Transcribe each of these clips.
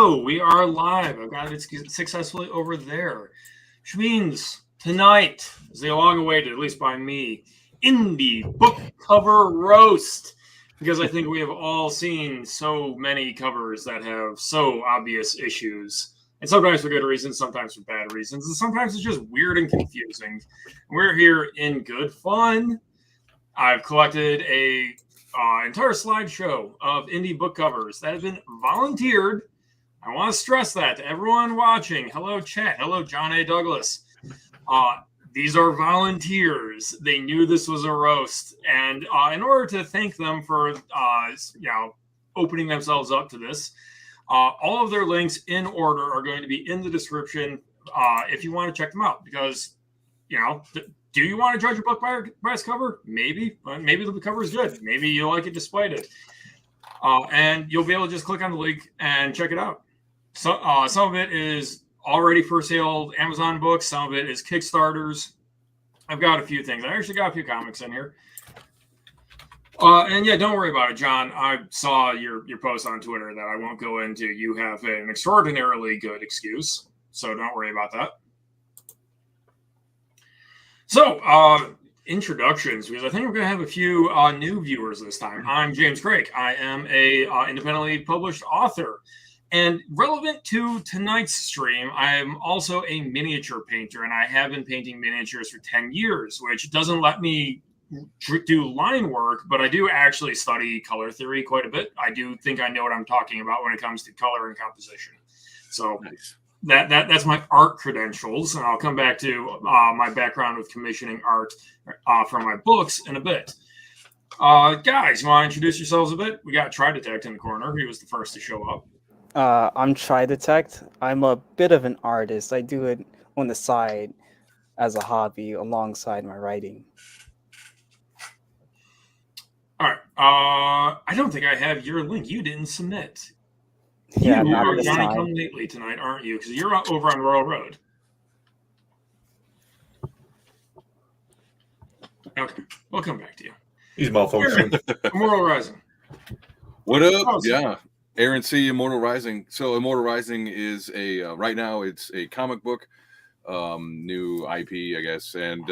Hello, we are live. I've got it successfully over there, which means tonight is the long-awaited, at least by me, indie book cover roast. Because I think we have all seen so many covers that have so obvious issues. And sometimes for good reasons, sometimes for bad reasons, and sometimes it's just weird and confusing. We're here in good fun. I've collected a entire slideshow of indie book covers that have been volunteered. I want to stress that to everyone watching. Hello, chat. Hello, John A. Douglas. These are volunteers. They knew this was a roast, and in order to thank them for opening themselves up to this, all of their links in order are going to be in the description if you want to check them out. Because do you want to judge a book by its cover? Maybe. Maybe the cover is good. Maybe you like it despite it. And you'll be able to just click on the link and check it out. So some of it is already for sale Amazon books. Some of it is Kickstarters. I've got a few things. I actually got a few comics in here. And yeah, don't worry about it, John. I saw your post on Twitter that I won't go into. You have an extraordinarily good excuse, so don't worry about that. So, introductions, because I think we're going to have a few new viewers this time. I'm James Craig. I am a independently published author. And relevant to tonight's stream, I'm also a miniature painter, and I have been painting miniatures for 10 years, which doesn't let me do line work, but I do actually study color theory quite a bit. I do think I know what I'm talking about when it comes to color and composition. So nice. That's my art credentials, and I'll come back to my background with commissioning art from my books in a bit. Guys, you want to introduce yourselves a bit? We got Try Detect in the corner. He was the first to show up. I'm Try Detect. I'm a bit of an artist. I do it on the side as a hobby alongside my writing. All right. I don't think I have your link. You didn't submit. Yeah, you not are this Johnny time. Come Lately tonight, aren't you? Because you're over on Royal Road. Okay, we'll come back to you. He's malfunctioning. Immortal Rising. What up? Awesome. Yeah. Aaron C. Immortal Rising. So Immortal Rising is a right now it's a comic book, new IP, I guess, and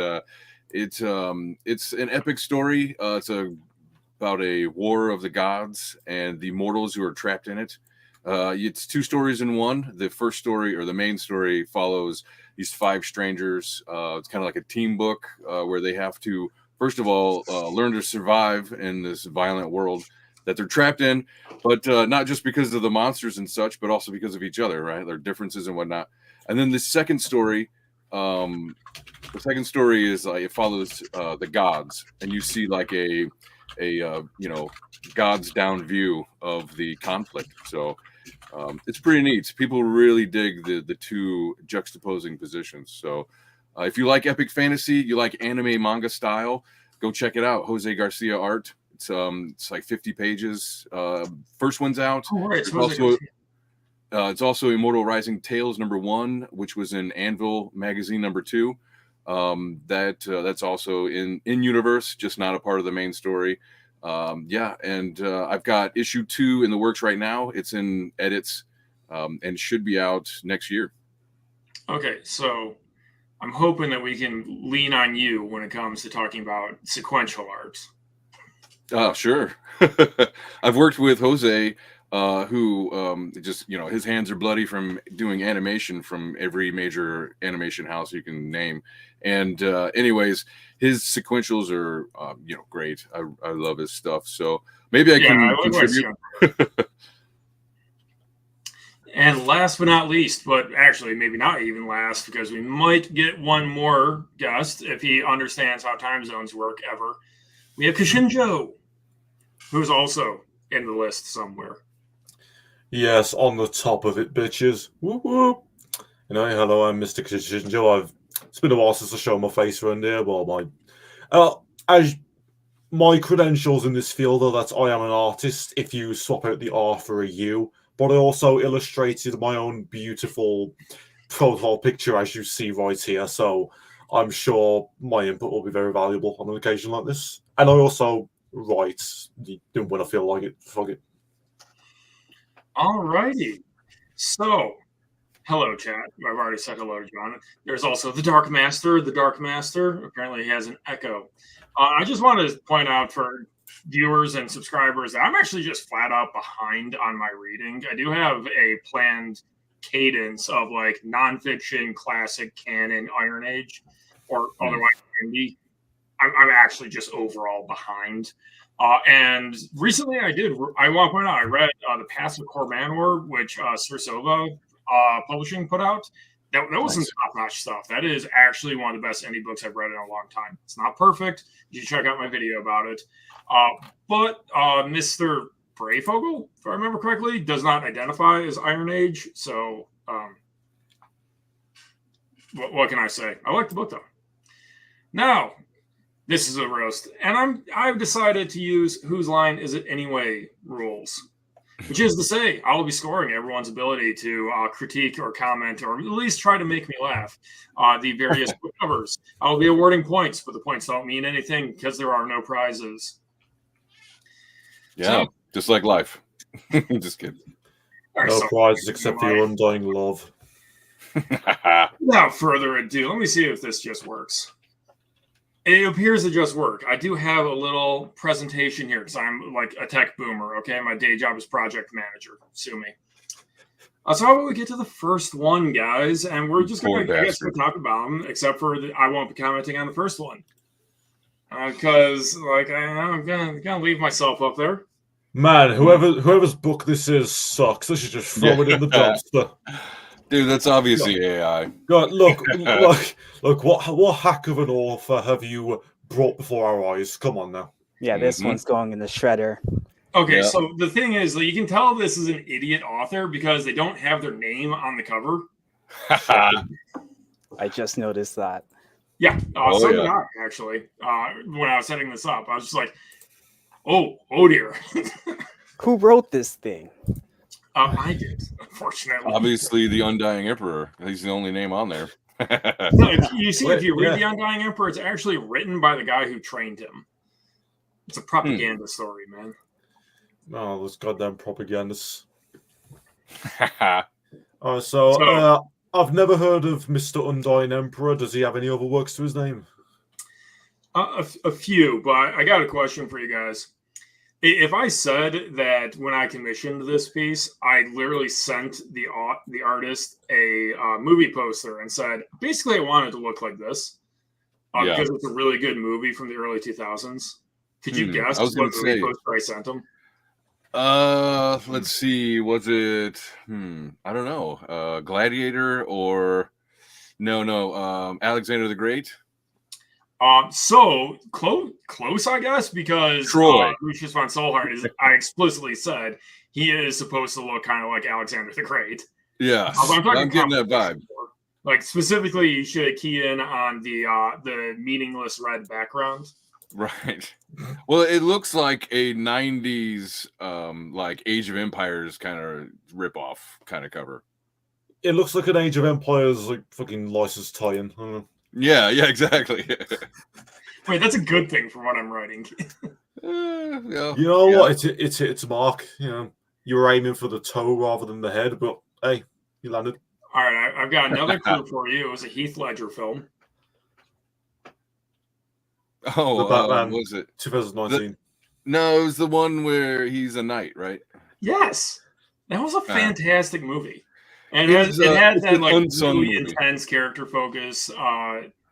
it's an epic story. It's about a war of the gods and the mortals who are trapped in it. It's two stories in one. The first story, or the main story, follows these 5 strangers. It's kind of like a team book where they have to, first of all, learn to survive in this violent world that they're trapped in, but not just because of the monsters and such, but also because of each other, right? Their differences and whatnot. And then the second story is it follows the gods, and you see like a gods down view of the conflict. So it's pretty neat. People really dig the two juxtaposing positions. So if you like epic fantasy, you like anime manga style, go check it out. Jose Garcia art. It's like 50 pages. First one's out. Oh, right. It's also Immortal Rising Tales #1, which was in Anvil magazine #2. That's also in universe, just not a part of the main story. And I've got issue 2 in the works right now. It's in edits and should be out next year. Okay, so I'm hoping that we can lean on you when it comes to talking about sequential art. Oh, sure. I've worked with Jose, who just, his hands are bloody from doing animation from every major animation house you can name. And anyways, his sequentials are, great. I love his stuff. So maybe I can contribute. And last but not least, but actually maybe not even last, because we might get one more guest if he understands how time zones work ever. We have Kashinjo, who's also in the list somewhere. Yes, on the top of it, bitches. Whoop, whoop. Hello, I'm Mr. Kashinjo. It's been a while since I showed my face around here. Well, as my credentials in this field are that I am an artist, if you swap out the R for a U, but I also illustrated my own beautiful profile picture, as you see right here. So I'm sure my input will be very valuable on an occasion like this. And I also write when I feel like it. Fuck it. All righty. So, hello, chat. I've already said hello to John. There's also the Dark Master. The Dark Master apparently he has an echo. I just wanted to point out for viewers and subscribers that I'm actually just flat out behind on my reading. I do have a planned cadence of like nonfiction, classic, canon, Iron Age, or otherwise indie. I'm actually just overall behind. And recently I want to point out, I read The Pass of Core Manor, which Sursova Publishing put out. That was some top-notch stuff. That is actually one of the best indie books I've read in a long time. It's not perfect. You should check out my video about it. But Mr. Brayfogle, if I remember correctly, does not identify as Iron Age. So what can I say? I like the book, though. Now, this is a roast, and I've decided to use whose line is it anyway rules, which is to say I will be scoring everyone's ability to critique or comment or at least try to make me laugh the various book covers. I will be awarding points, but the points don't mean anything because there are no prizes. Yeah, just like life. Just kidding. No prizes except for your undying love. Without further ado, let me see if this just works. It appears to just work. I do have a little presentation here because I'm like a tech boomer, okay? My day job is project manager. Sue me. So how about we get to the first one, guys? And we're just going to talk about them, except for I won't be commenting on the first one. Because I'm gonna leave myself up there. Man, whoever's book this is sucks. They should just throw it in the dumpster. Dude, that's obviously AI. God, look, what hack of an author have you brought before our eyes? Come on now. Yeah, this one's going in the shredder. Okay, so the thing is, you can tell this is an idiot author because they don't have their name on the cover. I just noticed that. Yeah, so did I, actually. When I was setting this up, I was just like, oh dear. Who wrote this thing? I did, unfortunately. Obviously, the Undying Emperor. He's the only name on there. No, if you read The Undying Emperor, it's actually written by the guy who trained him. It's a propaganda story, man. Oh, those goddamn propagandists. So I've never heard of Mr. Undying Emperor. Does he have any other works to his name? A few, but I got a question for you guys. If I said that when I commissioned this piece, I literally sent the artist a movie poster and said, basically, I want it to look like this because it's a really good movie from the early 2000s. Could you guess what movie poster I sent him? Let's see. Was it? I don't know. Gladiator or no? Alexander the Great. So close, I guess, because Troy. Lucius von Solhart I explicitly said he is supposed to look kind of like Alexander the Great. Yeah, I'm getting that vibe. Like specifically, you should key in on the meaningless red background. Right. Well, it looks like a 90s like Age of Empires kind of ripoff kind of cover. It looks like an Age of Empires like fucking license tie-in. Yeah, exactly. Wait, that's a good thing for what I'm writing. You know what? It's hit its mark. You know, you were aiming for the toe rather than the head, but hey, you landed. All right, I've got another clue for you. It was a Heath Ledger film. Oh, the Batman, was it 2019? No, it was the one where he's a knight, right? Yes, that was a fantastic movie, and it had that like really intense character focus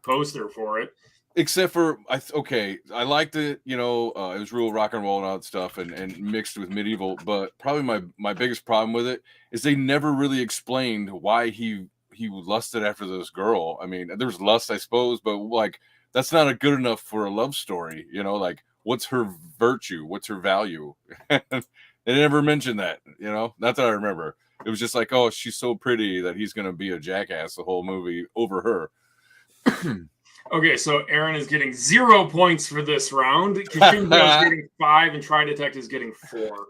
poster for it. Except for I liked it. You know, it was real rock and roll and all that stuff, and mixed with medieval. But probably my biggest problem with it is they never really explained why he lusted after this girl. I mean, there was lust, I suppose, but like. That's not good enough for a love story, you know. Like, what's her virtue? What's her value? They never mentioned that, you know. Not that I remember. It was just like, oh, she's so pretty that he's gonna be a jackass the whole movie over her. Okay, so Aaron is getting 0 points for this round. Kishinjo is getting 5, and Try Detect is getting 4.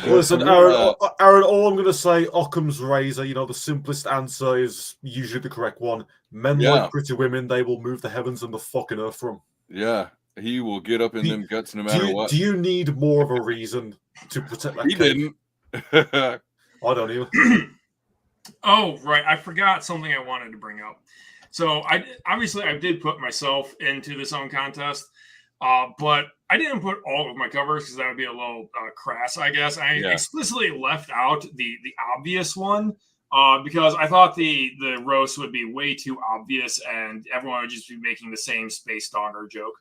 Listen, Aaron, all I'm going to say, Occam's razor, you know, the simplest answer is usually the correct one. Men like pretty women, they will move the heavens and the fucking earth from. Yeah, he will get up in them guts no matter what. Do you need more of a reason to protect that? He didn't. I don't even. Oh, right. I forgot something I wanted to bring up. So I did put myself into this own contest, but I didn't put all of my covers because that would be a little crass, I guess. I explicitly left out the obvious one because I thought the roast would be way too obvious and everyone would just be making the same space donger joke.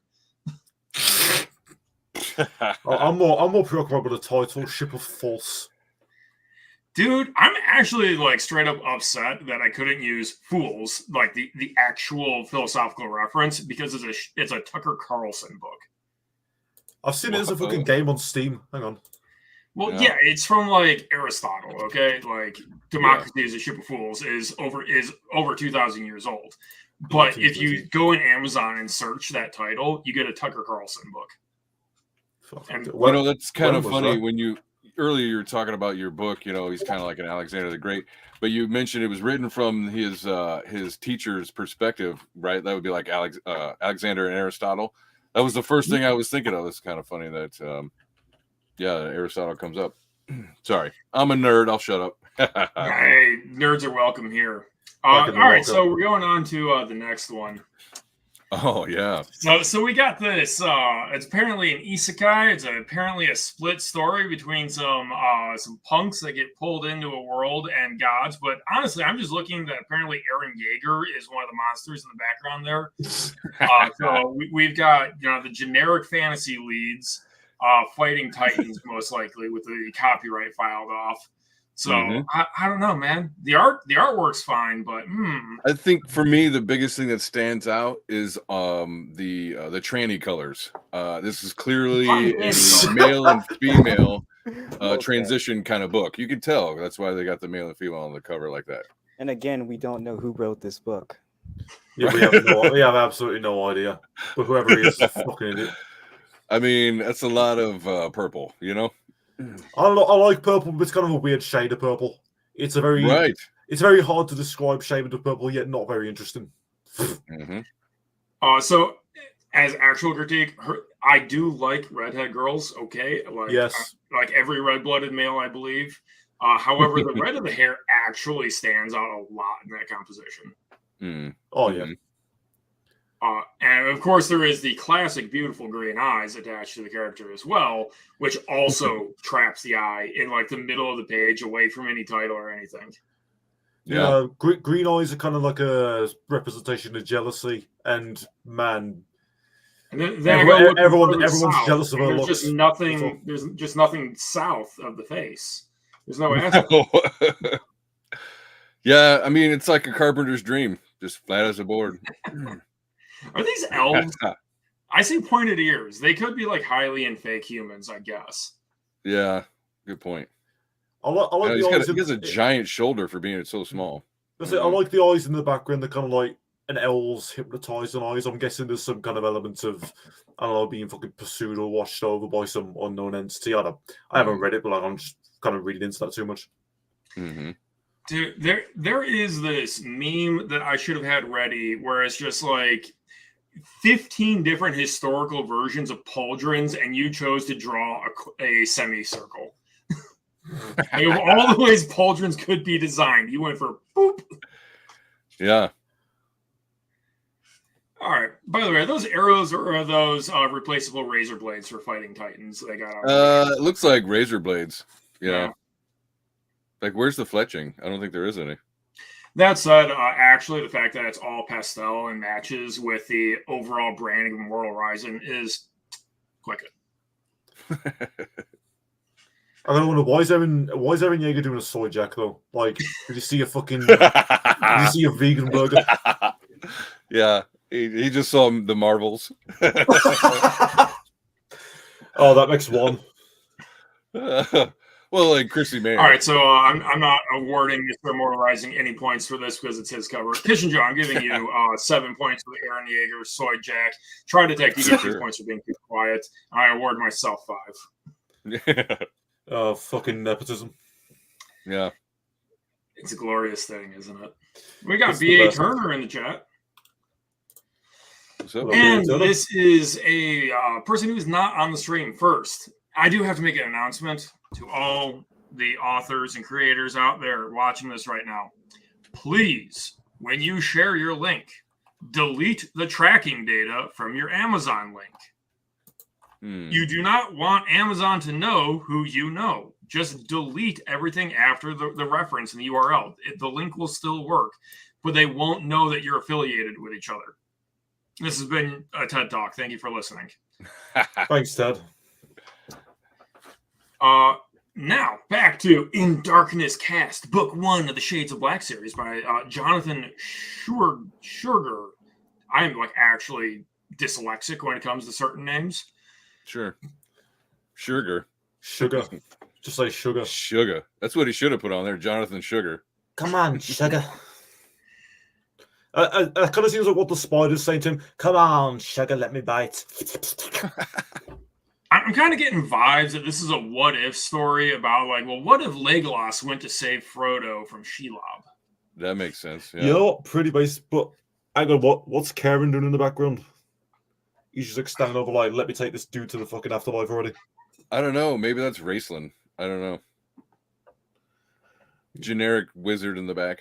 I'm more preoccupied with the title, Ship of Force. Dude, I'm actually like straight up upset that I couldn't use Fools, like the actual philosophical reference, because it's a Tucker Carlson book. I've seen it as a fucking game on Steam. Hang on. Well, yeah, it's from like Aristotle. Okay, like democracy is a ship of fools is over 2,000 years old. But if you go in Amazon and search that title, you get a Tucker Carlson book. And that's kind of funny when you. Earlier, you were talking about your book. He's kind of like an Alexander the Great, but you mentioned it was written from his teacher's perspective, right? That would be like Alexander and Aristotle. That was the first thing I was thinking of. It's kind of funny that, Aristotle comes up. Sorry, I'm a nerd. I'll shut up. Hey, nerds are welcome here. All right, so we're going on to the next one. Oh yeah. So we got this. It's apparently an isekai. It's apparently a split story between some punks that get pulled into a world and gods. But honestly, I'm just looking that apparently Eren Yeager is one of the monsters in the background there. So we've got the generic fantasy leads fighting titans most likely with the copyright filed off. So I don't know, man. The artwork's fine, but I think for me the biggest thing that stands out is the tranny colors. This is clearly a male and female transition kind of book. You can tell that's why they got the male and female on the cover like that. And again, we don't know who wrote this book. Yeah, we have absolutely no idea. But whoever he is a fucking idiot. I mean, that's a lot of purple, I like purple, but it's kind of a weird shade of purple. It's very hard to describe shade of purple, yet not very interesting. So as actual critique, I do like redhead girls. Okay, like every red-blooded male, I believe. However, the red of the hair actually stands out a lot in that composition. Oh yeah. And of course, there is the classic beautiful green eyes attached to the character as well, which also traps the eye in like the middle of the page, away from any title or anything. Yeah, green eyes are kind of like a representation of jealousy, and man. And then everyone's jealous of her looks. There's just nothing south of the face. There's no answer. Yeah, I mean it's like a carpenter's dream, just flat as a board. Are these elves? I see pointed ears. They could be like highly and fake humans, I guess. Yeah, good point. I like he has a giant shoulder for being so small. I like the eyes in the background. They're kind of like an elf's hypnotizing eyes. I'm guessing there's some kind of element of, I don't know, being fucking pursued or washed over by some unknown entity. I haven't read it, but I'm just kind of reading into that too much. Dude, there is this meme that I should have had ready where it's just like 15 different historical versions of pauldrons, and you chose to draw a semicircle. Like, of all the ways pauldrons could be designed, you went for boop. Yeah. All right. By the way, are those arrows or are those replaceable razor blades for fighting titans? They got. It looks like razor blades. Yeah. Like, where's the fletching? I don't think there is any. That said, actually, the fact that it's all pastel and matches with the overall branding of Immortal Horizon is quite good. I don't know why is Eren Yeager doing a soy jack though? Like, did you see a vegan burger? Yeah, he just saw the Marvels. Oh, that makes one. Well, like Chrissy May. All right, so I'm not awarding Mr. Immortal Rising any points for this because it's his cover. Kitchen Joe, I'm giving you 7 points for the Eren Yeager Soy Jack. Try to take you get 2 points for being too quiet. I award myself 5. Fucking nepotism. Yeah, it's a glorious thing, isn't it? We got B.A. Turner in the chat. And this is a person who's not on the stream first. I do have to make an announcement to all the authors and creators out there watching this right now, please, when you share your link, delete the tracking data from your Amazon link. You do not want Amazon to know who you know. Just delete everything after the reference and the URL. The link will still work, but they won't know that you're affiliated with each other. This has been a TED Talk. Thank you for listening. Thanks, Ted. Now, back to In Darkness Cast, Book 1 of the Shades of Black series by Jonathan Sugar. I am actually dyslexic when it comes to certain names. Sure. Sugar. Just like sugar. Sugar. That's what he should have put on there, Jonathan Sugar. Come on, sugar. It kind of seems like what the spider's saying to him. Come on, sugar, let me bite. I'm kind of getting vibes that this is a what-if story about, what if Legolas went to save Frodo from Shelob? That makes sense, yeah. You know what? Pretty basic, but hang on, what's Karen doing in the background? He's just standing over let me take this dude to the fucking afterlife already. I don't know. Maybe that's Raceland. I don't know. Generic wizard in the back.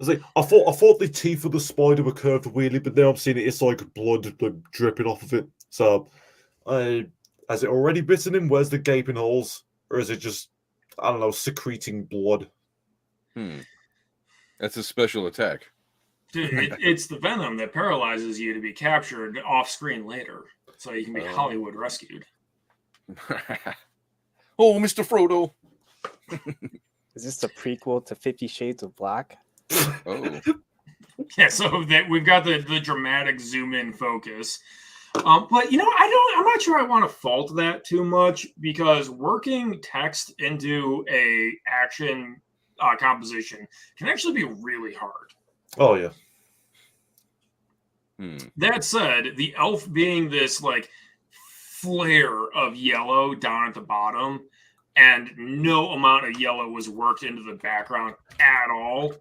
I thought the teeth of the spider were curved weirdly, but now I'm seeing it's blood dripping off of it. So, has it already bitten him? Where's the gaping holes? Or is it just, I don't know, secreting blood? That's a special attack. Dude, it's the venom that paralyzes you to be captured off screen later, so you can be Hollywood rescued. Oh, Mr. Frodo. Is this a prequel to 50 Shades of Black? Oh. Yeah, so that we've got the dramatic zoom in focus. But I'm not sure I want to fault that too much, because working text into a action composition can actually be really hard. Oh yeah. That said, the elf being this flare of yellow down at the bottom, and no amount of yellow was worked into the background at all.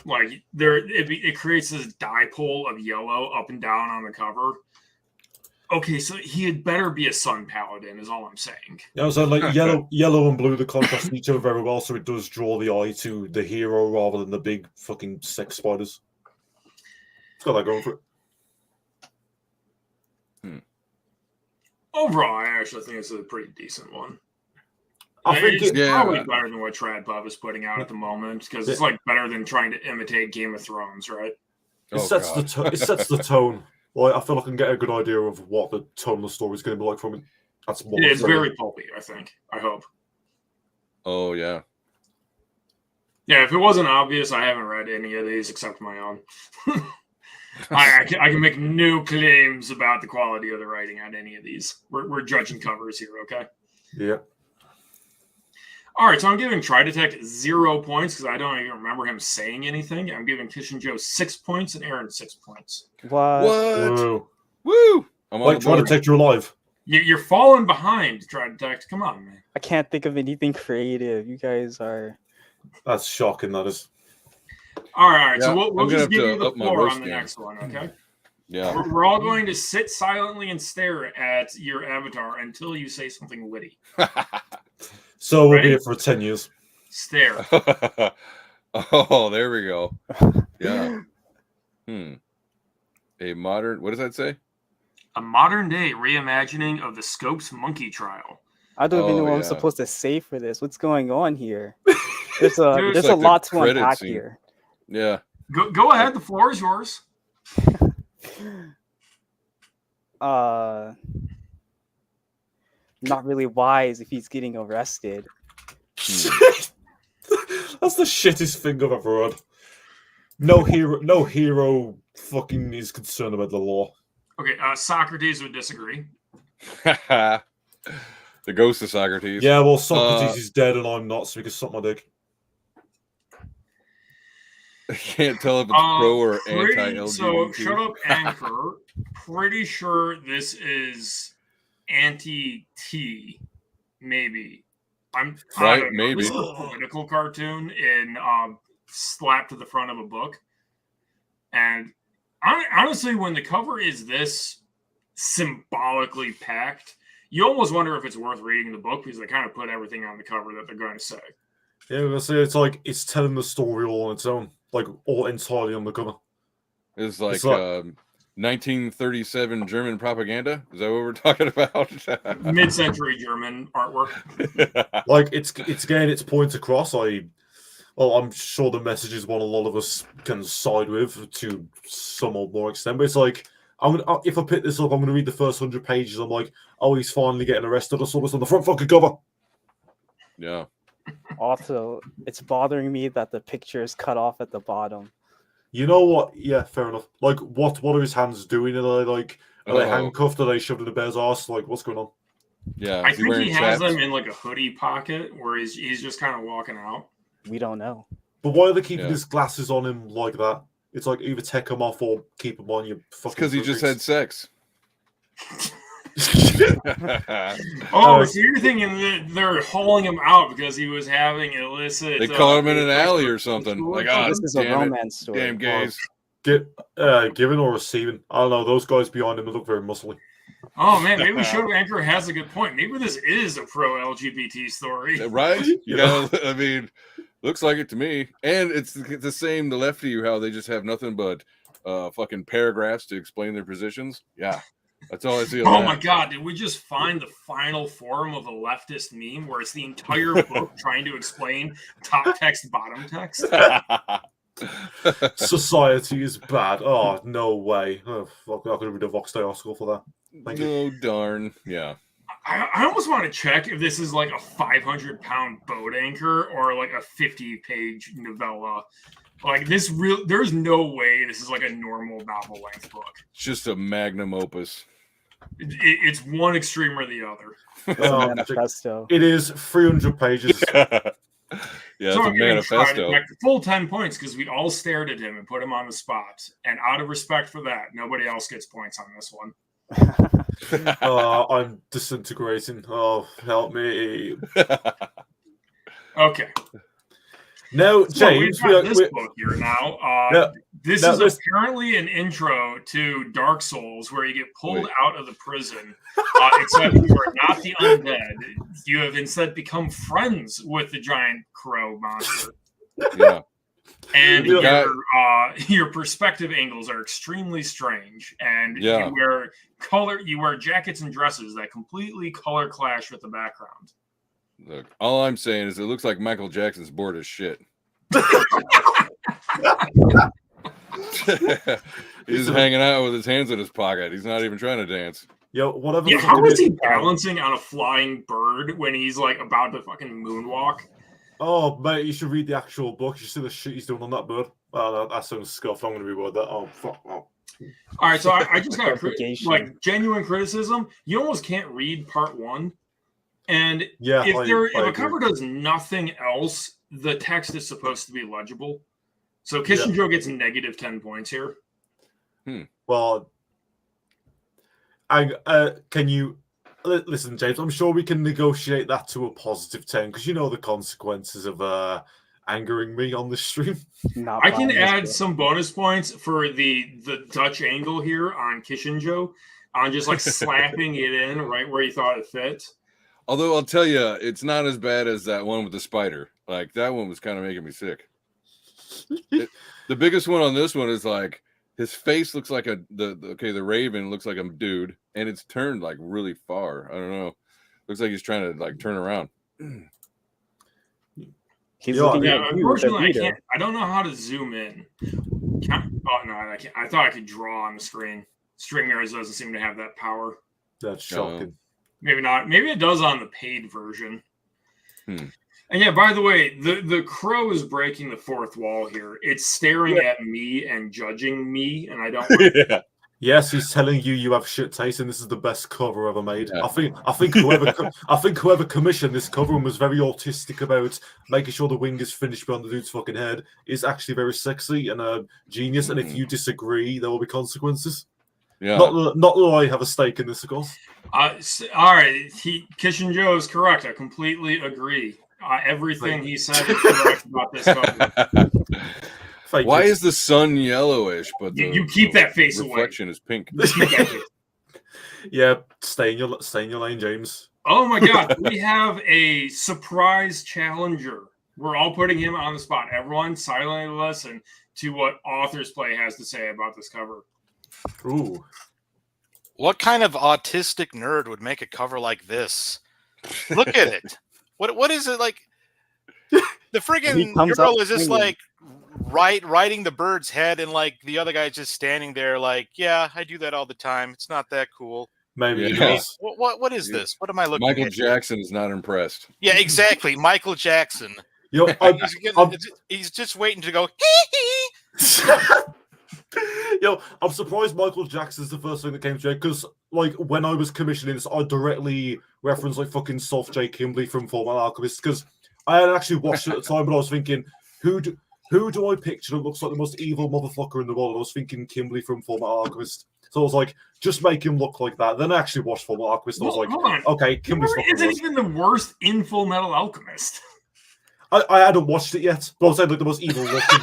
It creates this dipole of yellow up and down on the cover. Okay, so he had better be a sun paladin, is all I'm saying. Yeah, so yellow and blue, the contrast each other very well, so it does draw the eye to the hero rather than the big fucking sex spiders. It's got that going for it. Overall, I actually think it's a pretty decent one. I think it's probably better than what Tradpub is putting out at the moment, because it's better than trying to imitate Game of Thrones, right? It sets the tone. I feel I can get a good idea of what the tone of the story is going to be like from it. It's very pulpy, I think. I hope. Oh, yeah. Yeah, if it wasn't obvious, I haven't read any of these except my own. I can make no claims about the quality of the writing on any of these. We're judging covers here, okay? Yeah. All right, so I'm giving Try Detect 0 points because I don't even remember him saying anything. I'm giving Kish and Joe 6 points and Aaron 6 points. What? Woo! I'm on Try Detect, you're alive. You're falling behind, Try Detect. Come on, man. I can't think of anything creative. You guys are... That's shocking, that is. All right, Yeah, so we'll just give you the up my floor roast on the game. next one, okay? Yeah. We're all going to sit silently and stare at your avatar until you say something witty. So we'll be here for 10 years. Stare. Oh, there we go. Yeah. A modern, what does that say? A modern-day reimagining of the Scopes monkey trial. I don't even know what I'm supposed to say for this. What's going on here? There's a lot to unpack here. Yeah. Go ahead. The floor is yours. Not really wise if he's getting arrested. That's the shittest thing I've ever heard. No hero fucking is concerned about the law. Okay, Socrates would disagree. The ghost of Socrates. Yeah, well, Socrates is dead and I'm not, so we can suck my dick. I can't tell if it's pro or anti-LGBT. So, shut up, Anchor. Pretty sure this is anti-T, maybe. Right, maybe. This is a political cartoon in slapped to the front of a book. And honestly, when the cover is this symbolically packed, you almost wonder if it's worth reading the book because they kind of put everything on the cover that they're going to say. Yeah, it's like it's telling the story all on its own, like all entirely on the cover. It's like 1937 German propaganda. Is that what we're talking about? Mid-century German artwork. Like it's getting its point across. I'm sure the message is one a lot of us can side with to some or more extent. But it's like if I pick this up, I'm going to read the first 100 pages. I'm like, oh, he's finally getting arrested. I saw this on the front fucking cover. Yeah. Also, it's bothering me that the picture is cut off at the bottom. You know what? Yeah, fair enough. Like, what are his hands doing? Are they handcuffed? Are they shoved in the bear's ass? Like, what's going on? Yeah, I think he has them in like a hoodie pocket where he's just kind of walking out. We don't know. But why are they keeping his glasses on him like that? It's like either take them off or keep them on. You fucking. Because he just had sex. So you're thinking that they're hauling him out because he was having illicit. They caught him in an alley or something. Like, this is a romance story. Damn gays. Giving or receiving? I don't know. Those guys behind him look very muscly. Oh man, maybe Show Anchor has a good point. Maybe this is a pro LGBT story, right? I mean, looks like it to me. And it's the same. The lefty, how they just have nothing but fucking paragraphs to explain their positions. Yeah. That's all I see. Oh my god, did we just find the final form of a leftist meme where it's the entire book trying to explain top text, bottom text? Society is bad. Oh, no way. Oh, fuck, I could read a Vox Day article for that. Thank you. Darn. Yeah. I almost want to check if this is like a 500-pound boat anchor or like a 50-page novella. Like this there's no way this is like a normal novel length book. It's just a magnum opus. It's one extreme or the other. Manifesto. It is 300 pages. Yeah, it's a manifesto. Full 10 points because we all stared at him and put him on the spot. And out of respect for that, nobody else gets points on this one. I'm disintegrating. Oh, help me. Okay. No, James, we've got this book here now. This is apparently an intro to Dark Souls, where you get pulled out of the prison. Except you are not the undead. You have instead become friends with the giant crow monster. Yeah. And your perspective angles are extremely strange, and you wear jackets and dresses that completely color clash with the background. Look, all I'm saying is it looks like Michael Jackson's bored as shit. He's hanging out with his hands in his pocket. He's not even trying to dance. Yo, whatever. Yeah, how is he balancing on a flying bird when he's like about to fucking moonwalk? Oh, mate, you should read the actual book. You see the shit he's doing on that bird. Oh, that sounds scuffed. I'm going to reword that. Oh, fuck. Oh. All right, so I just got genuine criticism. You almost can't read part one. And if a cover does nothing else, the text is supposed to be legible. So Kishinjo gets negative 10 points here. Well, can you listen, James? I'm sure we can negotiate that to a positive 10 because you know the consequences of angering me on the stream. I can add some bonus points for the Dutch angle here on Kishinjo, on just like slapping it in right where you thought it fit. Although I'll tell you, it's not as bad as that one with the spider. Like that one was kind of making me sick. The biggest one on this one is like his face looks like the raven looks like a dude, and it's turned like really far. I don't know. Looks like he's trying to like turn around. Unfortunately, I can't. I don't know how to zoom in. Oh no, I can't. I thought I could draw on the screen. StreamYard doesn't seem to have that power. That's shocking. Maybe not. Maybe it does on the paid version. And yeah, by the way, the crow is breaking the fourth wall here. It's staring at me and judging me, and I don't. Yes, he's telling you have shit taste, and this is the best cover ever made. Yeah. I think whoever commissioned this cover and was very autistic about making sure the wing is finished beyond the dude's fucking head is actually very sexy and a genius. And if you disagree, there will be consequences. Yeah, not that I have a stake in this, of course. All right, Kishinjo is correct. I completely agree. Everything he said is correct about this cover. Why is the sun yellowish, but you keep that face reflection away. Is pink? Yeah, stay in your lane, James. Oh my God, we have a surprise challenger. We're all putting him on the spot. Everyone silently listen to what Author's Play has to say about this cover. Ooh. What kind of autistic nerd would make a cover like this? Look at it. What is it like? The friggin' girl is just like riding the bird's head, and like the other guy's just standing there, like, yeah, I do that all the time. It's not that cool. Maybe he Yeah. does. What is this? What am I looking Michael at? Jackson is not impressed. Yeah, exactly. Michael Jackson. Yo, He's just waiting to go. Yo, I'm surprised Michael Jackson's the first thing that came to me because, like, when I was commissioning this, I directly referenced like fucking Soft J. Kimbley from Fullmetal Alchemist because I had actually watched it at the time, but I was thinking, who do I picture that looks like the most evil motherfucker in the world? I was thinking Kimbley from Fullmetal Alchemist. So I was like, just make him look like that. Then I actually watched Fullmetal Alchemist. And I was like, okay, Kimbley's fucking isn't worse. even the worst in Full Metal Alchemist. I hadn't watched it yet, but I was saying like the most evil looking.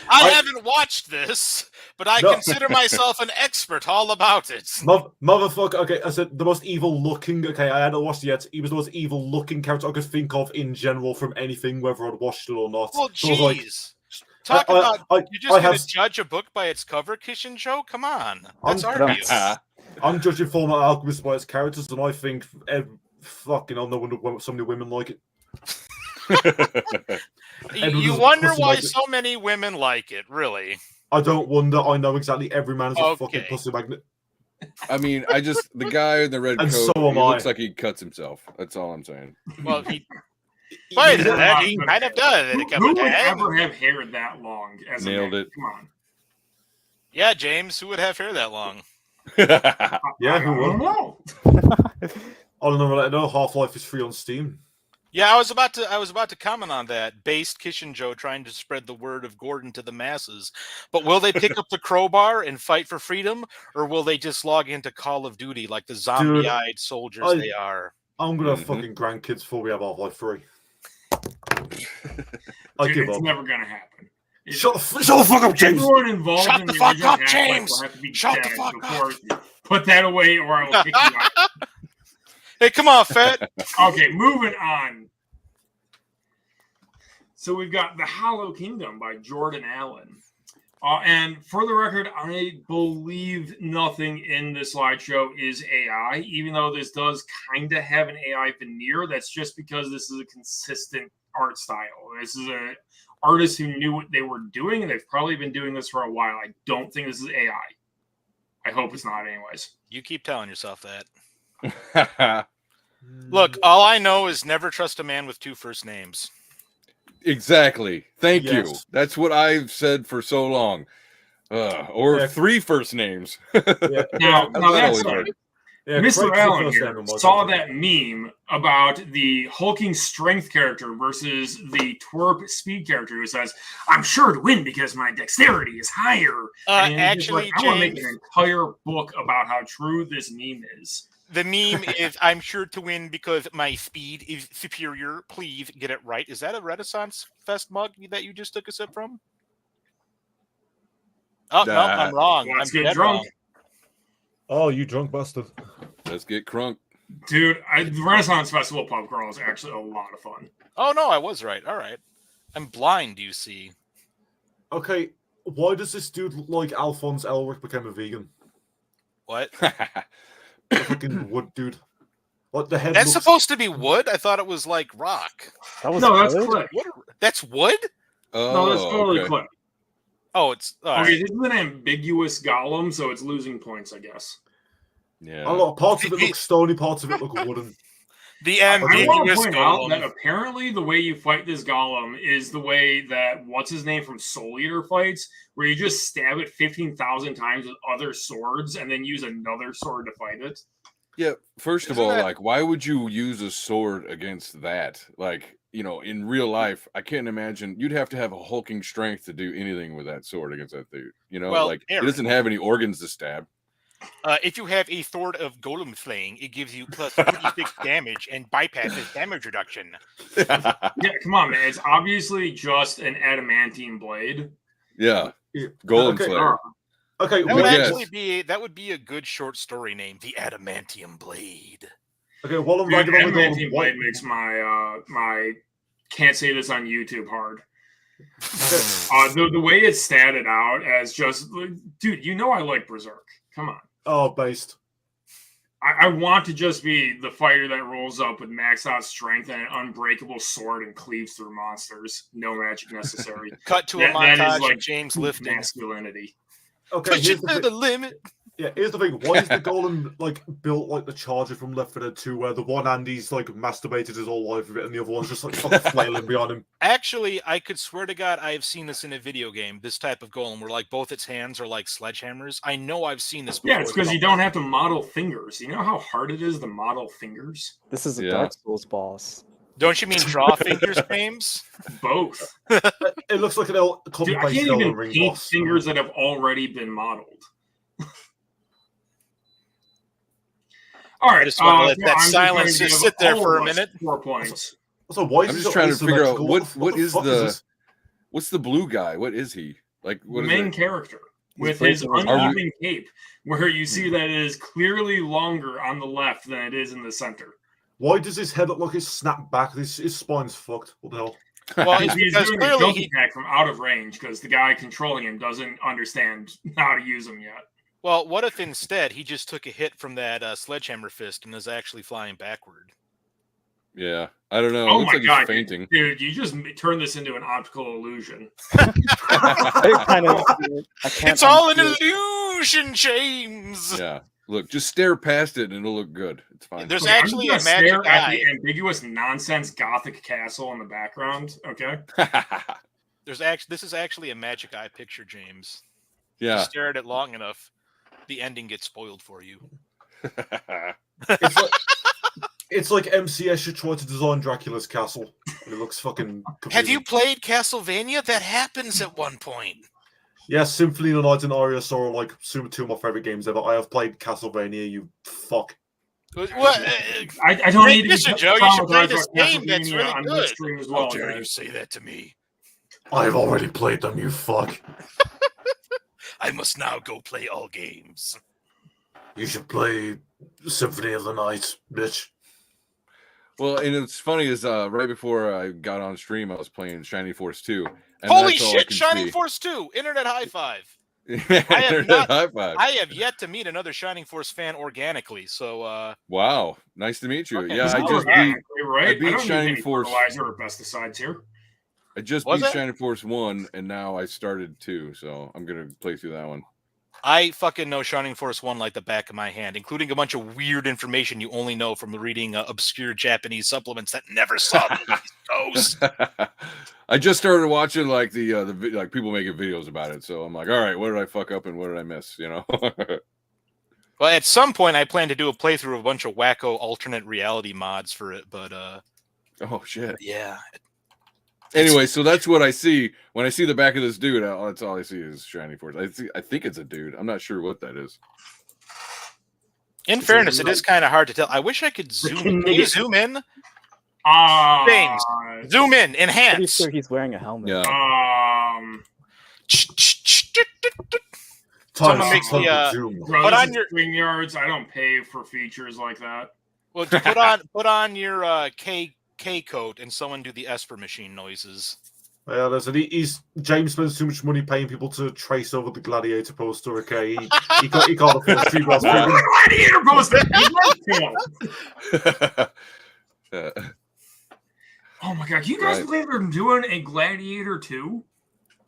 I haven't watched this, but I consider myself an expert all about it. Motherfucker, okay, I said the most evil looking, okay, I hadn't watched it yet. He was the most evil looking character I could think of in general from anything, whether I'd watched it or not. Well, So I was like, talk about, you're just going to to judge a book by its cover, Kishin Joe? Come on. That's our view. I'm judging Fullmetal Alchemist by its characters, and I think fucking no wonder so many women like it. You wonder why so many women like it, really. I don't wonder. I know exactly every man is a fucking pussy magnet. I mean, the guy in the red coat, so am he I. looks like he cuts himself. That's all I'm saying. Well, he kind of does. Who would ever have hair that long? As Nailed it. Come on. Yeah, James, who would have hair that long? Yeah, who would? I don't know. I don't know. I know Half-Life is free on Steam. Yeah, I was about to comment on that. Based Kishin Joe trying to spread the word of Gordon to the masses. But will they pick up the crowbar and fight for freedom, or will they just log into Call of Duty like the zombie-eyed soldiers they are? I'm gonna have fucking grandkids before we have Half-Life 3. It's never gonna happen. Shut the fuck up, James. Everyone involved Shut in the the fuck original up, Half-Life James. will have to be Shut the dead fuck before put that away, or I will kick you out. Hey, come on, Fett. Okay, moving on. So we've got The Hollow Kingdom by Jordan Allen. And for the record, I believe nothing in this slideshow is AI, even though this does kind of have an AI veneer. That's just because this is a consistent art style. This is an artist who knew what they were doing, and they've probably been doing this for a while. I don't think this is AI. I hope it's not anyways. You keep telling yourself that. Look, all I know is never trust a man with two first names. Exactly. Thank you. That's what I've said for so long. Or three first names. Now that's right. Yeah, Mr. Allen here saw that meme about the hulking strength character versus the twerp speed character who says, "I'm sure to win because my dexterity is higher." Actually, I want to make an entire book about how true this meme is. The meme is, "I'm sure to win because my speed is superior. Please get it right." Is that a Renaissance Fest mug that you just took a sip from? Oh, no, I'm wrong. Let's I'm get drunk. Wrong. Oh, you drunk bastard. Let's get crunk. Dude, the Renaissance Festival pub crawl is actually a lot of fun. Oh, no, I was right. All right. I'm blind, you see. Okay, why does this dude look like Alphonse Elric became a vegan? What? The fucking wood dude. What the head? That's supposed to be wood? I thought it was like rock. That's clip. That's wood? No, that's totally clip. Oh, it's okay. This is an ambiguous golem, so it's losing points, I guess. Yeah. A lot of parts of it look stony, parts of it look wooden. The ambiguous I want to point out golem. that apparently the way you fight this golem is the way that what's his name from Soul Eater fights, where you just stab it 15,000 times with other swords and then use another sword to fight it. Yeah. First of all, like, why would you use a sword against that? Like, you know, in real life, I can't imagine you'd have to have a hulking strength to do anything with that sword against that dude. You know, Well, like Aaron, it doesn't have any organs to stab. If you have a sword of golem slaying, it gives you plus 56 damage and bypasses damage reduction. Yeah, come on, man. It's obviously just an adamantine blade. Yeah. Golem Okay, Slayer. Okay, That would be a good short story name, The Adamantium Blade. Okay, while I'm ragging on the Adamantium Blade makes my my can't say this on YouTube hard. The way it's statted out as just, dude, you know I like Berserk. Come on. Oh, based. I want to just be the fighter that rolls up with maxed out strength and an unbreakable sword and cleaves through monsters. No magic necessary. Cut to a montage of James lifting. Masculinity. Okay, push it to the limit. Yeah, here's the thing. Why is the golem built like the Charger from Left 4 Dead 2, where the one Andy's masturbated his whole life with it, and the other one's just fucking flailing behind him? Actually, I could swear to God, I have seen this in a video game. This type of golem, where both its hands are like sledgehammers. I know I've seen this before. Yeah, it's because you don't have to model fingers. You know how hard it is to model fingers. This is a Dark Souls boss. Don't you mean draw fingers, James? Both. It looks like an Dude, I can't even paint fingers that have already been modeled. All right, I just want to let that silence just sit there for a minute. 4 points. So why I'm just trying to figure out what's the blue guy? What is he? What main character with his uneven cape, where you see that it is clearly longer on the left than it is in the center. Why does his head look like it's snapped back? His spine's fucked. What the hell? Well, he's doing a jump attack from out of range because the guy controlling him doesn't understand how to use him yet. Well, what if instead he just took a hit from that sledgehammer fist and is actually flying backward? Yeah, I don't know. Oh it looks my like god, he's fainting. Dude! You just turned this into an optical illusion. It's all an illusion, James. Yeah. Look, just stare past it and it'll look good. It's fine. There's actually a magic eye. The ambiguous nonsense gothic castle in the background. Okay. This is actually a magic eye picture, James. Yeah. Just stare at it long enough, the ending gets spoiled for you. It's like MCS should try to design Dracula's castle. It looks fucking confusing. Have you played Castlevania? That happens at one point. Yeah, Symphony of the Night and Aria are like two of my favorite games ever. I have played Castlevania, you fuck. What? I don't need to Joe, you should play this game that's really on good. stream as well. How dare you say that to me? I've already played them, you fuck. I must now go play all games. You should play Symphony of the Night, bitch. Well, and it's funny is right before I got on stream, I was playing Shining Force 2. And holy shit, Shining Force 2! Internet high five. I have yet to meet another Shining Force fan organically, so wow, nice to meet you. Okay, yeah, I beat Shining Force. Or pesticides here. I just beat Shining Force 1, and now I started 2, so I'm gonna play through that one. I fucking know Shining Force 1 like the back of my hand, including a bunch of weird information you only know from reading obscure Japanese supplements that never saw the East Coast. I just started watching like the people making videos about it, so I'm like, all right, what did I fuck up and what did I miss? You know. Well, at some point, I plan to do a playthrough of a bunch of wacko alternate reality mods for it, but oh shit, yeah. Anyway, so that's what I see when I see the back of this dude. That's all I see is Shining Force. I think it's a dude. I'm not sure what that is. In fairness, it is kind of hard to tell. I wish I could zoom in. Can you zoom in? Things. Zoom in. Enhance. Pretty sure he's wearing a helmet. Yeah. Someone makes me put on your StreamYards. I don't pay for features like that. Well, put on your K coat and someone do the Esper machine noises. Yeah, James spends too much money paying people to trace over the Gladiator poster. Okay, he can't afford Gladiator poster. Oh my god! You guys believe they're doing a Gladiator 2?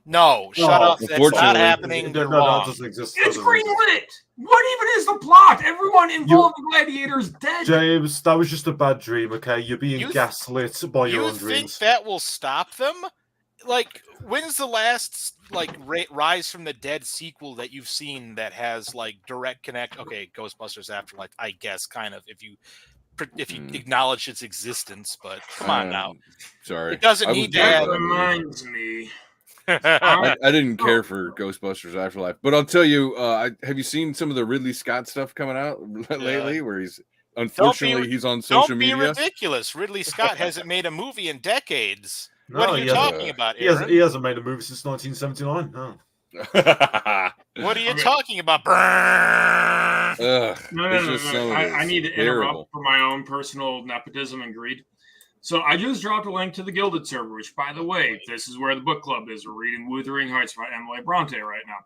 No, shut up. That's not happening. No, it doesn't exist. It's greenlit. What even is the plot? Everyone involved in Gladiator is dead. James, that was just a bad dream. Okay, you're being gaslit by your own dreams. You think that will stop them? Like, when's the last Rise from the Dead sequel that you've seen that has direct connect? Okay, Ghostbusters Afterlife, I guess, kind of, if you acknowledge its existence, but come on now. Sorry, it doesn't need to have. That reminds me. I didn't care for Ghostbusters Afterlife, but I'll tell you, have you seen some of the Ridley Scott stuff coming out lately? Where he's unfortunately he's on social media. Don't be ridiculous. Ridley Scott hasn't made a movie in decades. What are you talking about, Aaron? He hasn't made a movie since 1979. No. What are you Okay. talking about? Ugh, No. I need to interrupt for my own personal nepotism and greed. So I just dropped a link to the Gilded server, which, by the way, this is where the book club is. We're reading Wuthering Heights by Emily Bronte right now.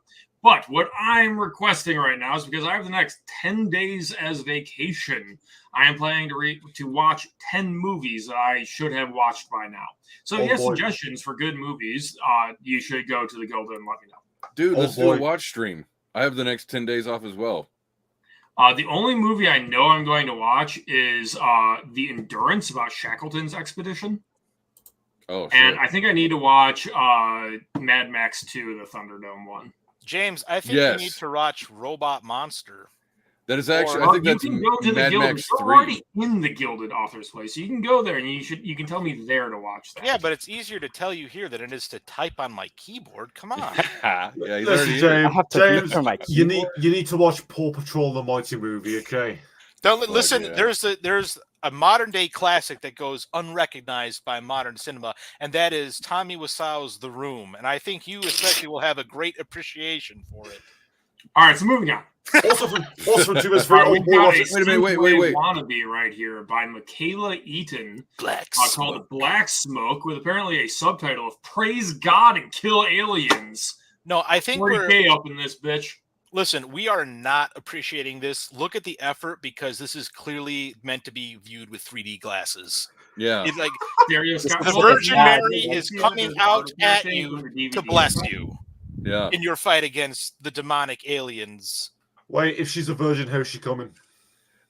But what I'm requesting right now is because I have the next 10 days as vacation, I am planning to watch 10 movies that I should have watched by now. So if you have suggestions for good movies, you should go to the Gilded and let me know. Dude, let's do a watch stream. I have the next 10 days off as well. The only movie I know I'm going to watch is The Endurance, about Shackleton's expedition. Oh, shit. And I think I need to watch Mad Max 2, the Thunderdome one. James, I think you need to watch Robot Monster. That is actually, I think that's you can go to the Mad Gilded. Max You're 3. already in the Gilded authors place, so you can go there and you can tell me there to watch that. Yeah, but it's easier to tell you here than it is to type on my keyboard. Come on. Yeah, he's Listen, already James, for my you need to watch Paw Patrol the Mighty movie, okay? Don't listen. Yeah. There's a modern day classic that goes unrecognized by modern cinema, and that is Tommy Wiseau's The Room. And I think you especially will have a great appreciation for it. All right, so moving on. Also from 2S3. Wait a minute. Wait. Wannabe right here by Michaela Eaton. Black called Black Smoke, with apparently a subtitle of Praise God and Kill Aliens. No, I think 40K up in this bitch. Listen, we are not appreciating this. Look at the effort, because this is clearly meant to be viewed with 3D glasses. Yeah. It's like the Virgin Mary is coming out at you to bless you. Yeah. In your fight against the demonic aliens. Wait, if she's a virgin, how's she coming?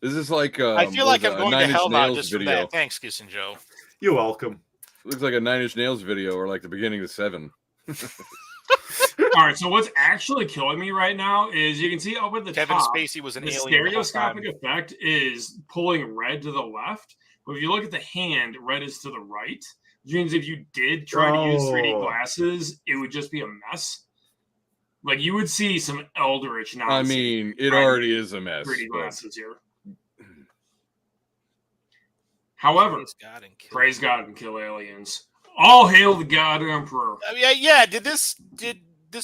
This is like I feel like I'm going to hell now just for that. Thanks, Kiss and Joe. You're welcome. Looks like a 9 Inch Nails video, or like the beginning of 7. All right, so what's actually killing me right now is you can see up at the Kevin top, Spacey was an the alien. Stereoscopic effect is pulling red to the left, but if you look at the hand, red is to the right. Which means if you did try to use 3D glasses, it would just be a mess. Like, you would see some eldritch now. I mean, it already is a mess. 3D glasses here. However, praise God and kill aliens. All hail the God Emperor. Yeah. Did this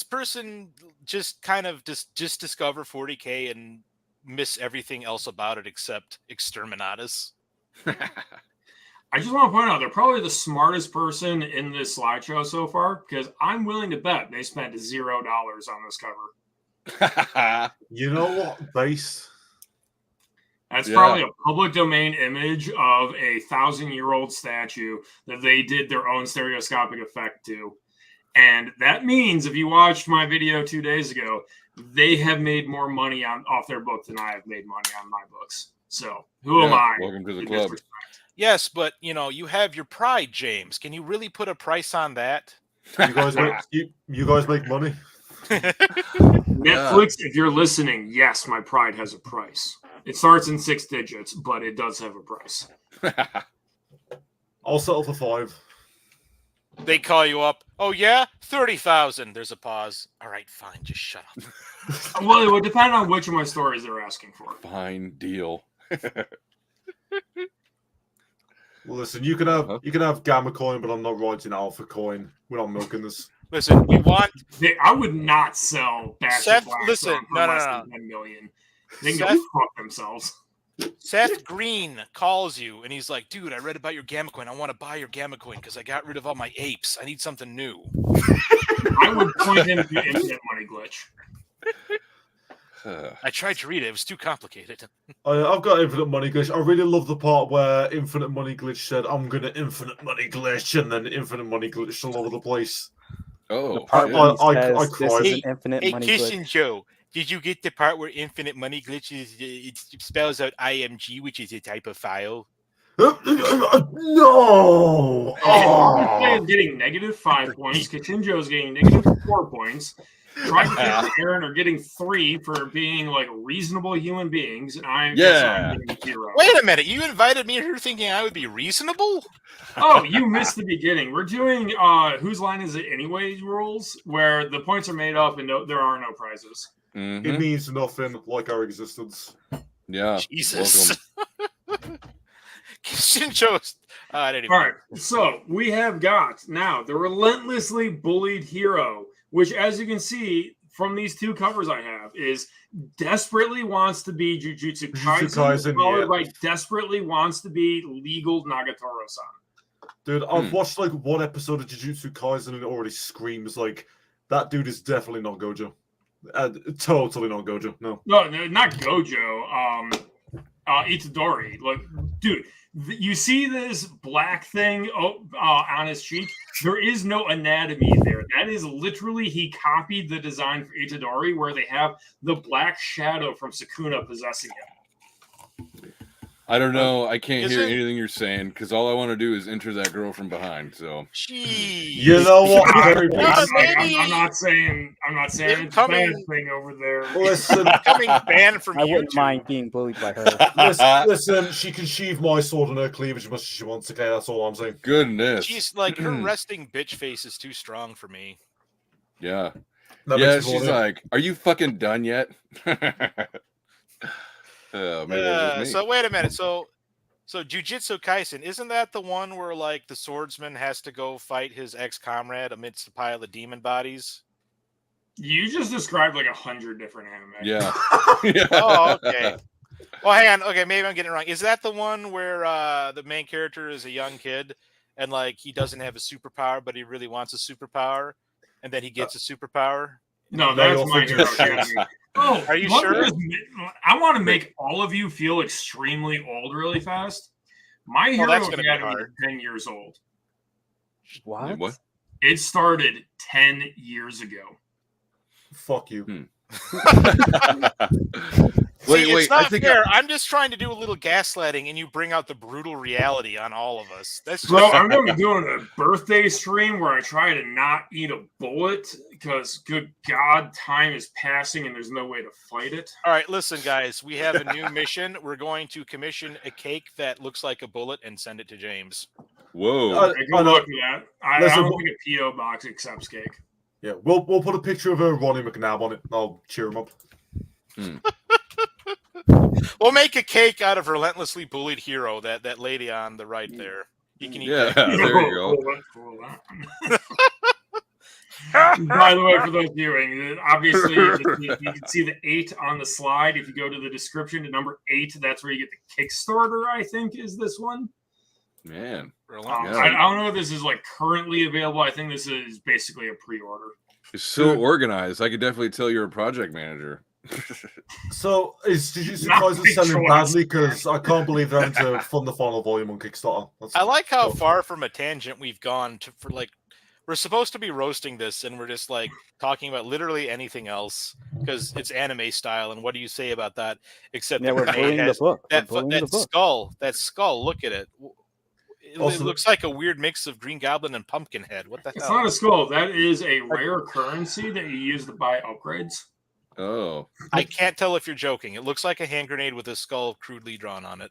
person just kind of just discover 40K and miss everything else about it except Exterminatus? I just want to point out they're probably the smartest person in this slideshow so far, because I'm willing to bet they spent $0 on this cover. You know what? Base. That's probably a public domain image of a 1,000-year-old statue that they did their own stereoscopic effect to. And that means if you watched my video 2 days ago, they have made more money off their book than I have made money on my books. So who am I? Welcome to the club. Yes, but you have your pride, James. Can you really put a price on that? You guys make money. Netflix, if you're listening, yes, my pride has a price. It starts in 6 digits, but it does have a price. I'll settle for 5. They call you up. Oh yeah, 30,000. There's a pause. All right, fine. Just shut up. Well, it would depend on which of my stories they're asking for. Fine deal. Well, listen, you can have Gamma Coin, but I'm not writing Alpha Coin. We're not milking this. Listen, we want. I would not sell Seth. Listen, no. 10 million. They can go fuck themselves. Seth Green calls you and he's like, "Dude, I read about your Gamma Coin. I want to buy your Gamma Coin because I got rid of all my apes. I need something new." I would point him to Infinite Money Glitch. I tried to read it. It was too complicated. I've got Infinite Money Glitch. I really love the part where Infinite Money Glitch said, "I'm going to Infinite Money Glitch," and then Infinite Money Glitch all over the place. Oh, I cried. Hey, Kiss and Joe, did you get the part where Infinite Money Glitch it spells out IMG, which is a type of file? No! I'm getting -5 points. Kichinjo's getting -4 points. Trying to Aaron are getting 3 for being like reasonable human beings, and I'm getting 0. Wait a minute, you invited me here thinking I would be reasonable? Oh, you missed the beginning. We're doing whose line is it anyway rules, where the points are made up and there are no prizes. Mm-hmm. It means nothing, like our existence. Yeah. Jesus. Shinjo's. All right, so we have got now the relentlessly bullied hero, which, as you can see, from these two covers I have is desperately wants to be Jujutsu Kaisen, Kaisen, followed by desperately wants to be legal Nagatoro-san. Dude, I've watched like one episode of Jujutsu Kaisen and it already screams like that dude is definitely not Gojo. Totally not Gojo. No, not Gojo. Itadori. Like, dude, you see this black thing on his cheek? There is no anatomy there. That is literally, he copied the design for Itadori where they have the black shadow from Sukuna possessing him. I don't know. I can't hear anything you're saying because all I want to do is enter that girl from behind. So, you know what? I'm not saying it's a bad thing over there. Listen, becoming banned from I YouTube. wouldn't mind being bullied by her. listen, she can sheathe my sword in her cleavage as much as she wants. Okay, that's all I'm saying. Goodness, she's like her resting bitch face is too strong for me. Yeah, That she's like, "Are you fucking done yet?" So wait a minute. So Jujutsu Kaisen, isn't that the one where like the swordsman has to go fight his ex-comrade amidst a pile of demon bodies? You just described like 100 different anime. Yeah. Oh, okay. Well, hang on. Okay, maybe I'm getting it wrong. Is that the one where the main character is a young kid and like he doesn't have a superpower, but he really wants a superpower, and then he gets a superpower? No, that's My Hero Academia. Oh, are you sure? I want to make all of you feel extremely old really fast. My Hero Academia is 10 years old. What? It started 10 years ago. Fuck you. It's not fair. I'm just trying to do a little gaslighting, and you bring out the brutal reality on all of us. Bro, I'm going to be doing a birthday stream where I try to not eat a bullet because, good God, time is passing and there's no way to fight it. All right, listen, guys. We have a new mission. We're going to commission a cake that looks like a bullet and send it to James. Whoa. Good luck with that. I don't think a P.O. box accepts cake. Yeah, we'll put a picture of Ronnie McNabb on it. I'll cheer him up. We'll make a cake out of relentlessly bullied hero. That lady on the right there. You can eat that. There you go. By the way, for those viewing, obviously you can see the 8 on the slide. If you go to the description to number 8, that's where you get the Kickstarter. I think is this one. Man, I don't know if this is like currently available. I think this is basically a pre-order. It's so organized. I could definitely tell you're a project manager. So, is Jujutsu Kaisen selling badly? Because I can't believe they're having to fund the final volume on Kickstarter. I like how far from a tangent we've gone to. For like, we're supposed to be roasting this, and we're just like talking about literally anything else because it's anime style. And what do you say about that? Except we're bullying the book. That skull. Look at it. It looks like a weird mix of Green Goblin and Pumpkinhead. What the hell? It's not a skull. That is a rare currency that you use to buy upgrades. Oh. I can't tell if you're joking. It looks like a hand grenade with a skull crudely drawn on it.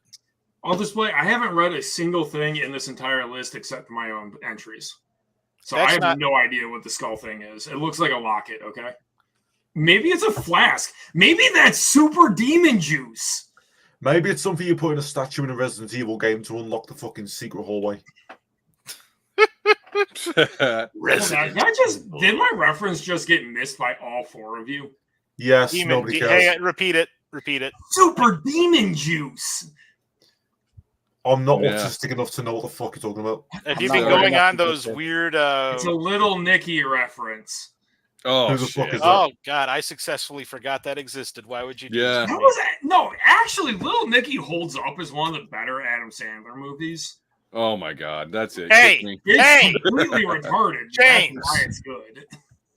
I'll display. I haven't read a single thing in this entire list except my own entries. So I have no idea what the skull thing is. It looks like a locket, okay? Maybe it's a flask. Maybe that's super demon juice. Maybe it's something you put in a statue in a Resident Evil game to unlock the fucking secret hallway. Did my reference just get missed by all 4 of you? Yes, nobody cares. Hey, repeat it. Super demon juice. I'm not autistic enough to know what the fuck you're talking about. Have you been going on those weird... It's a Little Nicky reference. Oh, who the fuck is that? Oh, God, I successfully forgot that existed. Why would you do that? No, actually, Little Nicky holds up as one of the better Adam Sandler movies. Oh, my God. That's it. It's completely retarded. James. That's why it's good.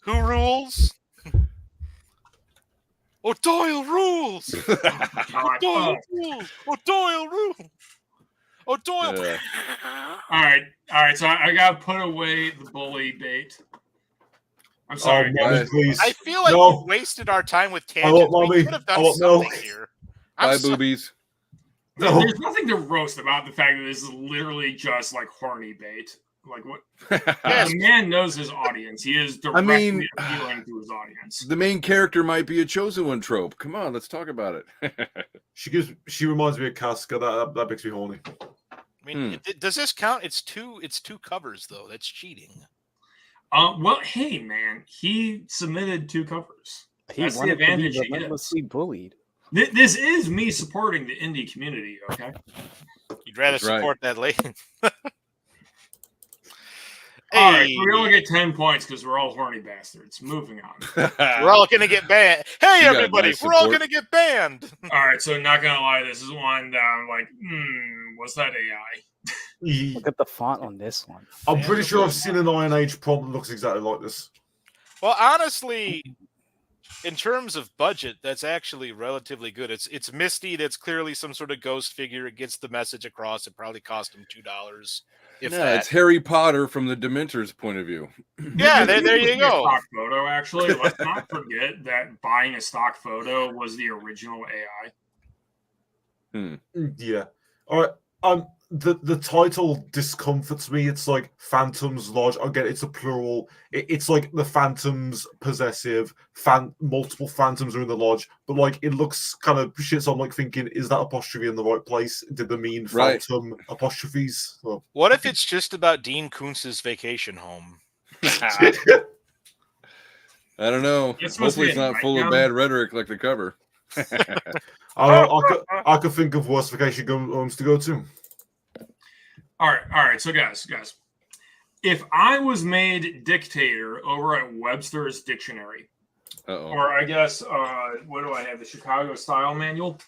Who rules? O'Doyle rules. O'Doyle rules. O'Doyle rules. O'Doyle. All right. So I got to put away the bully bait. I'm sorry. Please. I feel like we wasted our time with tangents. We could have done something here. Bye, boobies. There's nothing to roast about the fact that this is literally just like horny bait. Like what? The man knows his audience. He is directly appealing to his audience. The main character might be a chosen one trope. Come on, let's talk about it. She reminds me of Casca. That makes me horny. I mean, does this count? It's two covers though. That's cheating. Well, hey, man, he submitted 2 covers. He That's the wanted to be advantage he gets. relentlessly bullied. This is me supporting the indie community, okay? You'd rather That's right. support that lady. All right, we only get 10 points because we're all horny bastards. Moving on. We're all going to get banned. Hey, You got everybody, nice we're all support. going to get banned. All right, so not gonna lie, this is one that I'm like, what's that AI? Look at the font on this one. I'm pretty sure I've seen an Iron Age prompt that looks exactly like this. Well, honestly, in terms of budget, that's actually relatively good. It's Misty. That's clearly some sort of ghost figure. It gets the message across. It probably cost him $2. If Yeah, that. it's Harry Potter from the Dementor's point of view. Yeah, there you go. Stock photo, actually. Let's not forget that buying a stock photo was the original AI. Yeah. All right. The title discomforts me. It's like Phantoms Lodge. I get it's a plural. It's like the Phantoms possessive. Multiple Phantoms are in the lodge, but like it looks kind of shit. So I'm like thinking, is that apostrophe in the right place? Did they mean Phantom apostrophes? Well, What if it's just about Dean Koontz's vacation home? I don't know. It's supposed to Hopefully be it's a not full of nightgown. bad rhetoric like the cover. I could think of worse vacation homes to go to. All right. So, guys, if I was made dictator over at Webster's Dictionary, or I guess, what do I have? The Chicago Style Manual.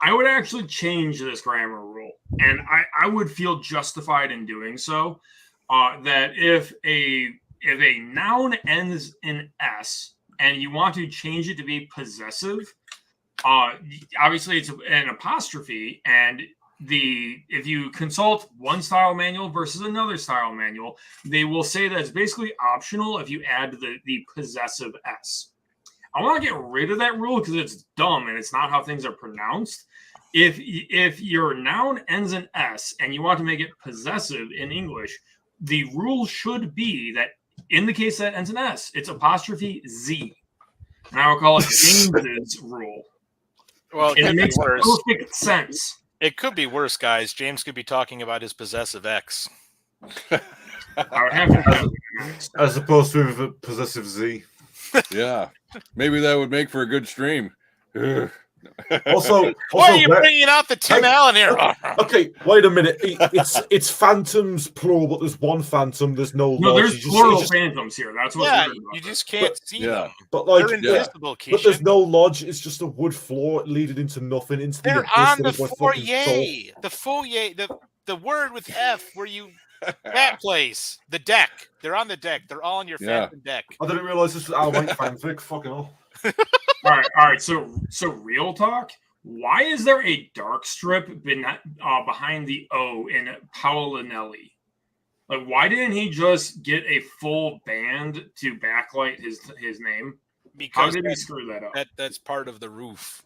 I would actually change this grammar rule, and I would feel justified in doing so. That if a noun ends in S and you want to change it to be possessive, obviously it's an apostrophe, and if you consult one style manual versus another style manual, they will say that it's basically optional if you add the possessive S. I want to get rid of that rule because it's dumb and it's not how things are pronounced. If your noun ends in S and you want to make it possessive in English, the rule should be that in the case that ends in S, it's apostrophe Z. And I will call it James's rule. Well, It makes perfect sense. It could be worse, guys. James could be talking about his possessive ex. I would have to have it next. As opposed to the possessive Z. Yeah. Maybe that would make for a good stream. Also, Why are you bringing out the Tim Allen era? Okay, wait a minute. It's phantoms plural, but there's one phantom. There's no. No, lodge. there's plural phantoms here. That's what. Yeah, weird about you this. just can't see them. But like, They're invisible, but there's Keisha. no lodge. It's just a wood floor leading into nothing. Into They're the on the abyss of my fucking soul. foyer. The foyer. The word with F where you that place. The deck. They're on the deck. They're all on your phantom deck. I didn't realize this was Al White fanfic. Fucking hell. All right. So real talk. Why is there a dark strip behind the O in Paolinelli? Like, why didn't he just get a full band to backlight his name? Because how did he screw that up? That's part of the roof.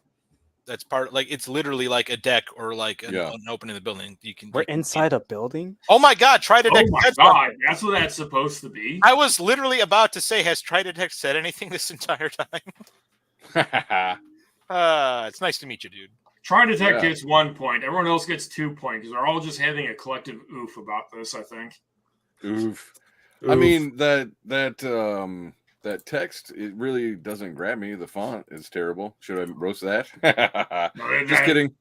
That's part, like, it's literally like a deck or like an opening in the building. We're inside a building? Oh my God, Tridetech. Oh my God, that's what that's supposed to be. I was literally about to say, has Tridetech said anything this entire time? It's nice to meet you, dude. Tridetech gets 1 point. Everyone else gets 2 points because we're all just having a collective oof about this, I think. Oof. I mean, that text, it really doesn't grab me. The font is terrible. Should I roast that? Just kidding.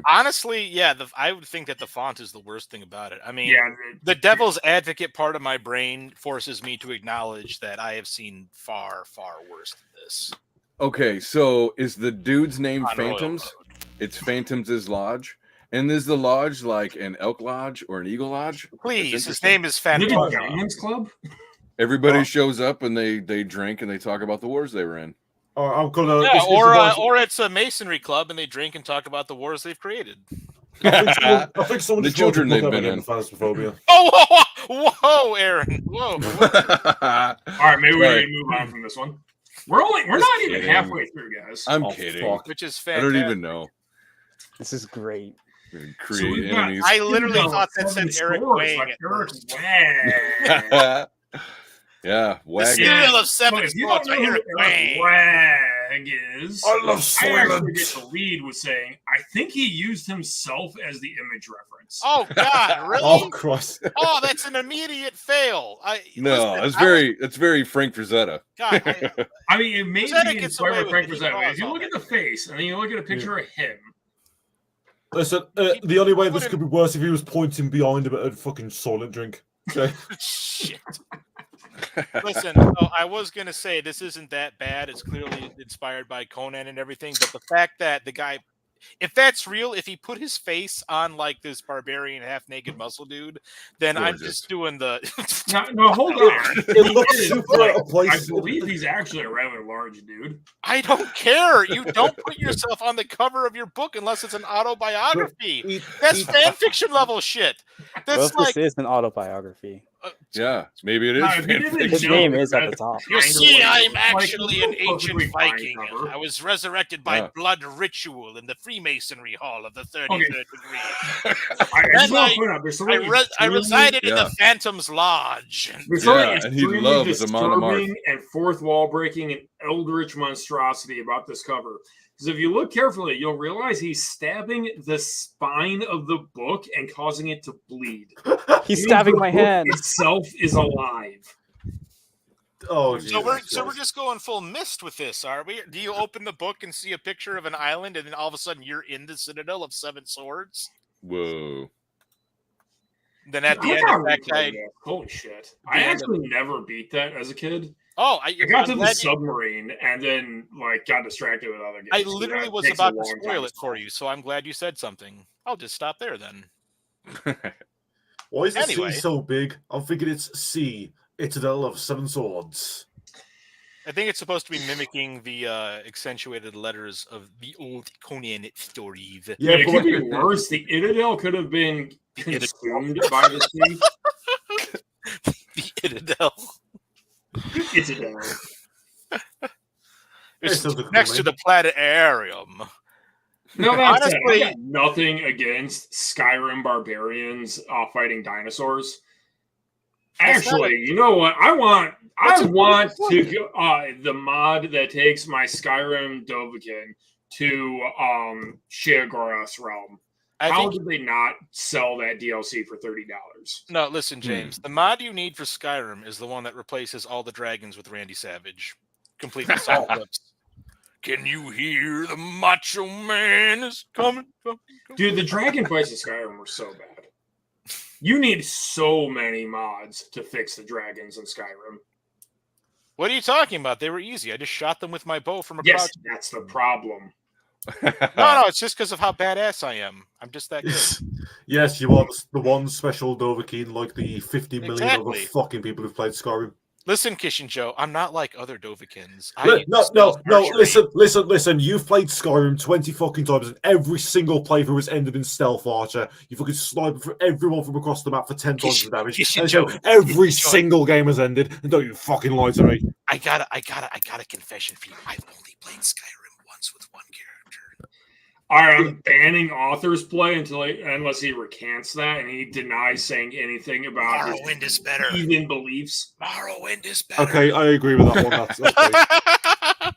Honestly, yeah, I would think that the font is the worst thing about it. I mean, the devil's advocate part of my brain forces me to acknowledge that I have seen far, far worse than this. Okay, so is the dude's name Phantoms? It's Phantoms' Lodge. And is the lodge like an elk lodge or an eagle lodge? Please, his name is Phantom. Club. Everybody shows up and they drink and they talk about the wars they were in. Or it's a masonry club and they drink and talk about the wars they've created. I think someone the children they've been in. Phasmophobia. Whoa, Aaron! Whoa! All right, maybe we need to move on from this one. We're not even halfway through, guys. I'm kidding. Which is fantastic. I don't even know. This is great. Create enemies. I literally thought that said Eric Wang. Like Eric Wang. Yeah, the serial of 7 sports by Eric Wang. flag is I love I actually get silence. the lead with saying I think he used himself as the image reference. Oh God, really? Oh Christ! Oh, that's an immediate fail. No, listen, it's very Frank Frazetta. God, I mean, it may Frazetta be gets inspired away by with Frank it. He Frazetta. draws If you all look at that the face and then you look at a picture of him, Listen, the only way this could be worse if he was pointing behind him at a fucking Silent drink. Okay. Shit. Listen, so I was gonna say this isn't that bad. It's clearly inspired by Conan and everything, but the fact that the guy, if that's real, if he put his face on like this barbarian half-naked muscle dude, then I'm Gorgeous. just doing the. no, hold on. It looks He is, super like, out of place. I believe he's actually a rather large dude. I don't care. You don't put yourself on the cover of your book unless it's an autobiography. That's fan fiction level shit. Well, That's if like. this is an autobiography, Yeah, maybe it is. No, if you didn't his know, name is at the that's top. You kind of see, what I'm it looks like. actually It's an a perfectly ancient fine Viking. cover. I was resurrected by Yeah. blood ritual in the Freemasonry Hall of the 33rd Okay. degree. I Then just want to point out there's something I resided in Yeah. the Phantom's Lodge. There's something Yeah, and he extremely loves the Monomarch. disturbing and fourth wall breaking and eldritch monstrosity about this cover. Because if you look carefully, you'll realize he's stabbing the spine of the book and causing it to bleed. He's Means stabbing the my book hand. itself is alive. Oh, So we're Jesus. just going full mist with this, are we? Do you open the book and see a picture of an island, and then all of a sudden you're in the Citadel of Seven Swords? Whoa. Then at the I end, got in fact, retarded. Holy shit! I the end of- actually never beat that as a kid. I got I'm to the glad you- submarine and then like got distracted with other games. I 'cause literally that was takes a about to long spoil time it for you, so I'm glad you said something. I'll just stop there then. Why is the Anyway. sea so big? I'm thinking it's sea. Citadel of Seven Swords. I think it's supposed to be mimicking the accentuated letters of the old Conan stories. Yeah, it but could be worse. The Itadel could have been consumed by the sea. The Itadel. Itadel. It sounds like a cool Next to name. the planetarium. No, that said, I Honestly- got nothing against Skyrim barbarians fighting dinosaurs. That's not Actually, you know what? I want That's a to go, the mod that takes my Skyrim Dovahkiin to Sheogorath's realm. How did they not sell that DLC for $30? No, listen, James. The mod you need for Skyrim is the one that replaces all the dragons with Randy Savage. Complete with sound clips. Can you hear the Macho Man is coming? Dude, the dragon fights in Skyrim were so bad. You need so many mods to fix the dragons in Skyrim. What are you talking about? They were easy. I just shot them with my bow from across. Yes, that's the problem. No, it's just because of how badass I am. I'm just that good. Yes, you are the one special Dovahkiin, like the 50 million other Exactly. fucking people who've played Skyrim. Listen, Kishin Joe, I'm not like other Dovahkiins. No, listen. You've played Skyrim 20 fucking times, and every single playthrough has ended in stealth archer. You fucking snipe for everyone from across the map for 10 times the damage. And so every single game has ended, and don't you fucking lie to me. I got a confession for you. I've only played Skyrim once with one character. All right, I'm banning authors play unless he recants that and he denies saying anything about Morrowind is better. even beliefs. Morrowind is better. Okay, I agree with that one. That's great.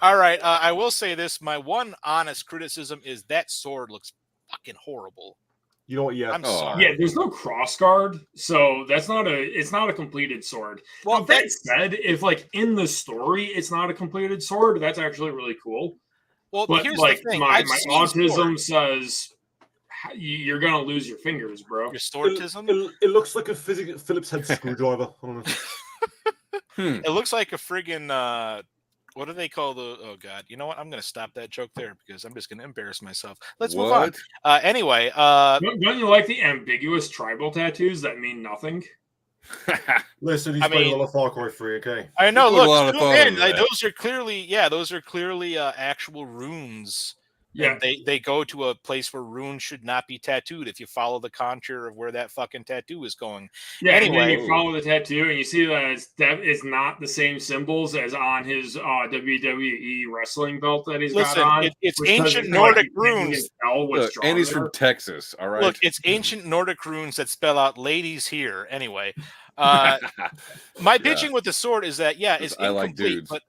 All right, I will say this. My one honest criticism is that sword looks fucking horrible. You know what? Yeah. I'm sorry. Yeah, there's no crossguard, so it's not a completed sword. Well, Now, that said, if like in the story it's not a completed sword, that's actually really cool. Well, But here's like the thing. my I've seen autism swords. says you're gonna lose your fingers, bro. Your swordism. It looks like a Phillips head screwdriver. I don't know. It looks like a friggin' what do they call the? Oh God! You know what? I'm gonna stop that joke there because I'm just gonna embarrass myself. Let's move on. Anyway, Don't you like the ambiguous tribal tattoos that mean nothing? Listen, he's I played mean- a lot of Far Cry 3, okay? I know. You put a lot Look, of zoom thought in. into that. Those are clearly actual runes. Yeah. And they go to a place where runes should not be tattooed if you follow the contour of where that fucking tattoo is going. Yeah, Anyway. and then you follow the tattoo and you see that it's not the same symbols as on his WWE wrestling belt that he's got Listen, on. it's which doesn't ancient feel like Nordic you can't even runes. tell what's Look, drawn and he's there. from Texas. All right. Look, it's ancient Nordic runes that spell out "ladies here." Anyway, my bitching with the sword is that it's I like incomplete, dudes. but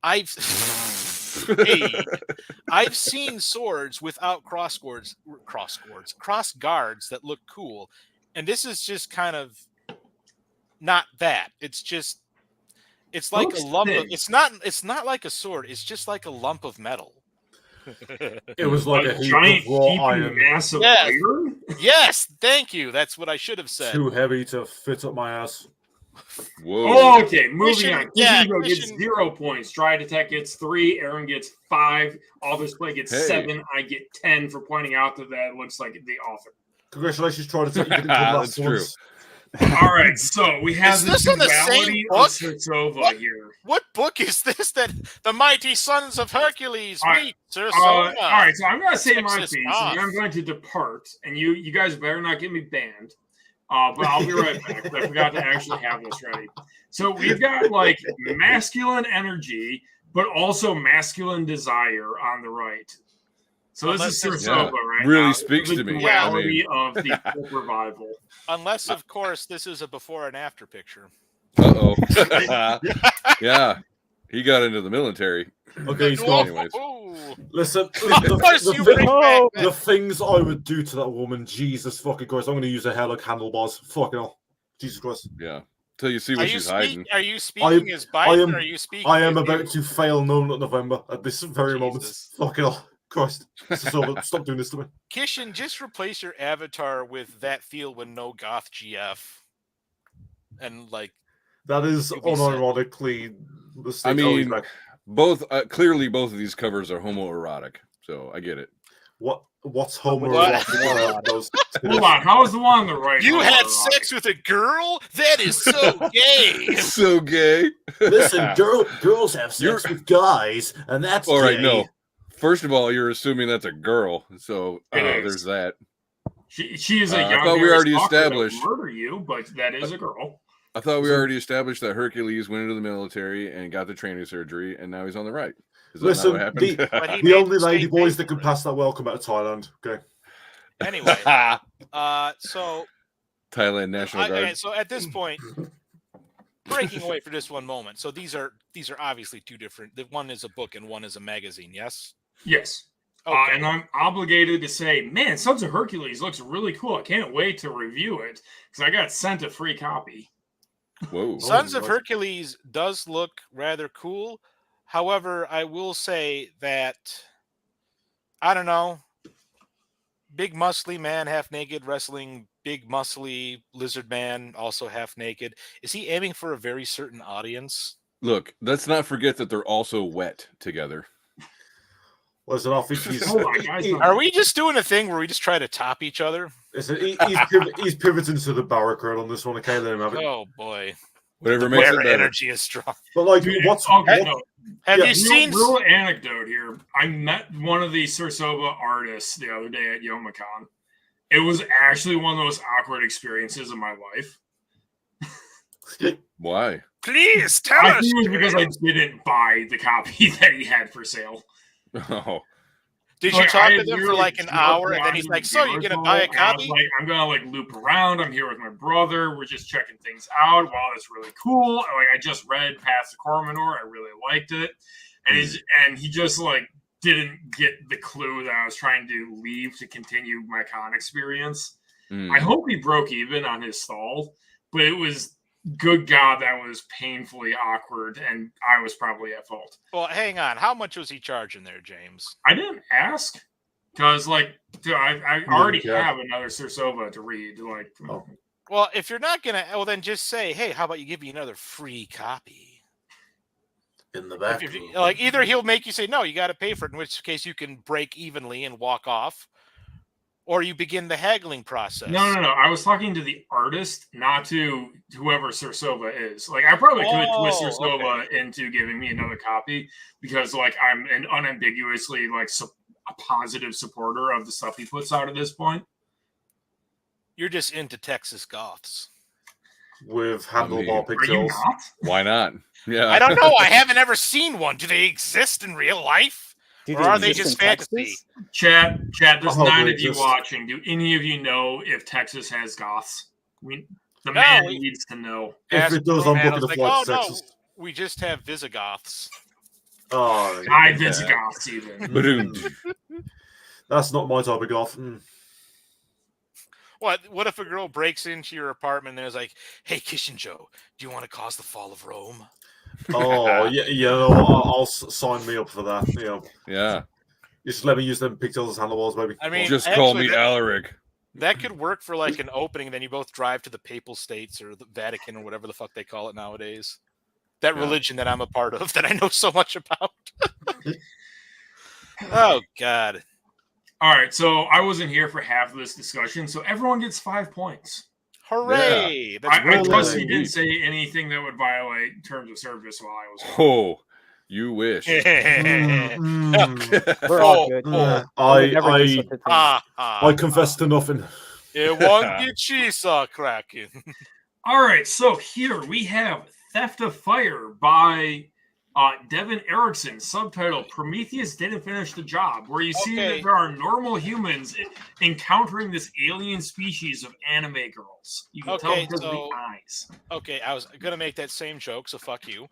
I've Hey, I've seen swords without cross guards that look cool, and this is just kind of not that. It's like a Looks lump of. thin. It's not like a sword. It's just like a lump of metal. It was like a heap giant, of raw heaping iron, mass of Yes. iron. Yes, thank you. That's what I should have said. too heavy to fit up my ass. Whoa. Okay, moving on. Yeah, Kishingo gets Kishin- 0 points. Stride attack gets 3. Aaron gets 5. Author's play gets Hey. 7. I get 10 for pointing out that looks like the author. Congratulations, trying to take you didn't come last That's true. once. All right, so we have Is the this in the same duality of book? Sirtsova What? here. What book is this that the mighty sons of Hercules All right, meet Sir all right, so I'm going to say my Sexist piece, and off. then I'm going to depart, and you guys better not get me banned. But I'll be right back. I forgot to actually have this ready. So we've got like masculine energy, but also masculine desire on the right. So this is Sirtsova, right? Really now. speaks The to me. duality of the book revival. Unless, of course, this is a before and after picture. Uh-oh. Yeah. He got into the military. Okay, he's gone. Anyways. Listen, Of course you bring back the things I would do to that woman, Jesus fucking Christ. I'm going to use her hair like handlebars. Fucking hell. Jesus Christ. Yeah. Till you see what she's hiding. Are you speaking as Biden or are you speaking I am as about you? to fail No Nut November at this very moment. Jesus. Fucking hell. Christ. This is over. Stop doing this to me. Kishin, just replace your avatar with that feel when no goth GF. And like That is You'll be set. unironically the state I mean, back. clearly both of these covers are homoerotic, so I get it. What's What? homoerotic? Those- Hold on, how is the one on the right? you had homoerotic? sex with a girl? That is so gay. So gay. Listen, girls have sex with guys, and that's All right, gay. no. First of all, you're assuming that's a girl, so It is. there's that. She is a I young thought we already aristocrat that would established- murder you, but that is a girl. I thought we already established that Hercules went into the military and got the training surgery, and now he's on the right. Is that Listen, not what happened? But he The made only the lady state boys pay that can for it. pass that well come out of Thailand. Okay. Anyway, so Thailand National Guard. okay, so at this point, breaking away for just one moment. So these are obviously two different. The one is a book and one is a magazine. Yes. Yes. Okay. And I'm obligated to say, man, Sons of Hercules looks really cool. I can't wait to review it because I got sent a free copy. Whoa. Sons of God. Hercules does look rather cool. However, I will say that I don't know. Big muscly man, half naked, wrestling big muscly lizard man, also half naked. Is he aiming for a very certain audience? Look, let's not forget that they're also wet together. Listen, I think he's, Oh my guys, Are we just doing a thing where we just try to top each other? listen, he's pivoting to the barricade on this one. Okay, let him have it. Oh boy, Whatever makes it where better. energy is strong. But like, Dude, what's okay, what- no, Have Yeah, you seen? real anecdote here. I met one of the Sirtsova artists the other day at Youmacon. It was actually one of those awkward experiences of my life. Why? Please tell I us. think it was because I James. didn't buy the copy that he had for sale. Oh, Did you Like, talk I to them literally for like an drove hour, and then down he's to like, the "So you're gonna buy a Universal, and I was copy?" like, I'm gonna like loop around. I'm here with my brother. We're just checking things out. Wow, that's really cool. Like I just read past the Cormanor. I really liked it, and he just like didn't get the clue that I was trying to leave to continue my con experience. Hmm. I hope he broke even on his stall, but it was good God that was painfully awkward, and I was probably at fault. Well, hang on. How much was he charging there, James? I didn't ask because, like, dude, I already care. have another Sirtsova to read. Like, Oh. Well, if you're not gonna, well, then just say, "Hey, how about you give me another free copy?" in the back? Like, either he'll make you say, "No, you got to pay for it," in which case you can break evenly and walk off, or you begin the haggling process. no. I was talking to the artist, not to whoever Sirtsova is. Like, I probably could twist Oh, Sirtsova into giving me another copy because, like, I'm an unambiguously like a positive supporter of the stuff he puts out at this point. You're just into Texas goths. With I mean, handlebar Are you pigtails. not? Why not? Yeah. I don't know. I haven't ever seen one. Do they exist in real life? Do Or are they exist just in fantasy? Texas? Chat. There's Probably 9 of you just- watching. Do any of you know if Texas has goths? The No, man we- needs to know. If Ask it does, Bruno I'm Man, I booking was a like, flight "Oh, to no, Texas. we just have Visigoths." Oh, Guy Visigoths even. Ba-doom. That's not my type of goth. What if a girl breaks into your apartment and is like, "Hey, Kishin Joe, do you want to cause the fall of Rome?" Oh, yeah. I'll sign me up for that. You know, Yeah. just let me use them pigtails as handlebars, baby. I mean, Just call actually, me Alaric. that could work for like an opening. Then you both drive to the Papal States or the Vatican or whatever the fuck they call it nowadays. That religion that I'm a part of that I know so much about. Oh God. All right, so I wasn't here for half of this discussion, so everyone gets 5 points. Hooray! That's I great. trust Really? you didn't say anything that would violate terms of service while I was gone. Oh, you wish. We're all good. I would never do such a thing. I confess to nothing. It won't get cheese cracking. All right, so here we have Theft of Fire by Devin Erickson, subtitle Prometheus Didn't Finish the Job, where you see that there are normal humans encountering this alien species of anime girls. You can tell because of the eyes. Okay, I was going to make that same joke, so fuck you.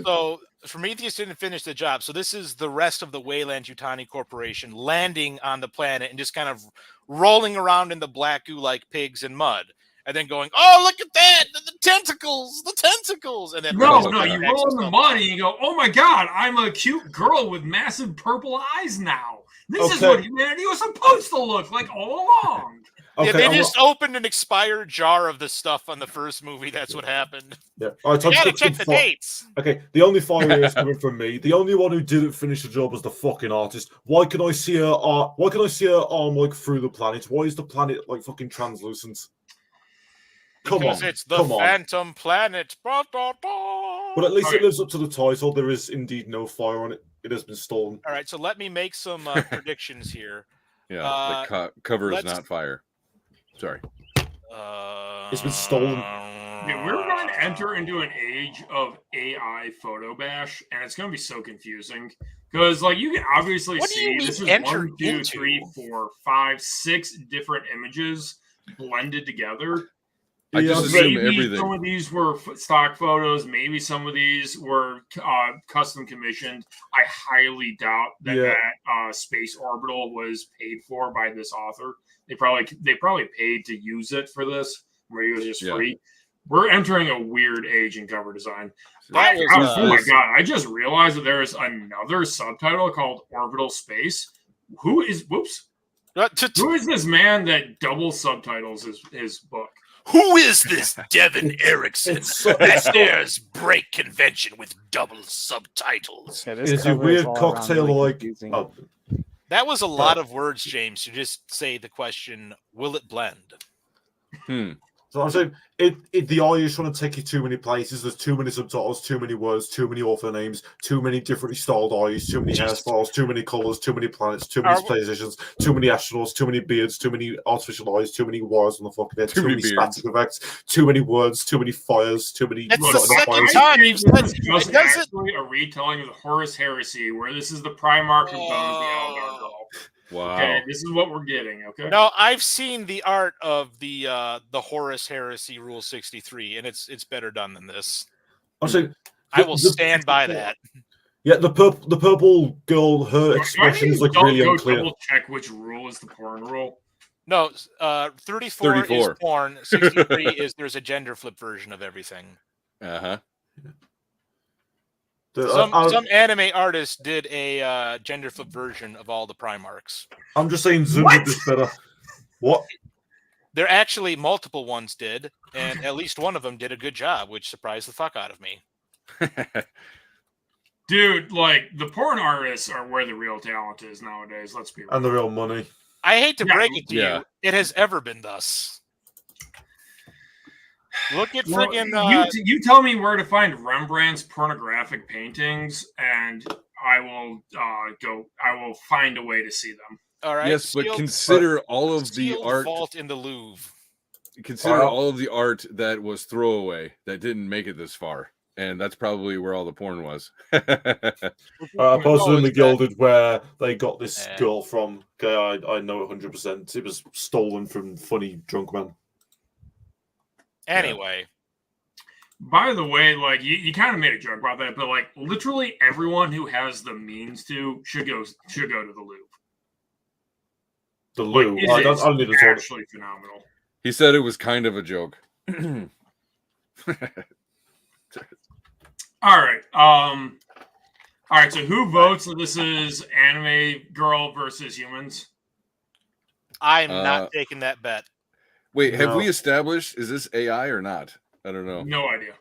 So Prometheus didn't finish the job. So this is the rest of the Wayland Yutani Corporation landing on the planet and just kind of rolling around in the black goo like pigs in mud. And then going, oh, look at that! The tentacles! And then no, you roll in the mud and you go, oh my god, I'm a cute girl with massive purple eyes now. This is what humanity was supposed to look like all along. Okay, they just opened an expired jar of the stuff on the first movie. That's what happened. Yeah, you gotta check the dates. Okay, the only fire is coming from me. The only one who didn't finish the job was the fucking artist. Why can I see her? Why can I see her arm like through the planet? Why is the planet like fucking translucent? Because it's the Phantom Planet. But at least it lives up to the title. There is indeed no fire on it. It has been stolen. All right, so let me make some predictions here. Yeah, the cover is not fire. Sorry. It's been stolen. Dude, we're going to enter into an age of AI photo bash, and it's going to be so confusing. Because, like, you can obviously see this is 1, 2, 3, 4, 5, 6 different images blended together. I just assume maybe everything. Some of these were stock photos. Maybe some of these were custom commissioned. I highly doubt that space orbital was paid for by this author. They probably paid to use it for this, where it was just free. We're entering a weird age in cover design. Oh my god! I just realized that there is another subtitle called Orbital Space. Who is this man that double subtitles his book? Who is this Devin Erickson that dares break convention with double subtitles? Yeah, it's a weird cocktail like. That was a lot of words, James, to just say the question, will it blend? So I'm saying the eye is trying to take you too many places. There's too many subtitles, too many words, too many author names, too many differently styled eyes, too many hairstyles, too many colors, too many planets, too many positions, too many astronauts, too many beards, too many artificial eyes, too many wires on the fucking head, too many static effects, too many words, too many fires, too many. It's the second time you've said just actually a retelling of the Horus Heresy, where this is the Primarch who bones the Eldar girl. Wow. Okay, this is what we're getting. Okay. No, I've seen the art of the Horus Heresy Rule 63, and it's better done than this. I will stand by that. Yeah, the purple girl, her expression's like really unclear. Double check which rule is the porn rule. No, 34 is porn. 63 is there's a gender flip version of everything. Some anime artist did a gender flip version of all the Primarchs. I'm just saying Zoom did this better. What? There actually multiple ones did, and at least one of them did a good job, which surprised the fuck out of me. Dude, like, the porn artists are where the real talent is nowadays. Let's be real. And the real money. I hate to break it to you. It has ever been thus. Look at friggin' you tell me where to find Rembrandt's pornographic paintings, and I will find a way to see them. All right. Yes, but consider all of the art. Vault in the Louvre. Consider all of the art that was throwaway that didn't make it this far, and that's probably where all the porn was. Possibly Gilded, where they got this girl from. Okay, I know 100%. It was stolen from Funny Drunk Man. Anyway, By the way, like you kind of made a joke about that, but like literally everyone who has the means to should go to the Louvre. The Like, Louvre. it I is don't need to talk. actually phenomenal. He said it was kind of a joke. All right. All right. So who votes that this is anime girl versus humans? I'm not taking that bet. Wait, have No. we established, is this AI or not? I don't know. No idea.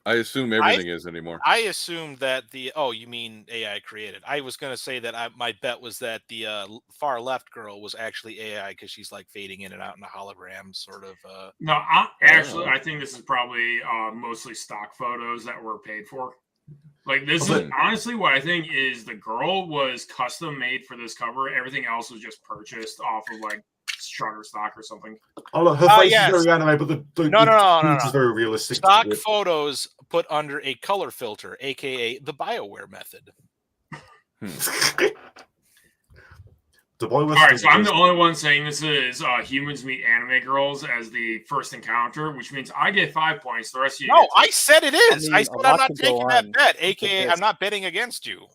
I assume everything is anymore. I assumed that you mean AI created. I was going to say that my bet was that the far left girl was actually AI because she's like fading in and out in a hologram sort of. No, I think this is probably mostly stock photos that were paid for. Like this is honestly what I think is the girl was custom made for this cover. Everything else was just purchased off of like Shutterstock or something. Oh, look, her face is very anime, but the no. is very realistic. Stock photos put under a color filter, aka the BioWare method. All right, so I'm the only one saying this is humans meet anime girls as the first encounter, which means I get 5 points. The rest of you. No, I said it is. I said I'm not to go taking that on. bet, aka I'm not betting against you.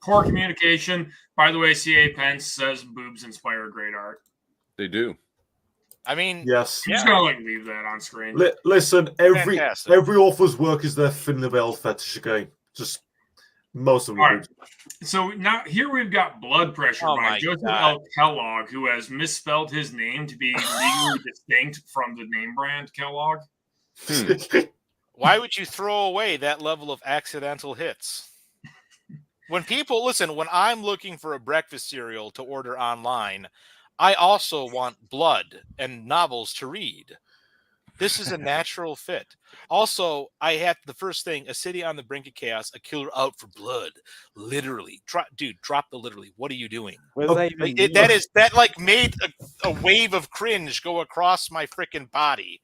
Poor communication. By the way, C.A. Pence says boobs inspire great art. They do. I mean, yes. I'm just gonna like leave that on screen. Listen, every Fantastic. author's work is their thinly veiled fetish. Okay, just most of them. All right. So now here we've got Blood Pressure by Joseph L. Kellogg, who has misspelled his name to be legally distinct from the name brand Kellogg. Why would you throw away that level of accidental hits? When I'm looking for a breakfast cereal to order online, I also want blood and novels to read. This is a natural fit. Also, I have the first thing, a city on the brink of chaos, a killer out for blood. Literally. Drop the literally. What are you doing? What does that even mean? That made a wave of cringe go across my freaking body.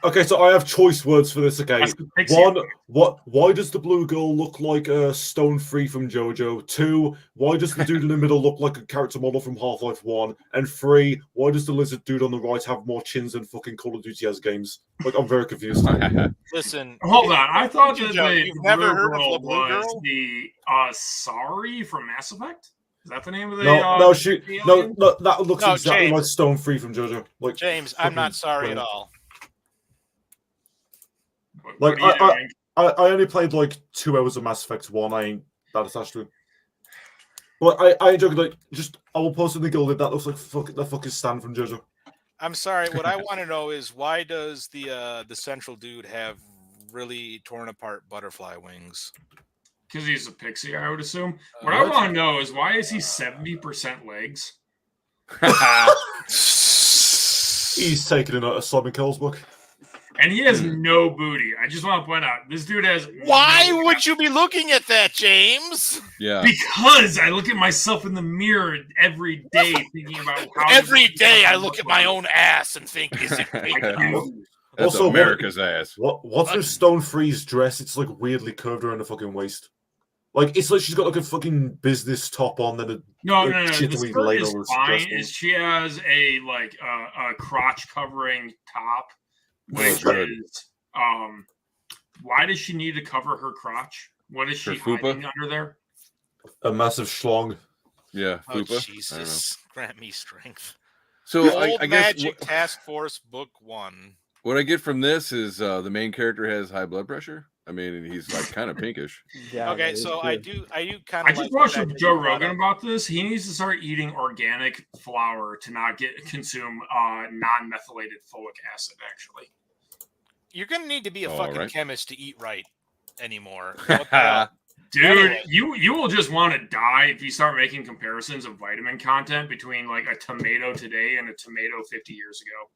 Okay, so I have choice words for this. Okay, one, why does the blue girl look like a Stone Free from JoJo? 2, why does the dude in the middle look like a character model from Half-Life 1? And 3, why does the lizard dude on the right have more chins than fucking Call of Duty has games? Like, I'm very confused. Listen, hold on. I thought that you've never heard of the blue girl? Was the Sari from Mass Effect. Is that the name of the? No, that looks exactly James, like Stone Free from JoJo. Like James, I'm not sorry at all. Like I only played like 2 hours of Mass Effect 1. I ain't that attached to it. But I enjoyed it. I will post in the guild. That looks like the fucking Stan from JoJo. I'm sorry. What I want to know is why does the central dude have really torn apart butterfly wings? Because he's a pixie, I would assume. What I want to know is why is he 70% legs? He's taking a Simon Cowell's book. And he has no booty. I just want to point out, this dude has... Why would you be looking at that, James? Yeah. Because I look at myself in the mirror every day thinking about how... Every day I look at my own ass and think, is it big enough? That's also America's ass. What's with Stone Free's dress? It's like weirdly curved around the fucking waist. Like it's like she's got like a fucking business top on, then a no. The skirt is fine. She has a crotch covering top, which is why does she need to cover her crotch? What is she hiding under there? A massive schlong. Yeah. Oh Jesus! Grant me strength. So I guess Magic Task Force Book 1. What I get from this is the main character has high blood pressure. I mean, he's like kind of pinkish. Yeah. Okay, so I do kind of. I just watched Joe Rogan about this. He needs to start eating organic flour to not consume non-methylated folic acid. Actually, you're gonna need to be a fucking chemist to eat right anymore. Dude, anyway. you will just want to die if you start making comparisons of vitamin content between like a tomato today and a tomato 50 years ago.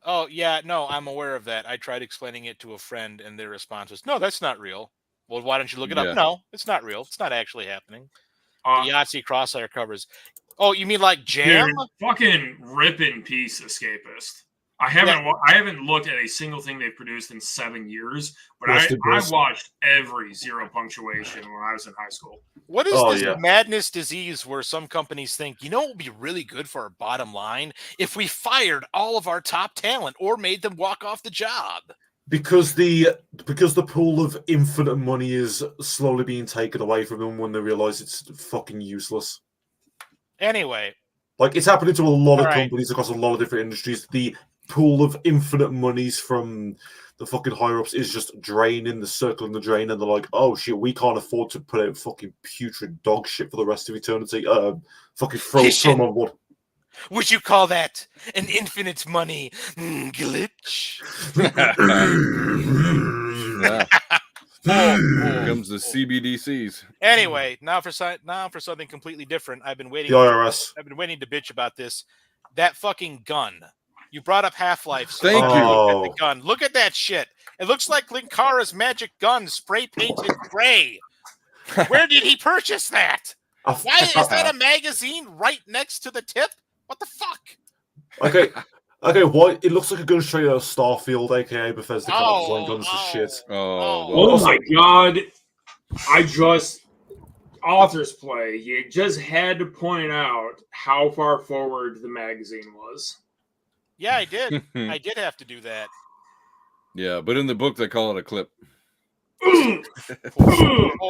Oh, yeah, no, I'm aware of that. I tried explaining it to a friend, and their response was, no, that's not real. Well, why don't you look it up? No, it's not real. It's not actually happening. The Yahtzee Crosshair covers. Oh, you mean like Jam? Dude, fucking rip in peace, Escapist. I haven't looked at a single thing they've produced in 7 years, but I watched every Zero Punctuation when I was in high school. What is this madness disease where some companies think, it would be really good for our bottom line if we fired all of our top talent or made them walk off the job? because the pool of infinite money is slowly being taken away from them when they realize it's fucking useless. Anyway, Like it's happening to a lot of All right. companies across a lot of different industries. The pool of infinite monies from the fucking higher ups is just draining, the circling the drain, and they're like, "Oh shit, we can't afford to put out fucking putrid dog shit for the rest of eternity." Fucking throw Listen. on what? would you call that an infinite money glitch? Yeah. Here comes the CBDCs. Anyway, now for something completely different. I've been waiting. The IRS. I've been waiting to bitch about this. That fucking gun. You brought up Half-Life. So Thank you. look at the gun. Look at that shit. It looks like Linkara's magic gun, spray painted gray. Where did he purchase that? Why is that a magazine right next to the tip? What the fuck? Okay, what? It looks like a gun straight out of Starfield, aka Bethesda kind of design guns for shit. Oh my god. Author's Play, you just had to point out how far forward the magazine was. Yeah, I did. I did have to do that. Yeah, but in the book they call it a clip. Oh,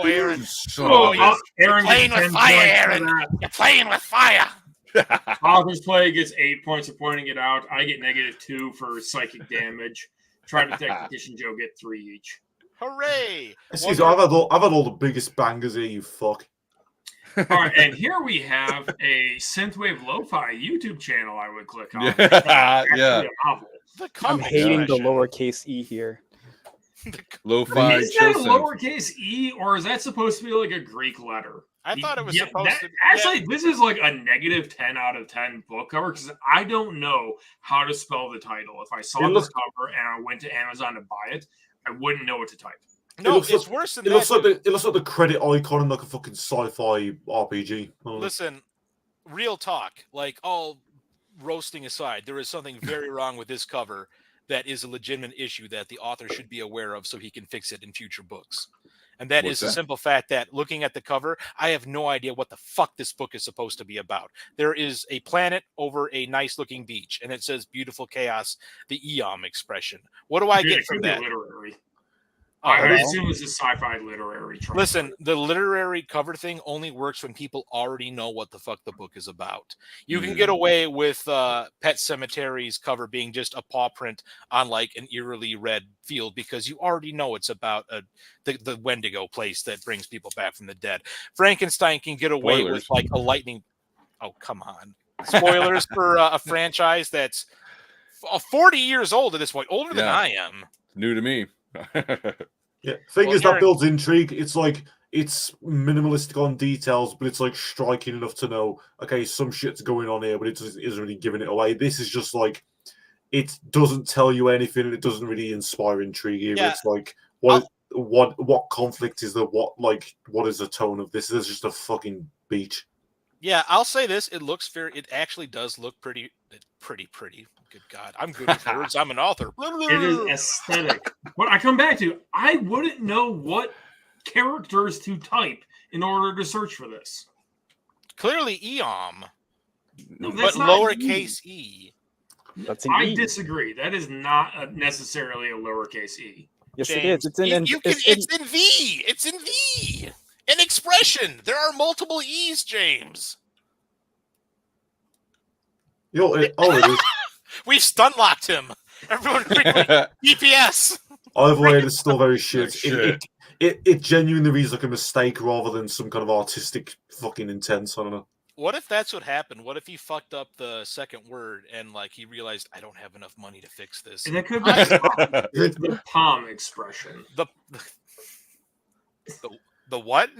Aaron. Aaron, you're playing with fire, Aaron. You're playing with fire. Author's Play gets 8 points for pointing it out. I get -2 for psychic damage. Try to Tactician Joe get 3 each. Hooray! Excuse me, I've had all the biggest bangers here, you fuck. All right, and here we have a Synthwave Lo-Fi YouTube channel I would click on. Yeah. A novel. I'm hating the lowercase e here. Lo-fi. Is that a lowercase e, or is that supposed to be like a Greek letter? I thought it was supposed to be. Actually, this is like a -10 out of 10 book cover because I don't know how to spell the title. If I saw this cover and I went to Amazon to buy it, I wouldn't know what to type. No, it's worse than that. It looks like the credit icon in like a fucking sci-fi RPG. Listen, real talk. Like, all roasting aside, there is something very wrong with this cover that is a legitimate issue that the author should be aware of so he can fix it in future books. And that is the simple fact that looking at the cover, I have no idea what the fuck this book is supposed to be about. There is a planet over a nice looking beach, and it says beautiful chaos, the Eom expression. What do I get from that? Literary. I assume it's a sci-fi literary trope. Listen, the literary cover thing only works when people already know what the fuck the book is about. You can get away with Pet Sematari's cover being just a paw print on like an eerily red field because you already know it's about the Wendigo place that brings people back from the dead. Frankenstein can get away with like a lightning. Oh, come on. Spoilers for a franchise that's 40 years old at this point, older than I am. New to me. Yeah, thing is that builds intrigue. It's like it's minimalistic on details, but it's like striking enough to know, okay, some shit's going on here, but it isn't really giving it away. This is just like it doesn't tell you anything, and it doesn't really inspire intrigue either. Yeah. It's like what conflict is there? What is the tone of this? This is just a fucking beach. Yeah, I'll say this: it actually does look pretty. Good God, I'm good with words. I'm an author. It is aesthetic. What I come back to, I wouldn't know what characters to type in order to search for this. Clearly, Eom, no, but lowercase e. That's an I e. disagree. That is not necessarily a lowercase e. Yes, James, it is. It's in V. It's in V. An expression. There are multiple e's, James. It is. We've stun locked him. Everyone, DPS. Either way, it's still very shit. It genuinely reads like a mistake rather than some kind of artistic fucking intent. I don't know. What if that's what happened? What if he fucked up the second word and like he realized I don't have enough money to fix this? And it could be the palm expression. The what?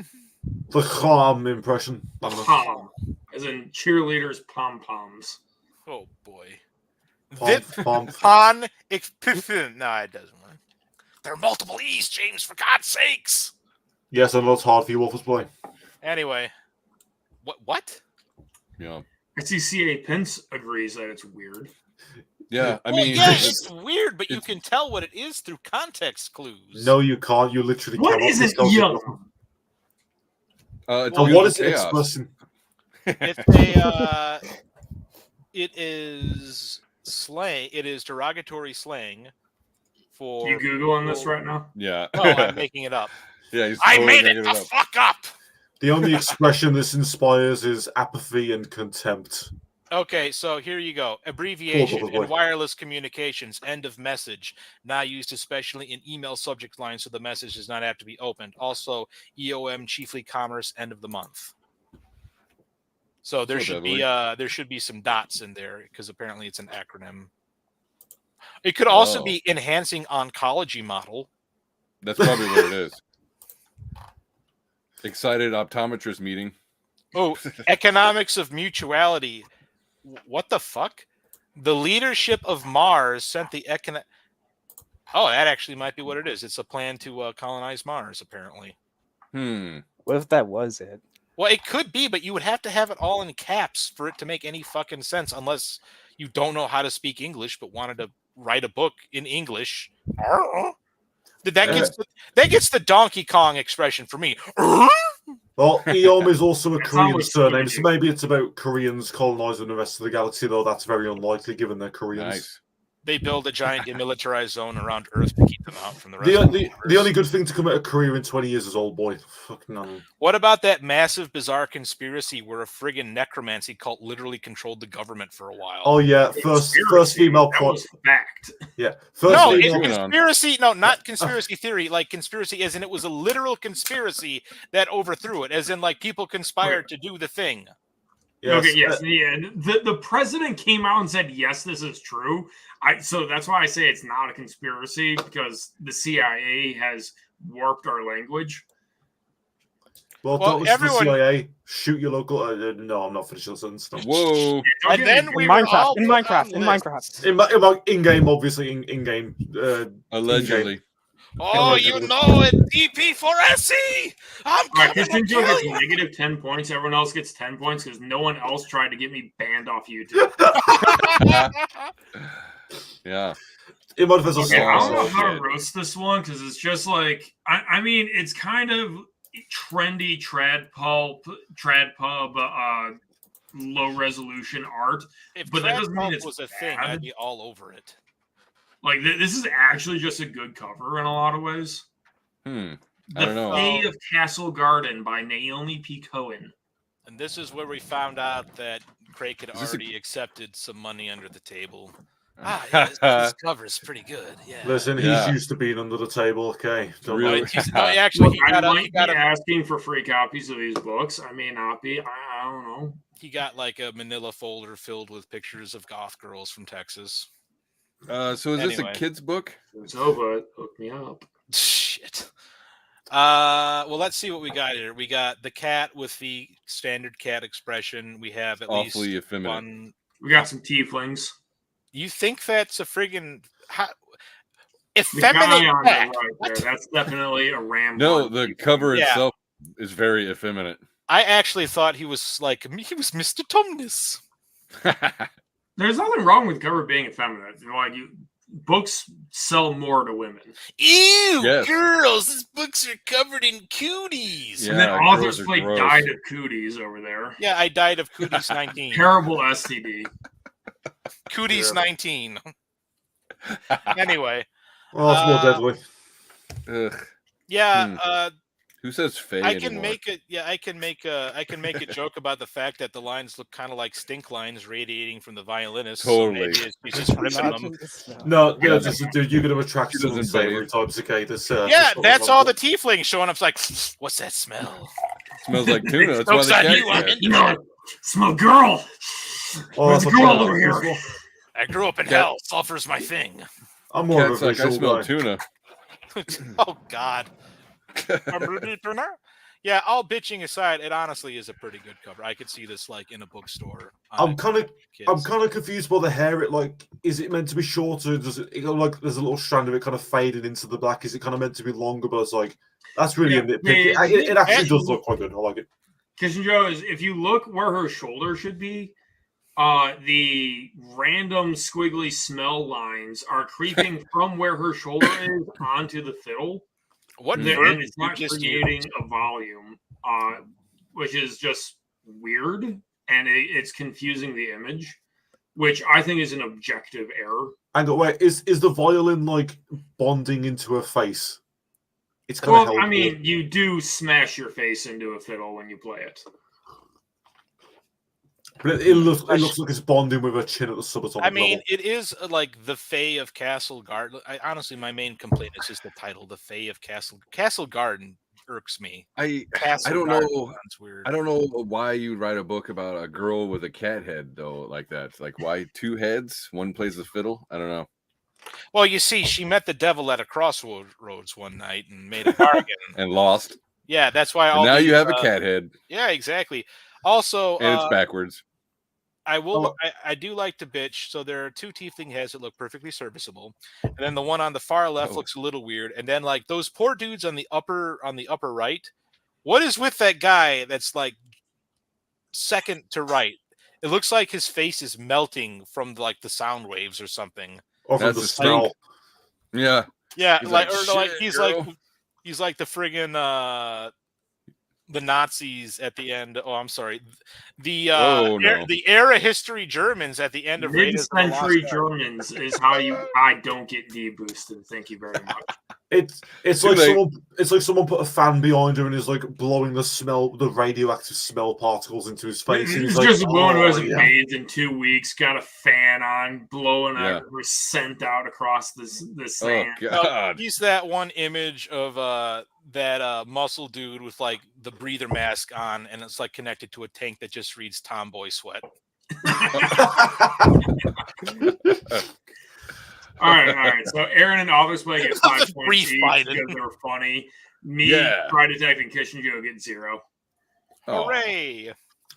The calm impression. The palm, as in cheerleaders' pom poms. Oh boy. No, it doesn't work. There are multiple E's, James, for God's sakes. Yes, I know it's hard for you, Wolf's Play. Anyway. What? Yeah. I see C.A. Pence agrees that it's weird. Yeah, it's weird, but you can tell what it is through context clues. No, you can't. You literally can't. What is it, young? What is it expressing? It is slang. It is derogatory slang for. You Googling this right now? Yeah. Well, I'm making it up. Yeah, he's I totally made it making the up. fuck up. The only expression this inspires is apathy and contempt. Okay, so here you go. Abbreviation boy. in wireless communications, end of message, now used especially in email subject lines, so the message does not have to be opened. Also, EOM, chiefly commerce, end of the month. So there should be some dots in there because apparently it's an acronym. It could also be enhancing oncology model. That's probably what it is. Excited optometrist meeting. Oh, economics of mutuality. What the fuck? The leadership of Mars sent the Oh, that actually might be what it is. It's a plan to colonize Mars, apparently. What if that was it? Well, it could be, but you would have to have it all in caps for it to make any fucking sense, unless you don't know how to speak English but wanted to write a book in English. That gets the Donkey Kong expression for me. Well, Eom is also a Korean surname, so maybe it's about Koreans colonizing the rest of the galaxy, though that's very unlikely given they're Koreans. Nice. They build a giant demilitarized zone around Earth to keep them out from the rest of the universe. The only good thing to come out of Korea in 20 years is old boy. Fucking no. What about that massive, bizarre conspiracy where a friggin' necromancy cult literally controlled the government for a while? Oh yeah, first female that was fact. Yeah, conspiracy. No, not conspiracy theory. Like conspiracy, as in it was a literal conspiracy that overthrew it. As in, like people conspired to do the thing. Yes. Okay, yes, yeah. The president came out and said, "Yes, this is true." So that's why I say it's not a conspiracy because the CIA has warped our language. Well, don't listen to the CIA. Shoot your local. No, I'm not finishing this sentence. Whoa! And then in Minecraft. In game, obviously, in game. Allegedly. In-game. Oh, you know it. DP for SE. I'm coming to kill you. Negative 10 points. Everyone else gets 10 points because no one else tried to get me banned off YouTube. Yeah. I don't know how to roast this one because it's just like I mean it's kind of trendy trad pub low resolution art, but that doesn't mean it was a thing. I'd be all over it. Like this is actually just a good cover in a lot of ways. I don't know. The Fate of Castle Garden by Naomi P. Cohen. And this is where we found out that Craig had already accepted some money under the table. This cover is pretty good. Yeah. Listen, he's used to being under the table. Okay. Really? Actually, he got asking for free copies of these books. I may not be. I don't know. He got like a manila folder filled with pictures of goth girls from Texas. So is this a kid's book? It's over. Hook me up. Shit. Well, let's see what we got here. We got the cat with the standard cat expression. We have at least effeminate. one. We got some tieflings. You think that's a friggin' effeminate cat? Right there. That's definitely a ram. No, the cover itself is very effeminate. I actually thought he was Mr. Tumnus. There's nothing wrong with cover being effeminate. Like books sell more to women. Ew, girls! These books are covered in cooties. Yeah, and then authors play died of cooties over there. Yeah, I died of cooties 19. Terrible STD. Cooties 19. Anyway. Well, it's more deadly. Ugh. Yeah. Who says Faye I can anymore? make it. Yeah, I can make a joke about the fact that the lines look kind of like stink lines radiating from the violinist. Totally. So he's just ripping them. No, dude, you're going to attract some unsavory types. Okay, that's all the tieflings showing up. It's like, what's that smell? Smells like tuna. That's why the smell girl. Oh, there's a girl over here. I grew up in hell. Sulfur's my thing. I'm more of a I smell tuna. Oh God. Yeah, all bitching aside, it honestly is a pretty good cover. I could see this like in a bookstore. I'm kind of confused by the hair. Is it meant to be shorter? Does it like there's a little strand of it kind of fading into the black? Is it kind of meant to be longer? But it's like that's really a nitpick. It actually does look quite good. I like it. Kitchen Joe is if you look where her shoulder should be, the random squiggly smell lines are creeping from where her shoulder is onto the fiddle. And it's not creating a volume, which is just weird, and it's confusing the image, which I think is an objective error. Hang on, wait. Is the violin like bonding into her face? It's kind of Well, I helpful. mean, you do smash your face into a fiddle when you play it. But it looks like it's bonding with her chin at the subatomic I mean, level. it is like the Fae of Castle Garden. Honestly, my main complaint is just the title, the Fae of Castle Garden irks me. I Castle don't Garden know. sounds weird. I don't know why you'd write a book about a girl with a cat head though, like that. Like why two heads? One plays the fiddle. I don't know. Well, you see, she met the devil at a crossroads one night and made a bargain. And lost. Yeah, that's why. And now you have a cat head. Yeah, exactly. Also, and it's backwards. I do like to bitch. So there are two tiefling heads that look perfectly serviceable, and then the one on the far left looks a little weird. And then like those poor dudes on the upper right. What is with that guy that's like second to right? It looks like his face is melting from like the sound waves or something. Or from the smell. Yeah. Yeah, he's like he's like the friggin' the Nazis at the end. Oh, I'm sorry. The the era history Germans at the end of mid-century Germans is how I don't get deboosted. Thank you very much. It's like someone put a fan behind him and is like blowing the radioactive smell particles into his face. It's like, just a woman who hasn't bathed in 2 weeks, got a fan on, blowing her scent out across the sand. Oh God! He's that one image of that muscle dude with like the breather mask on, and it's like connected to a tank that just reads "Tomboy Sweat." All right. So Aaron and Authors Play get 5 points each because they were funny. Me, Try Detect, and Kish and Joe get 0. Hooray!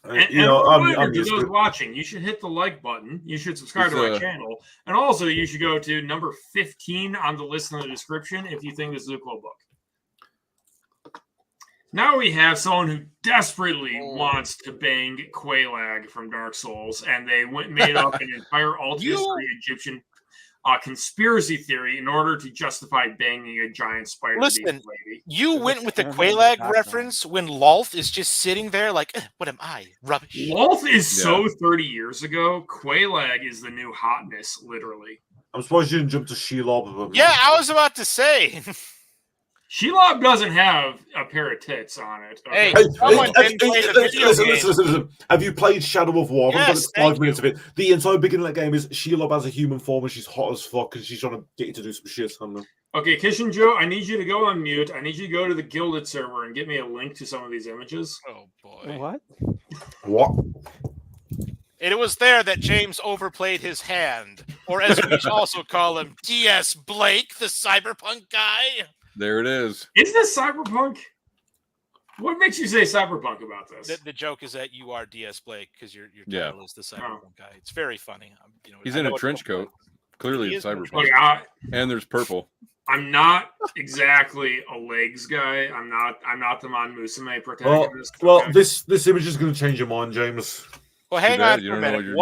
And reminder to those watching, you should hit the like button. You should subscribe to our channel. And also, you should go to number 15 on the list in the description if you think this is a cool book. Now we have someone who desperately wants to bang Quelaag from Dark Souls, and they made up an entire alt history Egyptian conspiracy theory in order to justify banging a giant spider. Listen, you went with the Quelaag reference when Lolth is just sitting there like, what am I? Rubbish. Lolth is so 30 years ago. Quelaag is the new hotness, literally. I'm surprised you didn't jump to Shelob. Yeah, I was about to say. Shelob doesn't have a pair of tits on it. Okay? Listen. Have you played Shadow of War? Yes, 5 minutes of it. The entire beginning of that game is Shelob has a human form and she's hot as fuck and she's trying to get you to do some shit. Okay, Kish and Joe, I need you to go on mute. I need you to go to the Gilded server and get me a link to some of these images. Oh, boy. What? It was there that James overplayed his hand, or as we also call him, D.S. Blake, the cyberpunk guy. There it is. Is this cyberpunk? What makes you say cyberpunk about this? The joke is that you are D.S. Blake because your title is the cyberpunk guy. It's very funny. He's in a trench coat. Clearly, it's cyberpunk. And there's purple. I'm not exactly a legs guy. I'm not the Mon Musume protagonist. Well, this image is going to change your mind, James. Well, hang on for a minute.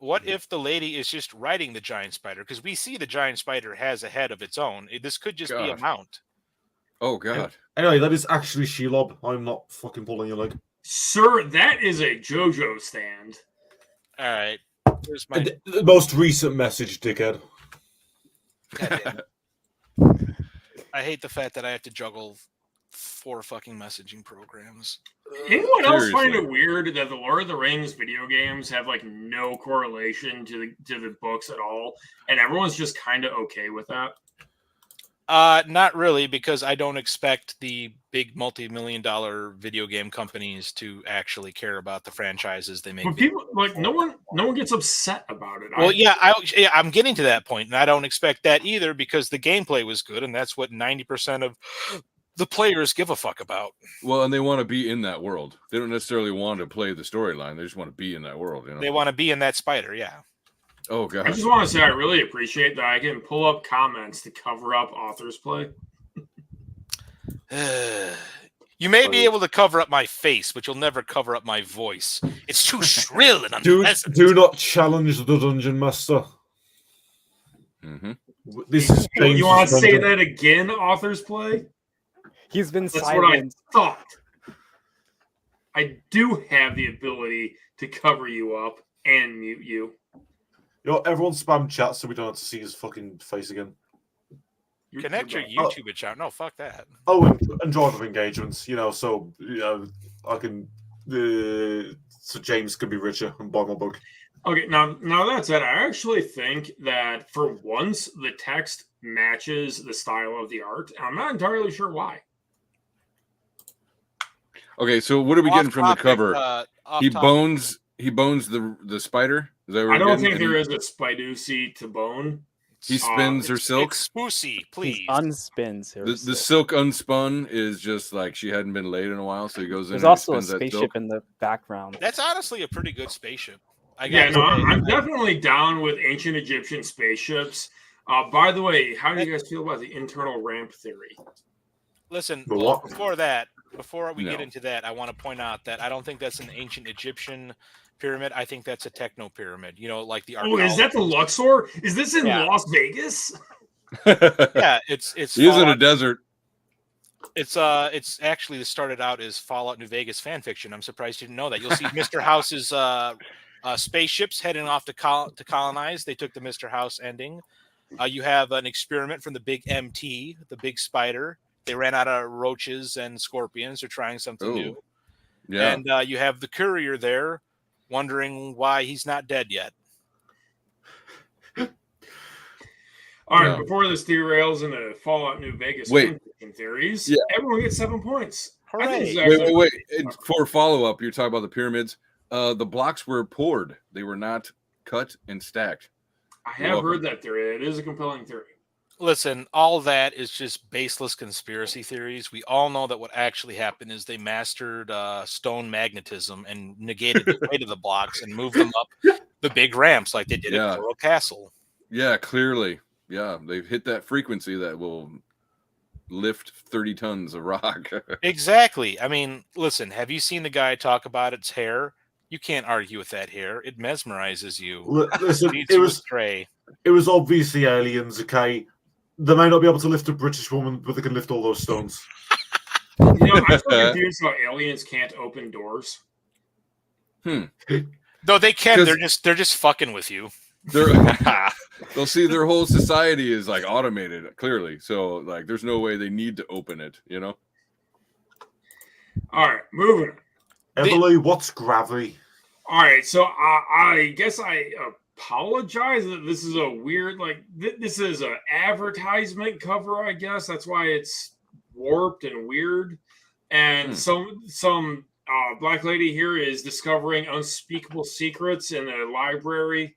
What if the lady is just riding the giant spider? Because we see the giant spider has a head of its own. This could just be a mount. Oh, God. Anyway, that is actually Shelob. I'm not fucking pulling your leg. Sir, that is a JoJo stand. All right. Here's my... The most recent message, dickhead. I hate the fact that I have to juggle 4 fucking messaging programs. Anyone else find it weird that the Lord of the Rings video games have like no correlation to the books at all, and everyone's just kind of okay with that? Not really, because I don't expect the big multi-million-dollar video game companies to actually care about the franchises they make. But people like no one gets upset about it. Well, I'm getting to that point, and I don't expect that either because the gameplay was good, and that's what 90% of the players give a fuck about. Well, and they want to be in that world. They don't necessarily want to play the storyline. They just want to be in that world. They want to be in that spider, yeah. Oh, God. I just want to say I really appreciate that I can pull up comments to cover up Authors Play. You may be able to cover up my face, but you'll never cover up my voice. It's too shrill and unpleasant. Do not challenge the Dungeon Master. Mm-hmm. This is you want to say that again, Authors Play? He's been That's silent. what I thought. I do have the ability to cover you up and mute you. everyone spam chat so we don't have to see his fucking face again. Connect your YouTube account. No, fuck that. Oh, and drive engagements, so I can, so James can be richer and buy my book. Okay, now that said, I actually think that for once the text matches the style of the art. I'm not entirely sure why. Okay, so what are we getting from the cover? He bones the spider. Is that what I don't think there is a Spiducey to bone. He spins her silk. It's spoosy, please. He unspins her. The silk unspun is just like she hadn't been laid in a while, so he goes in. There's and also a spins that spaceship silk. in the background. That's honestly a pretty good spaceship. I'm definitely down with ancient Egyptian spaceships. By the way, how do you guys feel about the internal ramp theory? Listen, before we get into that, I want to point out that I don't think that's an ancient Egyptian pyramid. I think that's a techno pyramid. Like the Oh, is that the Luxor? Is this in Las Vegas? Yeah, it's. He is in a desert. It's actually started out as Fallout New Vegas fan fiction. I'm surprised you didn't know that. You'll see Mr. House's spaceships heading off to colonize. They took the Mr. House ending. You have an experiment from the big MT, the big spider. They ran out of roaches and scorpions. They're trying something new. Yeah. And you have the courier there wondering why he's not dead yet. All right, before this derails into Fallout New Vegas theories, everyone gets 7 points. Hooray. Wait. For follow-up, you're talking about the pyramids. The blocks were poured. They were not cut and stacked. I have heard that theory. It is a compelling theory. Listen, all that is just baseless conspiracy theories. We all know that what actually happened is they mastered stone magnetism and negated the weight of the blocks and moved them up the big ramps like they did at Coral Castle. Yeah, clearly. Yeah, they've hit that frequency that will lift 30 tons of rock. Exactly. I mean, listen, have you seen the guy talk about its hair? You can't argue with that hair. It mesmerizes you. Listen, it was obviously aliens, okay? They may not be able to lift a British woman, but they can lift all those stones. I'm so confused how aliens can't open doors. No, they can. They're just fucking with you. They'll see their whole society is like automated, clearly. So like, there's no way they need to open it. All right, moving on. Emily, what's gravity? All right, so I guess I apologize that this is a weird, this is an advertisement cover, I guess. That's why it's warped and weird. And some black lady here is discovering unspeakable secrets in a library.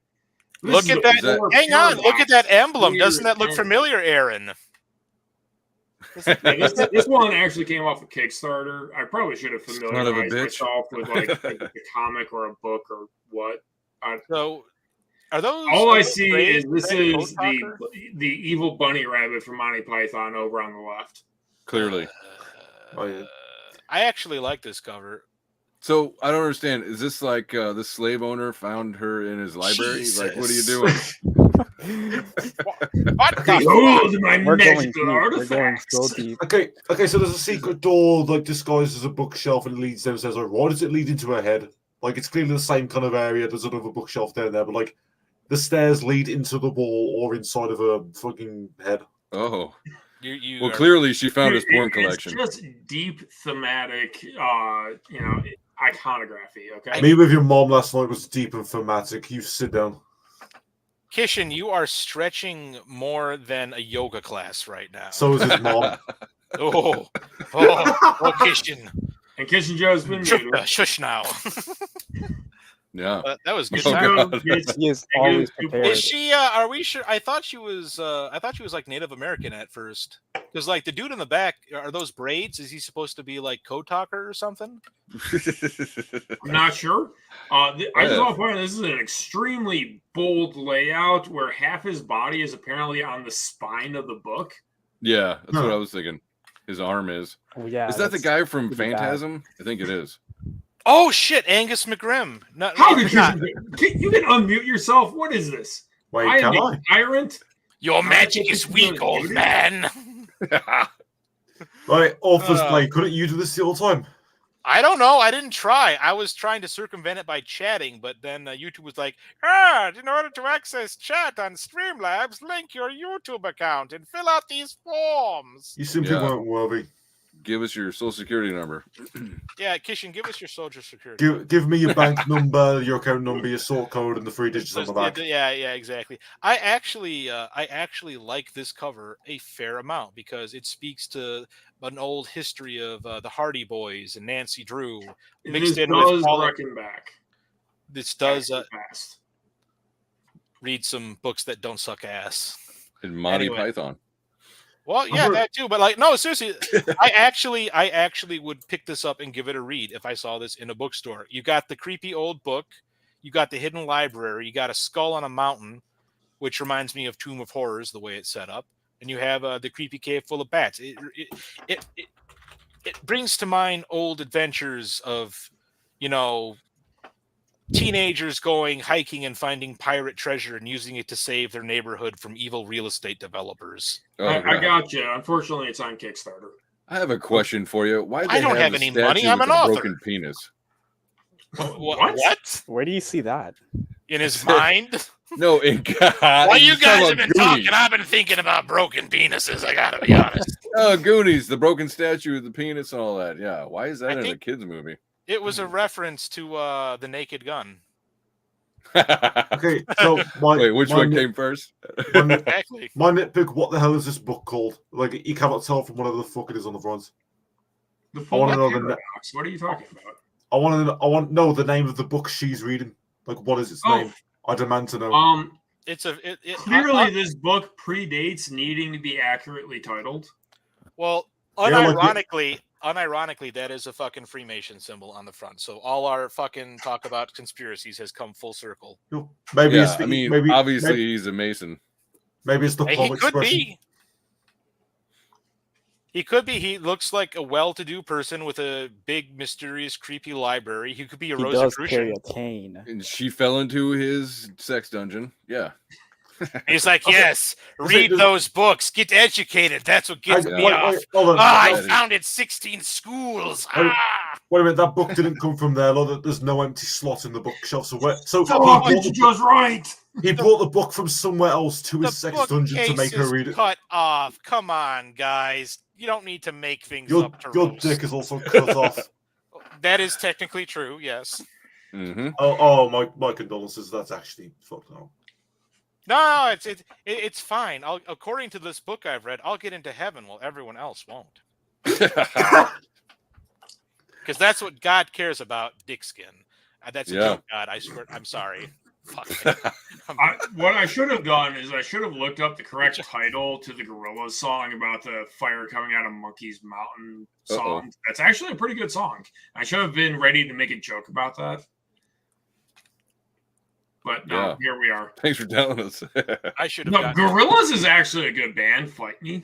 Look at that. Hang on. Look at that emblem. Doesn't that look familiar, Aaron? This one actually came off of Kickstarter. I probably should have familiarized myself with like a comic or a book or what. So, are those? All I see is this is the evil bunny rabbit from Monty Python over on the left. Clearly, I actually like this cover. So I don't understand. Is this like the slave owner found her in his library? Jesus. Like, what are you doing? Behold my magical artifacts. We're going so deep. Okay. So there's a secret door, like disguised as a bookshelf, and it leads downstairs. Like, why does it lead into her head? Like, it's clearly the same kind of area. There's another bookshelf down there, but like, the stairs lead into the wall or inside of her fucking head. Oh. Well, clearly she found his porn collection. It's just deep thematic, iconography. Okay. Me with your mom last night was deep and thematic. You sit down. Kishin, you are stretching more than a yoga class right now. So is his mom. Oh, Kishin. And Kishin Joe's been muted. Shush now. Yeah, that was good. He is always prepared. Is she? Are we sure? I thought she was like Native American at first. Because like the dude in the back, are those braids? Is he supposed to be like Kotaker or something? I'm not sure. I just want to point out this is an extremely bold layout where half his body is apparently on the spine of the book. Yeah, that's what I was thinking. His arm is. Oh, yeah. Is that the guy from Phantasm? I think it is. Oh shit, Angus McGrim. How did you can unmute yourself? What is this? Wait, I am a tyrant. Your magic is weak, old man. Right, Author's Play. Couldn't you do this the whole time? I don't know. I didn't try. I was trying to circumvent it by chatting, but then YouTube was like, in order to access chat on Streamlabs, link your YouTube account and fill out these forms. You simply weren't worthy. Give us your social security number. Yeah, Kishin, give us your social security. Give me your bank number, your account number, your sort code, and the 3 digits on the back. Yeah, exactly. I actually like this cover a fair amount because it speaks to an old history of the Hardy Boys and Nancy Drew mixed in with reckon back. This does read some books that don't suck ass. And Monty Python. Well, yeah, that too. But like, no, seriously, I actually would pick this up and give it a read if I saw this in a bookstore. You got the creepy old book, you got the hidden library, you got a skull on a mountain, which reminds me of Tomb of Horrors, the way it's set up, and you have the creepy cave full of bats. It brings to mind old adventures of, teenagers going hiking and finding pirate treasure and using it to save their neighborhood from evil real estate developers. I got you. Unfortunately, it's on Kickstarter. I have a question for you. Why I don't have any money. I'm an author. Broken penis. What? Where do you see that? In his mind? No, in God. While you guys have been talking, I've been thinking about broken penises. I gotta be honest. Oh, Goonies, the broken statue of the penis and all that. Yeah, why is that in a kids movie? It was a reference to the Naked Gun. Okay, so wait, which one came first? Exactly. My nitpick, what the hell is this book called? Like, you cannot tell from whatever the fuck it is on the front. I want to know Paradox. What are you talking about? I want to know the name of the book she's reading. Like, what is its name? I demand to know. Clearly, this book predates needing to be accurately titled. Well, unironically, that is a fucking Freemason symbol on the front. So all our fucking talk about conspiracies has come full circle. Maybe obviously he's a Mason. Maybe it's the palm expression. He could be. He looks like a well-to-do person with a big, mysterious, creepy library. He could be a Rosicrucian. He does carry a cane. And she fell into his sex dungeon. Yeah. He's like, yes, read those books. Get educated. That's what gets me off. I founded 16 schools. Wait a minute, that book didn't come from there. There's no empty slot in the bookshelf. So right. He brought the book from somewhere else to his sex dungeon to make her read it. Cut off. Come on, guys. You don't need to make things up to your dick is also cut off. That is technically true, yes. Mm-hmm. My condolences. That's actually fucked up. No, it's fine. According to this book I've read, I'll get into heaven while everyone else won't. Because that's what God cares about, dick skin. That's a joke, God. I swear. I'm sorry. Fuck. What I should have done is I should have looked up the correct title to the Gorillaz song about the fire coming out of Monkey's Mountain song. That's actually a pretty good song. I should have been ready to make a joke about that. But no, here we are. Thanks for telling us. I should have. No, Gorillaz is actually a good band. Fight me,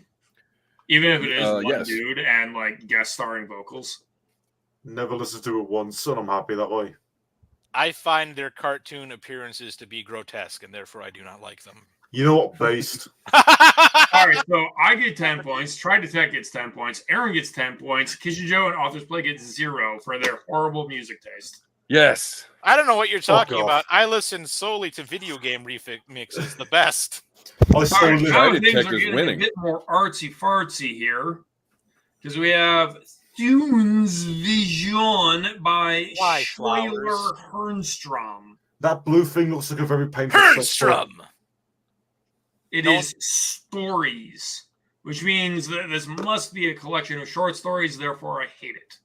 even if it is one dude and like guest starring vocals. Never listened to it once, and I'm happy that way. I find their cartoon appearances to be grotesque, and therefore I do not like them. You know what? Based. All right, so I get 10 points. Try Detect gets 10 points. Aaron gets 10 points. Kishin Joe and Authors Play get 0 for their horrible music taste. Yes. I don't know what you're talking about. I listen solely to video game remixes. The best. Things are getting a bit more artsy fartsy here because we have Dune's Vision by Schuyler Hernstrom. That blue thing looks like a very painful Hernstrom. It is stories, which means that this must be a collection of short stories. Therefore, I hate it.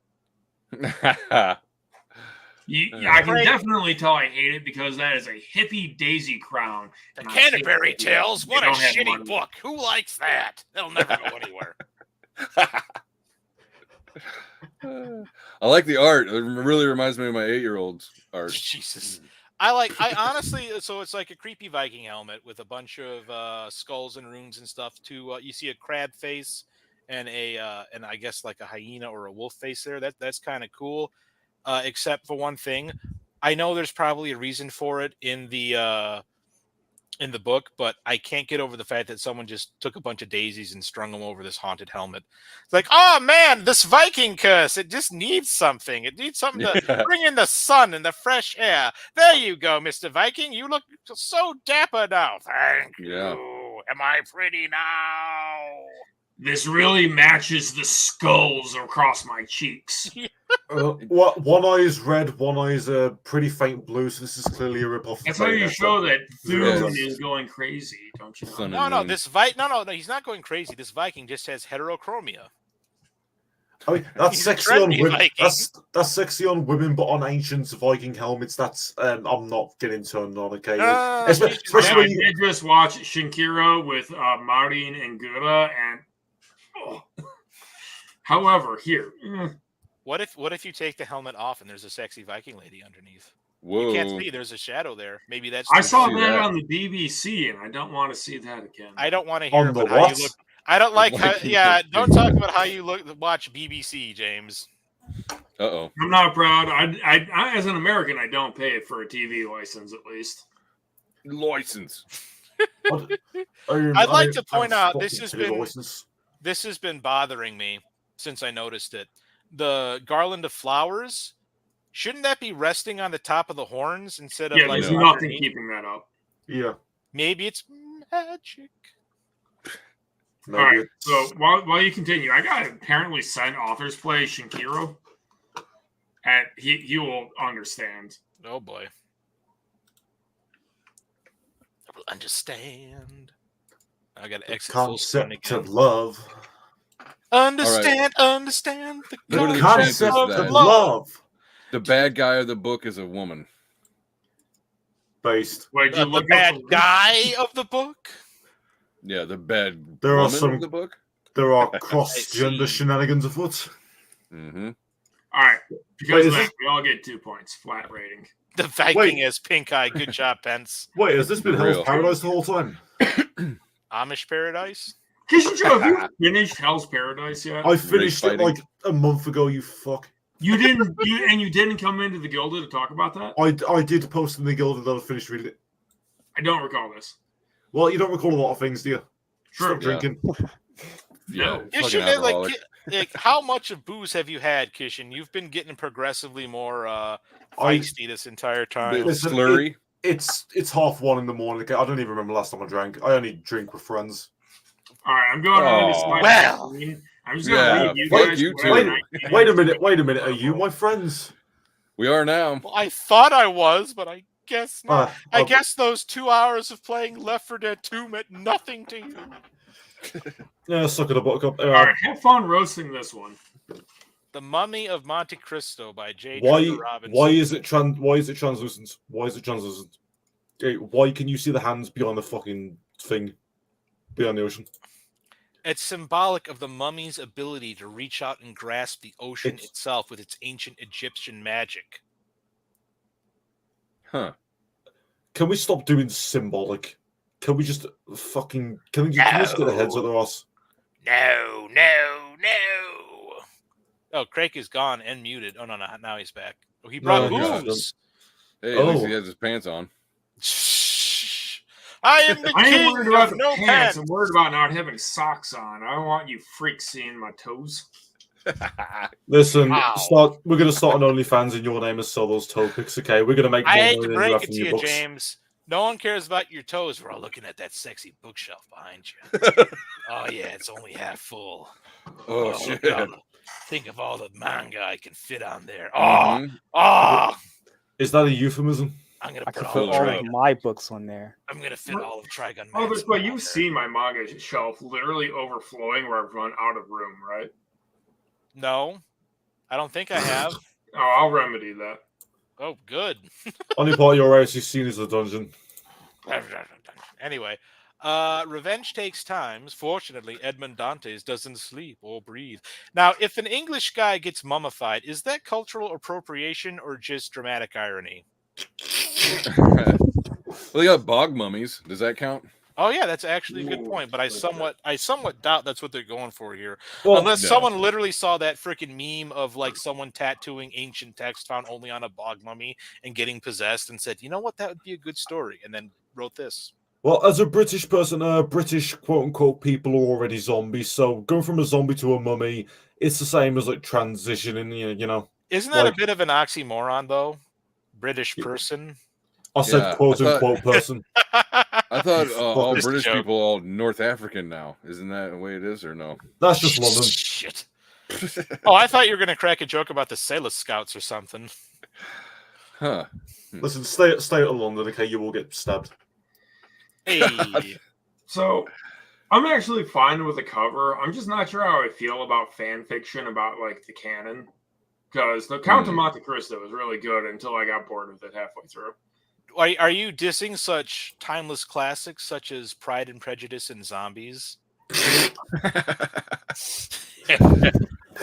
I can definitely tell I hate it because that is a hippie daisy crown. The Canterbury Tales. What a shitty book. Who likes that? They'll never go anywhere. I like the art. It really reminds me of my 8-year-old's art. Jesus. I honestly, so it's like a creepy Viking helmet with a bunch of skulls and runes and stuff too. You see a crab face and and I guess like a hyena or a wolf face there. That's kind of cool. Except for one thing, I know there's probably a reason for it in the in the book, but I can't get over the fact that someone just took a bunch of daisies and strung them over this haunted helmet. It's like, oh man, this Viking curse, it just needs something. It needs something to bring in the sun and the fresh air. There you go, Mr. Viking. You look so dapper now. Thank you. Am I pretty now? This really matches the skulls across my cheeks. One eye is red, one eye is a pretty faint blue, so this is clearly a rip-off. That's how you show that Thune is going crazy, don't you know? No, no, he's not going crazy. This Viking just has heterochromia. I mean, that's sexy on women. That's sexy on women, but on ancient Viking helmets, that's I'm not getting turned on. Okay, especially when you just watch Shinkiro with Marin and Gura, and however, here. What if you take the helmet off and there's a sexy Viking lady underneath? Whoa. You can't see. There's a shadow there. Maybe that's. I saw that on the BBC, and I don't want to see that again. I don't want to hear about how you look. I don't like how. Yeah, don't talk about how you look. Watch BBC, James. Uh-oh. I'm not proud. I as an American, I don't pay for a TV license, at least. License. I'd like to point out this has been bothering me since I noticed it. The garland of flowers, shouldn't that be resting on the top of the horns instead of like? There's nothing keeping that up. Yeah. Maybe it's magic. All right. So while you continue, I got apparently signed author's play Shinkiro, and he will understand. Oh boy, I will understand. I got to exit full screen again. Concept of love. Understand the concept of love. The bad guy of the book is a woman. Wait, you the bad guy of the book? Yeah, the bad there woman are some, of the book. There are cross-gender shenanigans afoot. Mm-hmm. All right. Because of that, we all get 2 points. Flat rating. The Viking has pink eye. Good job, Pence. Wait, has this been Hell's Paradise the whole time? Amish Paradise? Kishijo, have you finished Hell's Paradise yet? I finished it like a month ago, you fuck. You didn't come into the Gilda to talk about that? I did post in the Gilda that I finished reading it. I don't recall this. Well, you don't recall a lot of things, do you? Sure. Stop drinking. Yeah. Like, how much of booze have you had, Kishin? You've been getting progressively more feisty this entire time. Listen, slurry. It's 1:30 in the morning. I don't even remember last time I drank. I only drink with friends. All right, I'm going on this slide. Well, I'm just going to leave you guys. Wait a minute. Are you my friends? We are now. Well, I thought I was, but I guess not. I guess those 2 hours of playing Left 4 Dead 2 meant nothing to you. Yeah, suck it a buttercup. All right, have fun roasting this one. The Mummy of Monte Cristo by J. Robinson. Why is it translucent? Why is it translucent? Why can you see the hands beyond the fucking thing? Beyond the ocean? It's symbolic of the mummy's ability to reach out and grasp the ocean itself with its ancient Egyptian magic. Huh. Can we stop doing symbolic? Can we just fucking... Can we just get the heads out of us? No. Oh, Craig is gone and muted. Oh, no, now he's back. Oh, he brought booze. Hey, at least he has his pants on. I am the king worried about of no pants. pants. I'm worried about not having socks on. I don't want you freaks seeing my toes. Listen, we're going to start an OnlyFans in your name and sell those toe pics, okay? We're going to make more I hate to money break than it to you, books. James. No one cares about your toes. We're all looking at that sexy bookshelf behind you. Oh, yeah, it's only half full. Oh shit. Think of all the manga I can fit on there. Is that a euphemism? I'm going I to could put put all of my books on there. I'm going to fit all of Trigun. Oh, this way, you've seen my manga shelf literally overflowing where I've run out of room, right? No, I don't think I have. Oh, I'll remedy that. Oh, good. Only part you're actually seen is the dungeon. Anyway, revenge takes time. Fortunately, Edmond Dantes doesn't sleep or breathe. Now, if an English guy gets mummified, is that cultural appropriation or just dramatic irony? Well, they got bog mummies. Does that count? Oh yeah, that's actually a good point. But I somewhat doubt that's what they're going for here. Well, unless someone literally saw that freaking meme of like someone tattooing ancient text found only on a bog mummy and getting possessed and said, you know what, that would be a good story, and then wrote this. Well, as a British person, British quote-unquote people are already zombies, so going from a zombie to a mummy, it's the same as like transitioning, you know. Isn't that Like, a bit of an oxymoron, though? British person. I said Yeah, quote-unquote person. I thought all Just a British joke. people are all North African now. Isn't that the way it is, or no? That's just London. Shit. Oh, I thought you were going to crack a joke about the Sailor Scouts or something. Huh. Listen, stay out of London, okay? You will get stabbed. Hey. So I'm actually fine with the cover. I'm just not sure how I feel about fan fiction about like the canon. Because the Count of Monte Cristo was really good until I got bored with it halfway through. Are you dissing such timeless classics such as Pride and Prejudice and Zombies?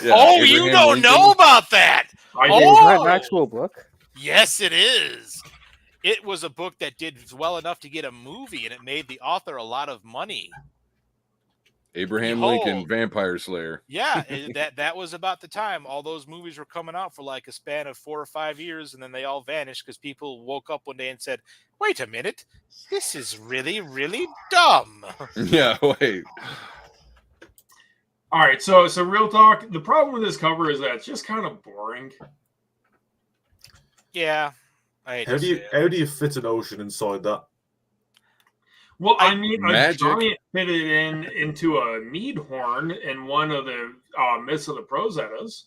Yeah, oh, you Abraham don't Lincoln. know about that? I Oh! do. Is that an actual book? Yes, it is. It was a book that did well enough to get a movie, and it made the author a lot of money. Abraham Behold. Lincoln, Vampire Slayer. Yeah, that was about the time all those movies were coming out for like a span of 4 or 5 years, and then they all vanished because people woke up one day and said, "Wait a minute, this is really, really dumb." Yeah, wait. All right, so real talk. The problem with this cover is that it's just kind of boring. Yeah, I hate How to do say you it. how do you fit an ocean inside that? Well, I mean, Magic. a giant fitted into a mead horn in one of the myths of the Prozettas,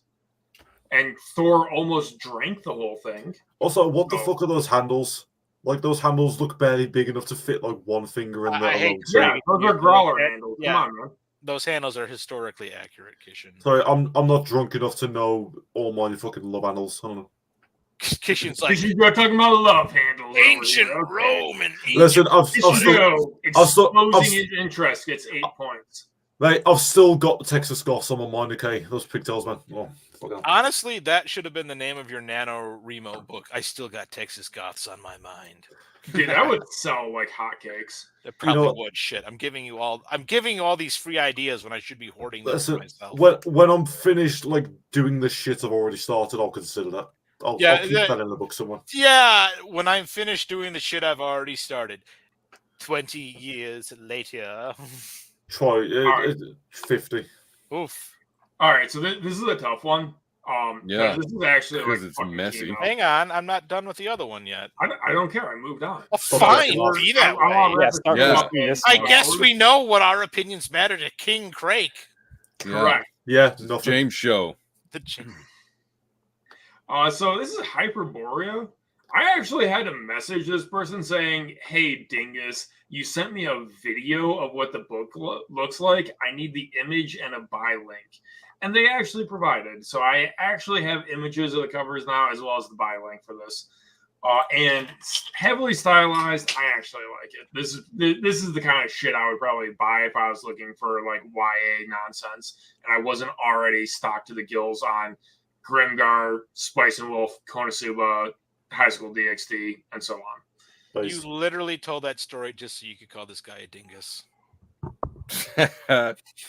and Thor almost drank the whole thing. Also, what the Oh. fuck are those handles? Like, those handles look barely big enough to fit like one finger in there I hate alone. to say Yeah, it. those are growler handles. Come on, man. Those handles are historically accurate, Kishin. Sorry, I'm not drunk enough to know all my fucking love handles. I don't know. Kishin's like You're talking about love handles. ancient over here. Okay. Rome and Listen, I've This still, show I've still- exposing I've- his interest gets 8 points. mate, I've still got the Texas Goths on my mind. Okay, those pigtails, man. Oh, fuck hell. honestly, that should have been the name of your NaNoWriMo book. I still got Texas Goths on my mind. Dude, that would sell like hotcakes. It probably know- would. Shit, I'm giving you all these free ideas when I should be hoarding them for Listen, myself. when I'm finished like doing the shit I've already started, I'll consider that. I'll keep that in the book somewhere. Yeah, when I'm finished doing the shit I've already started. 20 years later. Try right. 50. Oof. All right, so this is a tough one. Yeah, this is actually because like it's fucking messy. chemo. Hang on, I'm not done with the other one yet. I don't care. I moved on. Oh, fine, be that I want way. Yeah, start Yeah. with this I one. guess we know what our opinions matter to King Crake. Correct. Yeah, nothing. James Show. The So this is Hyperborea. I actually had to message this person saying, "Hey, dingus, you sent me a video of what the book looks like. I need the image and a buy link." And they actually provided. So I actually have images of the covers now as well as the buy link for this. And it's heavily stylized. I actually like it. This is the kind of shit I would probably buy if I was looking for like YA nonsense and I wasn't already stocked to the gills on Grimgar, Spice and Wolf, Konosuba, High School DxD, and so on. You literally told that story just so you could call this guy a dingus.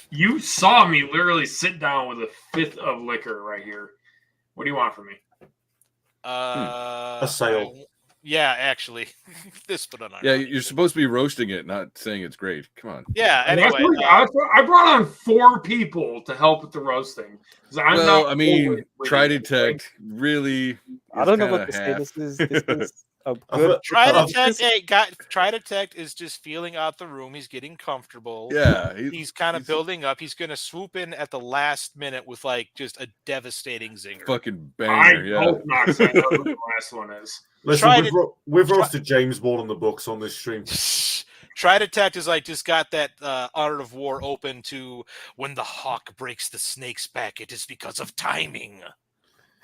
You saw me literally sit down with a fifth of liquor right here. What do you want from me? A sale. Yeah, actually. This put on. Yeah, you're supposed to be roasting it, not saying it's great. Come on. Yeah, anyway. I brought on 4 people to help with the roasting. Well, I mean, Try Detect really. I don't know kinda what to say. half. This is a good. Try Detect is just feeling out the room. He's getting comfortable. Yeah, he's kind of building up. He's gonna swoop in at the last minute with like just a devastating zinger. Fucking I banger. Yeah. hope not. 'Cause I know who the last one is. Listen, we've roasted James more than the books on this stream. Try Detect is like just got that Art of War open to when the hawk breaks the snake's back, it is because of timing.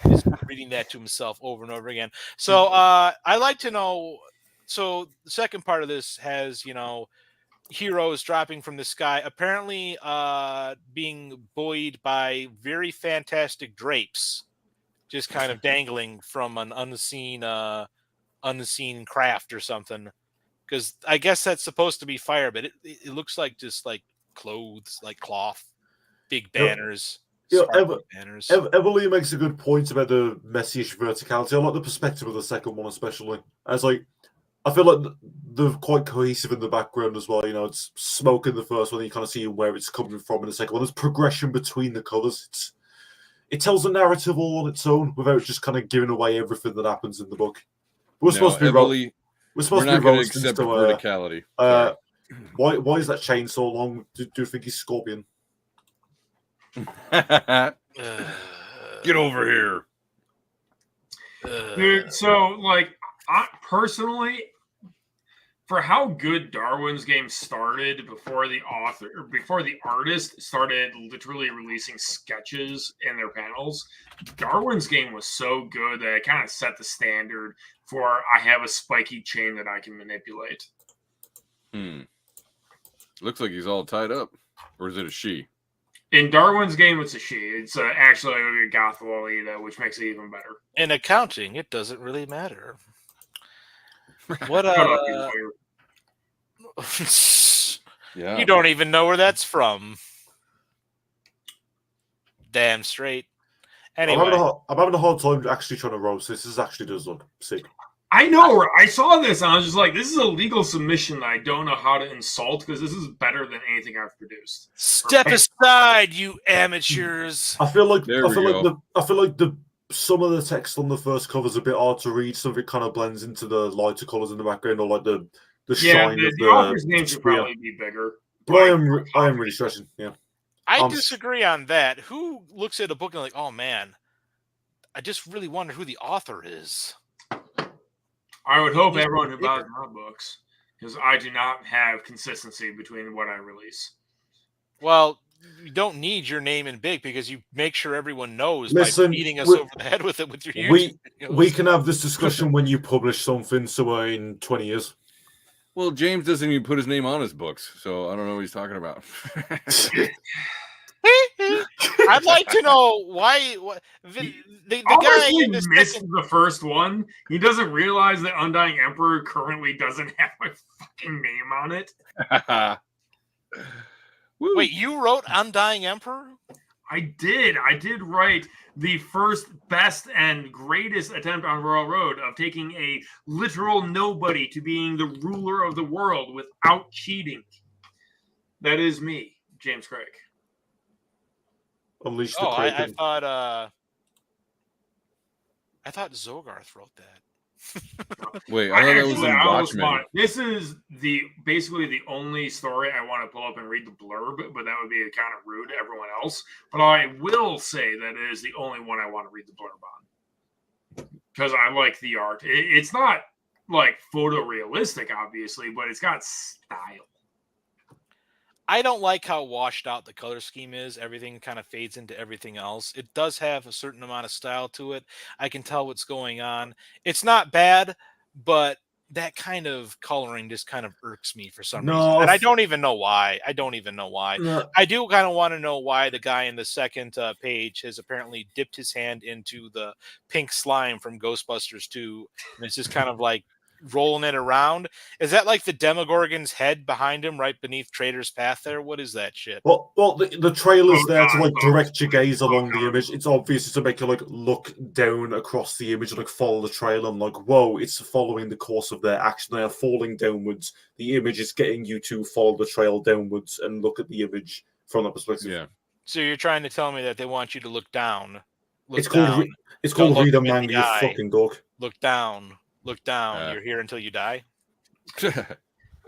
He's reading that to himself over and over again. So I like to know. So the second part of this has, heroes dropping from the sky, apparently being buoyed by very fantastic drapes, just kind of dangling from an unseen craft or something. Because I guess that's supposed to be fire, but it looks like just like clothes, like cloth, big banners. Banners. Everly makes a good point about the messy-ish verticality. I like the perspective of the second one, especially. As like, I feel like they're quite cohesive in the background as well. You know, it's smoke in the first one, you kind of see where it's coming from in the second one. There's progression between the colours. It tells a narrative all on its own without just kind of giving away everything that happens in the book. We're supposed to be Emily, we're supposed we're to not be going to roasting accept to, verticality. Sorry. why is that chain so long? Do you think he's Scorpion? Get over here. Dude, so like I personally, for how good Darwin's game started before the artist started literally releasing sketches in their panels, Darwin's game was so good that it kind of set the standard for I have a spiky chain that I can manipulate. Looks like he's all tied up. Or is it a she? In Darwin's game, it's a she. It's actually a goth Lolita, which makes it even better. In accounting, it doesn't really matter. What Shut up, you lawyer. Yeah. You don't even know where that's from. Damn straight. Anyway, I'm having a hard time actually trying to roast this. This actually does look sick. I know. I saw this and I was just like, this is a legal submission that I don't know how to insult because this is better than anything I've produced. step aside, you amateurs. I feel like some of the text on the first cover is a bit hard to read. Some of it kind of blends into the lighter colors in the background, or like the shine of the author's name should probably be bigger. But I am really stressing. Yeah, I disagree on that. Who looks at a book and like, oh man, I just really wonder who the author is. I would hope everyone who buys my books, because I do not have consistency between what I release. Well, you don't need your name in big because you make sure everyone knows by beating us over the head with it with your YouTube videos. We can have this discussion when you publish something, so in 20 years. Well, James doesn't even put his name on his books, so I don't know what he's talking about. I'd like to know why the guy in this missed the first one. He doesn't realize that Undying Emperor currently doesn't have my fucking name on it. Wait, you wrote Undying Emperor? I did write the first, best, and greatest attempt on Royal Road of taking a literal nobody to being the ruler of the world without cheating. That is me, James Craig. Unleash the I thought Zogarth wrote that. Wait, I thought that was in Watchmen. This is basically the only story I want to pull up and read the blurb, but that would be kind of rude to everyone else. But I will say that it is the only one I want to read the blurb on because I like the art. It's not like photorealistic, obviously, but it's got style. I don't like how washed out the color scheme is. Everything kind of fades into everything else. It does have a certain amount of style to it. I can tell what's going on. It's not bad, but that kind of coloring just kind of irks me for some reason. And I don't even know why. No. I do kind of want to know why the guy in the second page has apparently dipped his hand into the pink slime from Ghostbusters 2. And it's just kind of like rolling it around. Is that like the Demogorgon's head behind him right beneath Trader's Path there? What is that shit? Well, the trailer's there to like direct your gaze along the image. It's obvious to make you like look down across the image and like follow the trail and like, whoa, it's following the course of their action. They are falling downwards. The image is getting you to follow the trail downwards and look at the image from that perspective. Yeah. So you're trying to tell me that they want you to look down. It's called read a manga, you fucking dog. Look down. Look down. You're here until you die.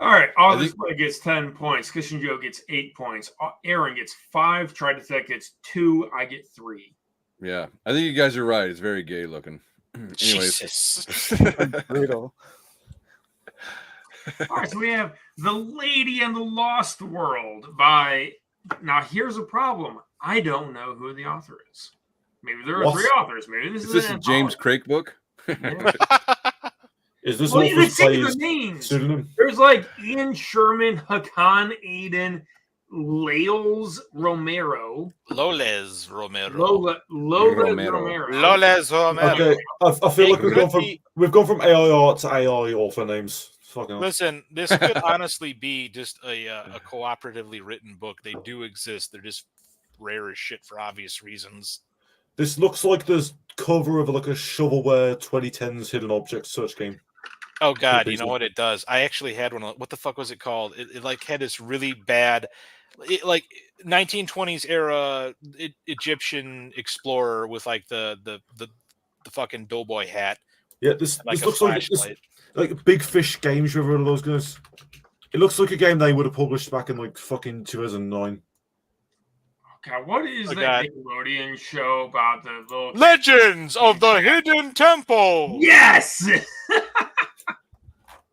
All right. August gets 10 points. Christian Joe gets 8 points. Aaron gets 5. Try to Tech gets 2. I get 3. Yeah. I think you guys are right. It's very gay looking. Anyways. Jesus. Brutal. All right. So we have The Lady and the Lost World by... Now, here's a problem. I don't know who the author is. Maybe there are 3 authors. Maybe this is a James Craig book? Yeah. Is this all the names? Pseudonym? There's like Ian Sherman, Hakan Aiden, Loles Romero. Loles Romero. Okay, I feel like we've gone from AI art to AI author names. Listen, this could honestly be just a cooperatively written book. They do exist. They're just rare as shit for obvious reasons. This looks like the cover of like a shovelware 2010s hidden object search game. Oh God, you know what it does? I actually had one. What the fuck was it called? It like had this really bad, like 1920s era Egyptian explorer with like the fucking doughboy hat. Yeah, this Like looks flashlight. like Big Fish Games with one of those guys. It looks like a game they would have published back in like fucking 2009. God, what is that Nickelodeon show about the little Legends of the Hidden Temple? Yes!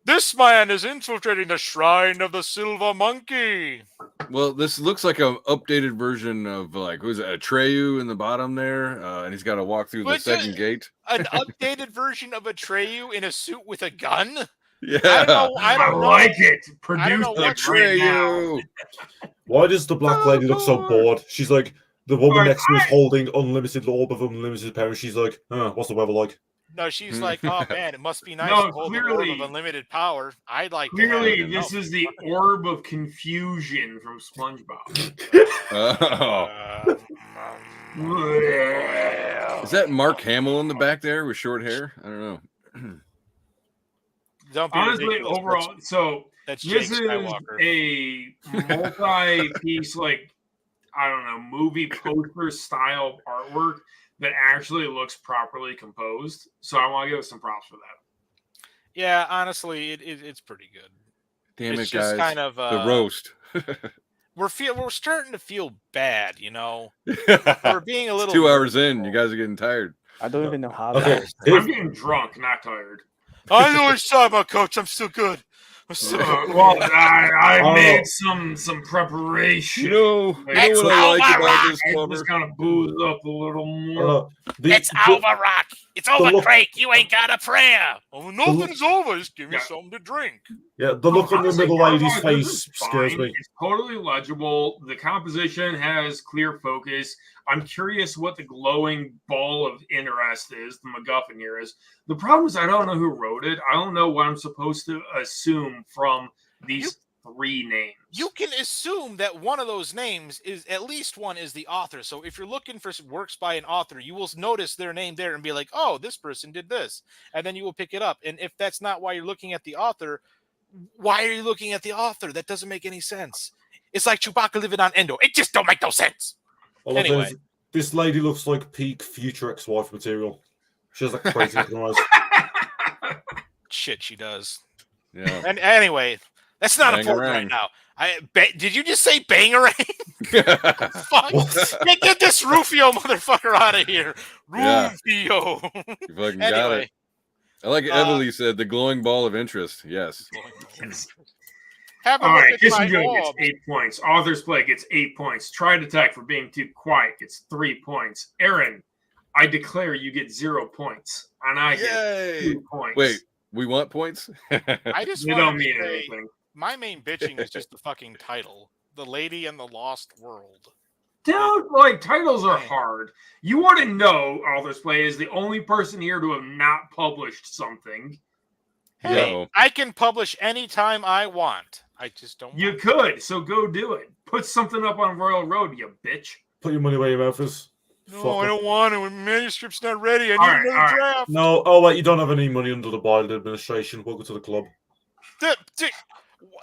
This man is infiltrating the Shrine of the Silver Monkey. Well, this looks like an updated version of like who's it, Atreyu in the bottom there, and he's got to walk through the second gate. An updated version of Atreyu in a suit with a gun. Yeah, I don't know. Like it. Produce Atreyu. Why does the black lady look so bored? She's like the woman next to me is holding unlimited orb of unlimited power. She's like, what's the weather like? No, she's like, oh man, it must be nice to hold the orb of unlimited power. I'd like clearly this is the orb of confusion from SpongeBob. Is that Mark Hamill in the back there with short hair? I don't know. Honestly, overall, so this is a multi-piece, like, I don't know, movie poster style artwork that actually looks properly composed. So I want to give us some props for that. Yeah, honestly, it's pretty good. Damn it's it, guys! Just kind of the roast. we're starting to feel bad, you know. We're being a little 2 hours in. You guys are getting tired. I don't even know how. Okay, I'm getting drunk, not tired. I know it's time, my coach. I'm still good. Well, I made some preparation. You know what I like about this plumber? Just kind of booze up a little more. It's over, Rock. It's over, Craig. You ain't got a prayer. Oh, nothing's over. Just give me something to drink. Yeah, the look on the middle lady's face scares me. It's totally legible. The composition has clear focus. I'm curious what the glowing ball of interest is, the MacGuffin here is. The problem is I don't know who wrote it. I don't know what I'm supposed to assume from these three names. You can assume that one of those names is, at least one is the author. So if you're looking for works by an author, you will notice their name there and be like, oh, this person did this. And then you will pick it up. And if that's not why you're looking at the author, why are you looking at the author? That doesn't make any sense. It's like Chewbacca living on Endo. It just don't make no sense. Anyway, this lady looks like peak future ex-wife material. She has like crazy eyes. Shit, she does. Yeah. And anyway, that's not important right now. Did you just say bangarang? Fuck! Get this Rufio motherfucker out of here. Rufio. You fucking got it. I like Emily said, the glowing ball of interest. Yes. All right, Kissing Joe gets 8 points. Author's Play gets 8 points. Try to Attack for being too quiet gets 3 points. Aaron, I declare you get 0 points. And I get 2 points. Wait, we want points? I just don't mean anything. My main bitching is just the fucking title. The Lady and the Lost World. Dude, like, titles are hard. You want to know Author's Play is the only person here to have not published something. Hey, I can publish anytime I want. I just don't. You could, so go do it. Put something up on Royal Road, you bitch. Put your money where your mouth is. No, I don't want to. When manuscript's not ready, I need another draft. No, oh wait, you don't have any money under the Biden administration. Welcome to the club.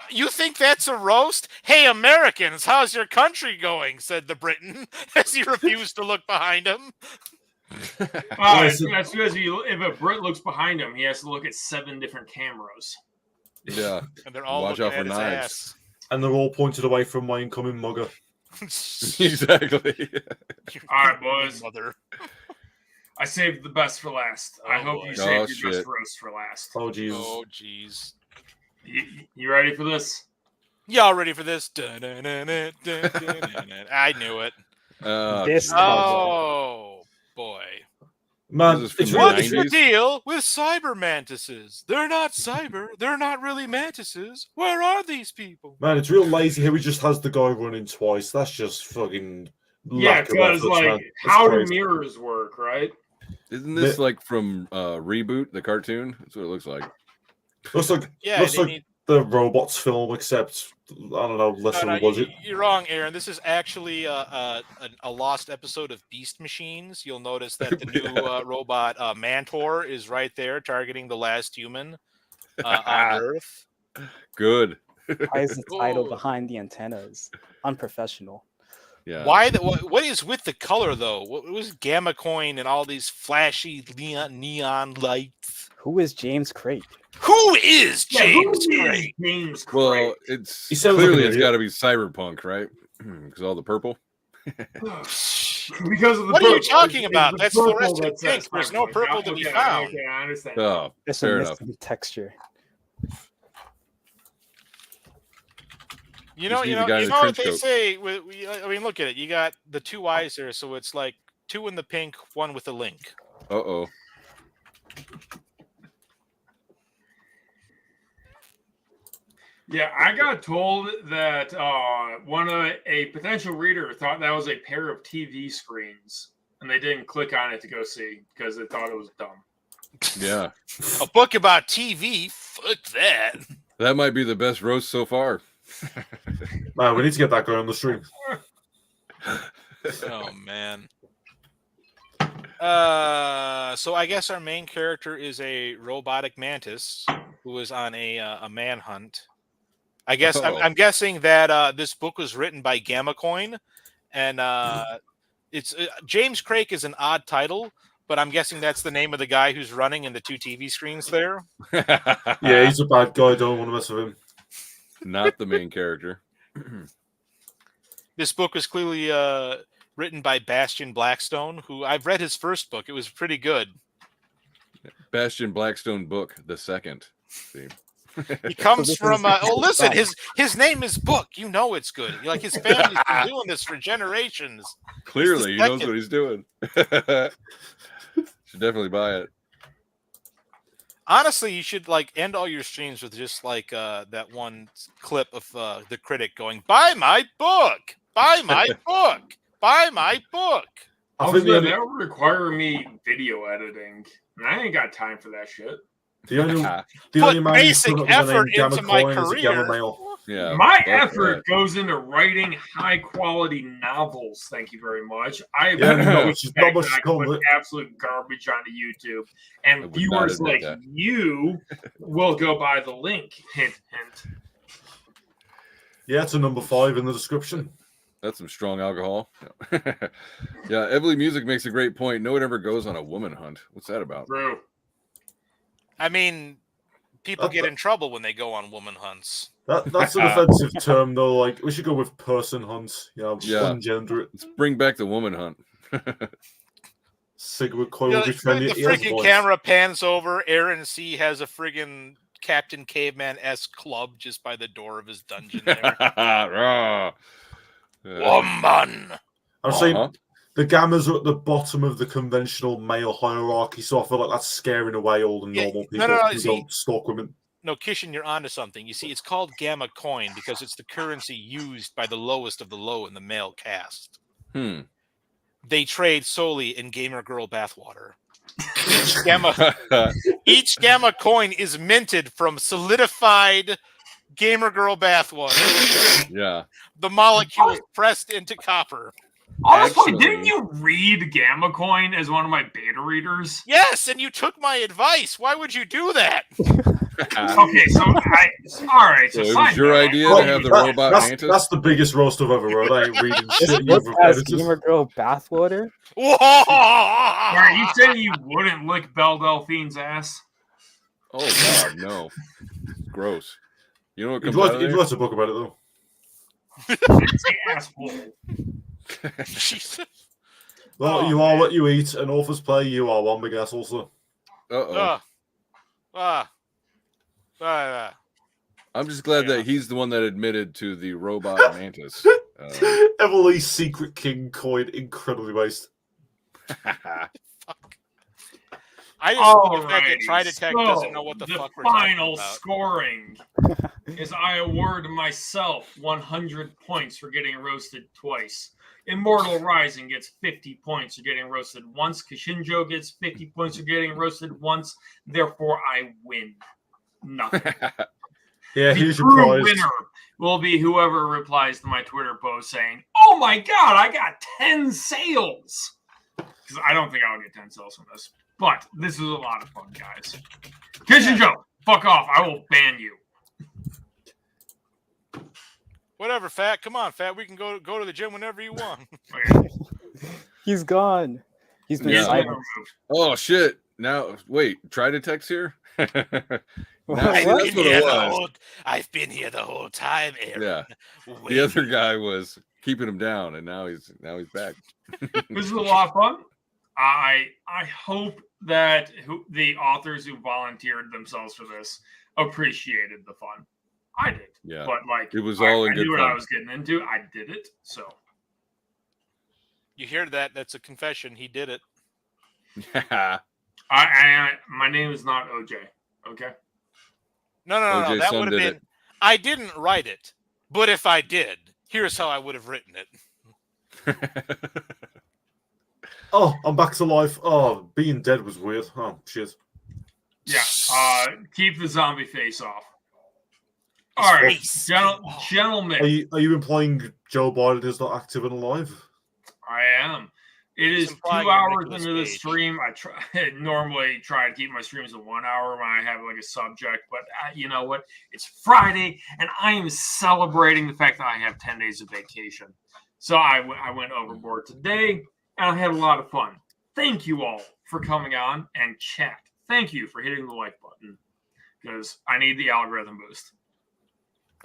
You think that's a roast? Hey, Americans, how's your country going? Said the Briton as he refused to look behind him. That's because if a Brit looks behind him, he has to look at 7 different cameras. Yeah, and they're all watch out for knives. Ass. And they're all pointed away from my incoming mugger. Exactly. All right, boys. I saved the best for last. I hope you saved your best roast for last. Oh, jeez. Oh, jeez. You ready for this? Y'all ready for this? I knew it. Oh, boy. Man, what's the deal with cyber mantises? They're not cyber. They're not really mantises. Where are these people? Man, it's real lazy how he just has the guy running twice. That's just fucking... Yeah, because, like, how do mirrors work, right? Isn't this, like, from Reboot, the cartoon? That's what it looks like. Looks like the robots film, except I don't know, less of a budget. You're wrong, Aaron. This is actually a lost episode of Beast Machines. You'll notice that the new robot Mantor is right there, targeting the last human. on Earth. Good. Why is the title Oh. behind the antennas? Unprofessional. Yeah. Why? What is with the color though? What was Gamma Coin and all these flashy neon lights? Who is James Craig? Who is Yeah, James who Craig? is James Craig? Well, He it's sounds like clearly an it's idiot. got to be cyberpunk, right? Because all the purple. Because of the What are you purple. talking It's about? the That's purple fluorescent that says pink. There's no cyberpunk. purple to be Okay, found. Okay, I understand. Oh, There's fair some enough. missing texture. You Just know, need you the know, guy in you the know what trench they coat. say. I mean, look at it. You got the two eyes there, so it's like two in the pink, one with a link. Uh-oh. Yeah, I got told that a potential reader thought that was a pair of TV screens, and they didn't click on it to go see because they thought it was dumb. Yeah. A book about TV? Fuck that. That might be the best roast so far. Man, we need to get that guy on the stream. Oh man. So I guess our main character is a robotic mantis who is on a manhunt. I guess I'm guessing that this book was written by Gamma Coin, and it's James Craig is an odd title, but I'm guessing that's the name of the guy who's running in the two TV screens there. Yeah, he's a bad guy. Don't want to mess with him. Not the main character. This book was clearly written by Bastian Blackstone, who I've read his first book. It was pretty good. Bastian Blackstone book, the second. See? He comes this from. is- Oh, listen, his name is Book. You know it's good. Like his family's been doing this for generations. Clearly, he knows second. what he's doing. Should definitely buy it. Honestly, you should like end all your streams with just like that one clip of the critic going, "Buy my book, buy my book, buy my book." I Also, think the only, that would require me video editing, and I ain't got time for that shit. the only, the Put only man who's basic come up with the effort name Gamma into my Coin is a Gamma career. Male. Yeah. My fuck effort that. goes into writing high quality novels. Thank you very much. I have Yeah, no not much respect to that I call put it. absolute garbage onto YouTube, I and would not viewers admit like that. you will go by the link. Hint, hint. Yeah, it's a number 5 in the description. That's some strong alcohol. Yeah, Everly Music makes a great point. No one ever goes on a woman hunt. What's that about? True. I mean, people get in trouble when they go on woman hunts. That's an offensive term, though. Like, we should go with person hunts. Yeah, Yeah. ungender it. Let's bring back the woman hunt. Sigurd Coyle You know, will be the trendy. He has a freaking voice. camera pans over. Aaron C has a friggin' Captain Caveman-esque club just by the door of his dungeon there. Rah. Woman. I'm saying the Gammas are at the bottom of the conventional male hierarchy, so I feel like that's scaring away all the Yeah, normal no, people no, who see- don't stalk women. No, Kishin, you're onto something. You see, it's called Gamma Coin because it's the currency used by the lowest of the low in the male caste. They trade solely in gamer girl bathwater. Each Gamma Coin is minted from solidified gamer girl bathwater. Yeah. The molecules pressed into copper. Honestly, Actually- didn't you read Gamma Coin as one of my beta readers? Yes, and you took my advice. Why would you do that? Okay, so all right. So So, it side was your note, idea I- to have the robot mantis? That's the biggest roast I've ever read. I ain't reading This shit. book You've has edited. gamer girl bathwater. Are you saying you wouldn't lick Belle Delphine's ass? Oh God, no. Gross. You know what You'd comes out write, of you'd there? write a book about it, though. I'd say asshole. Jesus. Well, Oh, you are man. what you eat, and authors play. You are one big ass also. Uh-oh. I'm just glad Yeah. that he's the one that admitted to the robot mantis. Emily's Secret King coin, incredibly based. I just love the fact that Alrighty, Tridetech so doesn't know what the fuck we're final talking about. scoring is I award myself 100 points for getting roasted twice. Immortal Rising gets 50 points for getting roasted once. Kishinjo gets 50 points for getting roasted once. Therefore, I win. Nothing. Yeah, The here's your true prize. winner will be whoever replies to my Twitter post saying, "Oh my god, I got 10 sales." Because I don't think I'll get 10 sales from this. But this is a lot of fun, guys. Kishinjo, Fuck off. I will ban you. Whatever, Fat. Come on, Fat. We can go to the gym whenever you want. Okay. He's gone. He's been Yeah. silenced. Oh shit! Now wait, try to text here. Now, What? see, that's what it was. I've been here the whole time, Aaron. Yeah. The other guy was keeping him down, and now he's back. This is a lot of fun. I hope that the authors who volunteered themselves for this appreciated the fun. I did. Yeah. But like It was all in I good knew what fun. I was getting into. I did it. So You hear that? That's a confession. He did it. my name is not OJ. Okay. No. OJ's That son would have did been. I didn't write it, but if I did, here's how I would have written it. Oh, I'm back to life. Oh, being dead was weird. Oh, shit. Yeah. Keep the zombie face off. All right, gentlemen. Are you implying Joe Biden is not active and alive? I am. It is 2 implying hours Nicolas into the Cage. stream. I normally try to keep my streams to 1 hour when I have like a subject, but you know what? It's Friday, and I am celebrating the fact that I have 10 days of vacation. So I went overboard today, and I had a lot of fun. Thank you all for coming on and chat. Thank you for hitting the like button because I need the algorithm boost.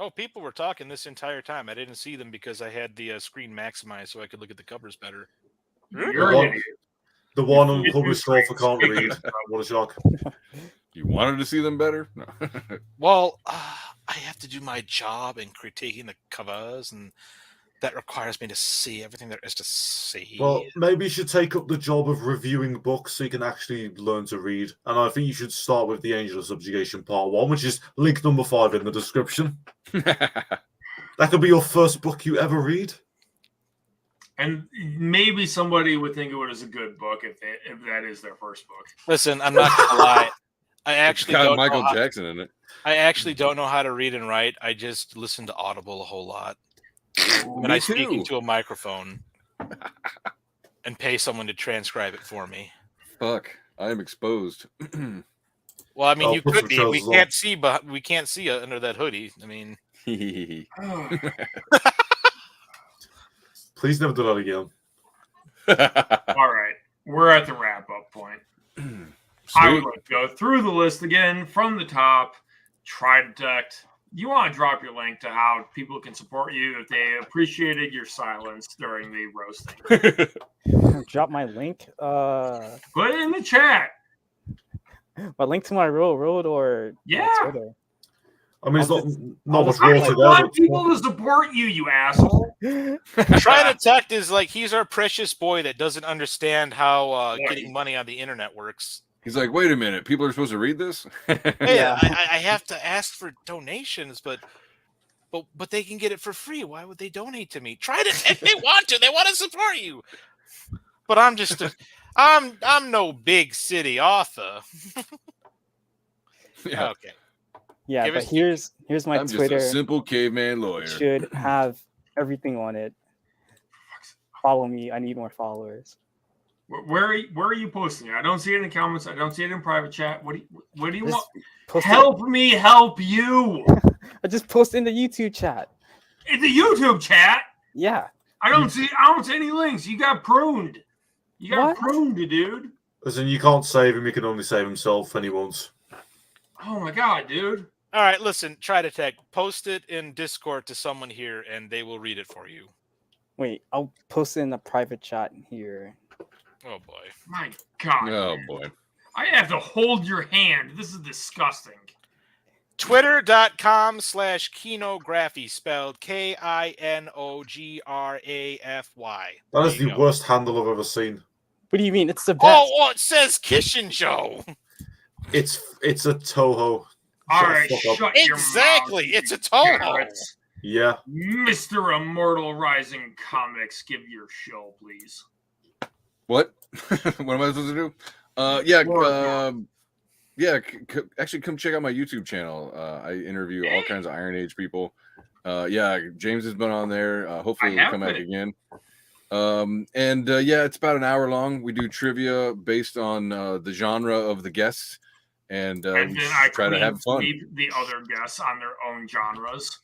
Oh, people were talking this entire time. I didn't see them because I had the screen maximized so I could look at the covers better. You're an idiot. The one unpublished author can't read. What a shock. You wanted to see them better? No. Well, I have to do my job in critiquing the covers, and that requires me to see everything there is to see. Well, maybe you should take up the job of reviewing books so you can actually learn to read. And I think you should start with The Angel of Subjugation Part 1, which is link number 5 in the description. That could be your first book you ever read. And maybe somebody would think it was a good book if that is their first book. Listen, I'm not gonna lie. I actually It's got don't Michael know Jackson in it. I actually don't know how to read and write. I just listen to Audible a whole lot. When Me I speak too. into a microphone and pay someone to transcribe it for me. Fuck, I am exposed. Well, I mean, Oh, you put could some be. trousers on. We can't see under that hoodie. I mean, Please never do that again. All right, we're at the wrap-up point. I would like to go through the list again from the top. Try to detect. You want to drop your link to how people can support you if they appreciated your silence during the roasting. Drop my link. Put it in the chat. My link to my road or Yeah. my Twitter. I mean, it's I'll not just- much just- more I to just there. want people to support you, you asshole. Try to detect is like he's our precious boy that doesn't understand how getting money on the internet works. He's like, wait a minute, people are supposed to read this? Hey, Yeah. I have to ask for donations, but they can get it for free. Why would they donate to me? Try to if they want to. They want to support you. But I'm just I'm no big city author. Yeah. Okay. Yeah, Give but us- here's my I'm just Twitter. a simple caveman lawyer. It should have everything on it. Follow me. I need more followers. Where are you posting it? I don't see it in the comments. I don't see it in private chat. What do you Just want? post it- Help me help you. I just post in the YouTube chat. In the YouTube chat. Yeah. I don't see any links. You got pruned. You got What? pruned, dude. As in, you can't save him, he can only save himself when he wants. Oh my god, dude. All right, listen, try to tag. Post it in Discord to someone here and they will read it for you. Wait, I'll post it in the private chat here. Oh boy. My god. Oh man. boy. I have to hold your hand. This is disgusting. Twitter.com/kinography spelled KINOGRAFY. That is There you the go. worst handle I've ever seen. What do you mean? It's the best. Oh, it says Kishin Joe. It's a Toho. All Shut the right, fuck up. shut your mouth. Exactly. you It's a Toho. carrots. Yeah. Mr. Immortal Rising Comics, give your show, please. What? What am I supposed to do? Yeah. Word. Actually, come check out my YouTube channel. I interview all kinds of Iron Age people. Yeah, James has been on there. Hopefully, I he'll have come back been. again. Yeah, it's about an hour long. We do trivia based on the genre of the guests, and And we then I try to have fun. sweep the other guests on their own genres.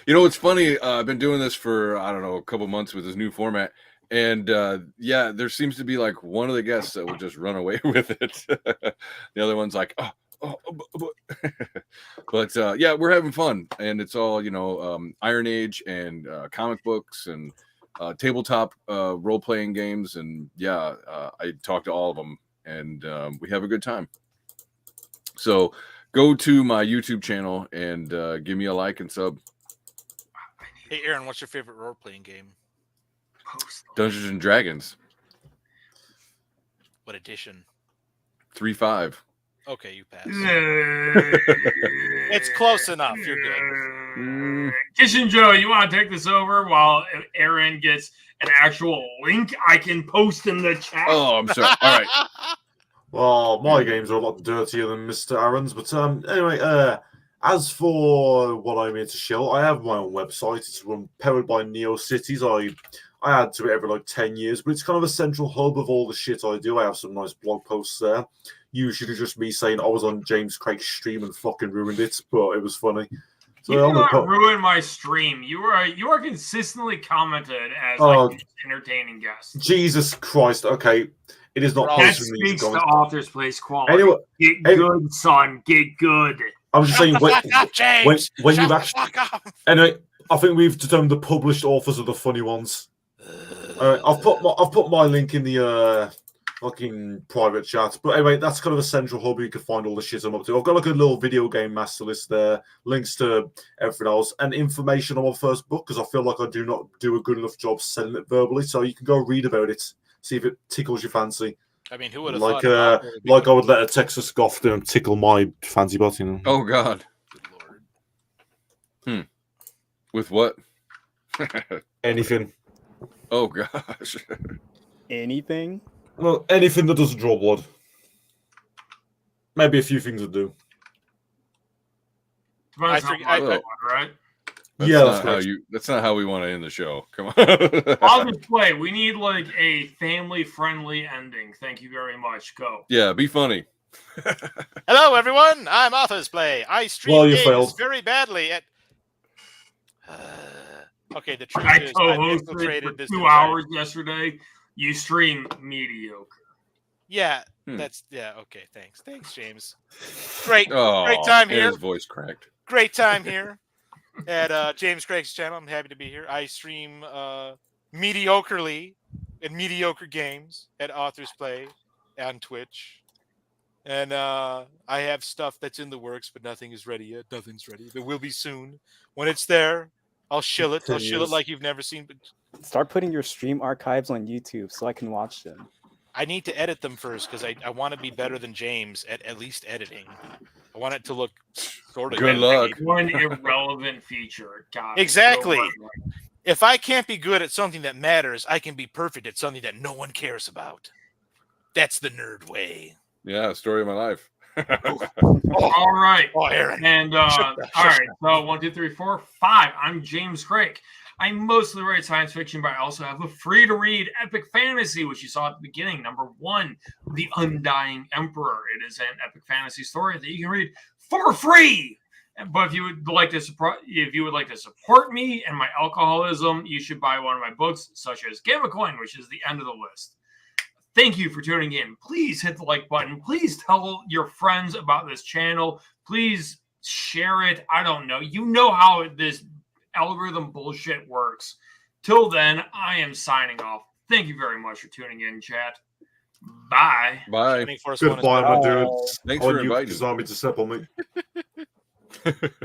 You know, it's funny. I've been doing this for, I don't know, a couple months with this new format. And yeah, there seems to be like one of the guests that will just run away with it. The other one's like, but yeah, we're having fun. And it's all, Iron Age and comic books and tabletop role-playing games. And yeah, I talk to all of them and we have a good time. So go to my YouTube channel and give me a like and sub. Hey, Aaron, what's your favorite role-playing game? Dungeons and Dragons. What edition? 3.5. Okay, you pass. It's close enough. You're good. Kishin Joe, you want to take this over while Aaron gets an actual link I can post in the chat? Oh, I'm sorry. All right. Well, my games are a lot dirtier than Mr. Aaron's, but anyway, as for what I'm here to show, I have my own website. It's powered by NeoCities. I add to it every like 10 years, but it's kind of a central hub of all the shit I do. I have some nice blog posts there. Usually just me saying I was on James Craig's stream and fucking ruined it, but it was funny. So you did not ruin my stream. You are consistently commented as like entertaining guests. Jesus Christ. Okay. It is not that speaks to author's place quality. Anyway, get good, son. Get good. I'm just saying when you've actually anyway, I think we've determined the published authors are the funny ones. I've put my link in the fucking private chat. But anyway, that's kind of a central hub where you can find all the shit I'm up to. I've got like a little video game master list there, links to everything else, and information on my first book because I feel like I do not do a good enough job selling it verbally. So you can go read about it, see if it tickles your fancy. I mean, who would have thought? Like I would let a Texas Goth tickle my fancy butt, you know. Oh God. With what? Anything. Oh gosh. Anything? Well, anything that doesn't draw blood. Maybe a few things that do. Right? That's not how we want to end the show. Come on. I'll just play. We need like a family-friendly ending. Thank you very much. Go. Yeah, be funny. Hello, everyone. I'm Author's Play. I stream games very badly at. Okay, the truth is, I co-hosted for 2 hours yesterday. You stream mediocre. Yeah, okay, thanks, James. Great time here. His voice cracked. Great time here at James Craig's channel. I'm happy to be here. I stream mediocrely and mediocre games at Author's Play on Twitch, and I have stuff that's in the works, but nothing is ready yet. Nothing's ready. There will be soon. When it's there, I'll shill it. I'll shill it like you've never seen. Start putting your stream archives on YouTube so I can watch them. I need to edit them first because I want to be better than James at least editing. I want it to look sort of good luck. One irrelevant feature. God, exactly. If I can't be good at something that matters, I can be perfect at something that no one cares about. That's the nerd way. Yeah, story of my life. All right. Oh, Aaron. And all right. So 1, 2, 3, 4, 5. I'm James Craig. I mostly write science fiction, but I also have a free-to-read epic fantasy, which you saw at the beginning. Number 1, The Undying Emperor. It is an epic fantasy story that you can read for free. But if you would like to support me and my alcoholism, you should buy one of my books, such as Gamma Coin, which is the end of the list. Thank you for tuning in. Please hit the like button. Please tell your friends about this channel. Please share it. I don't know. You know how this algorithm bullshit works. Till then, I am signing off. Thank you very much for tuning in, chat. Bye. Bye. Goodbye, my dude. Thanks for inviting me. Zombie to step on me.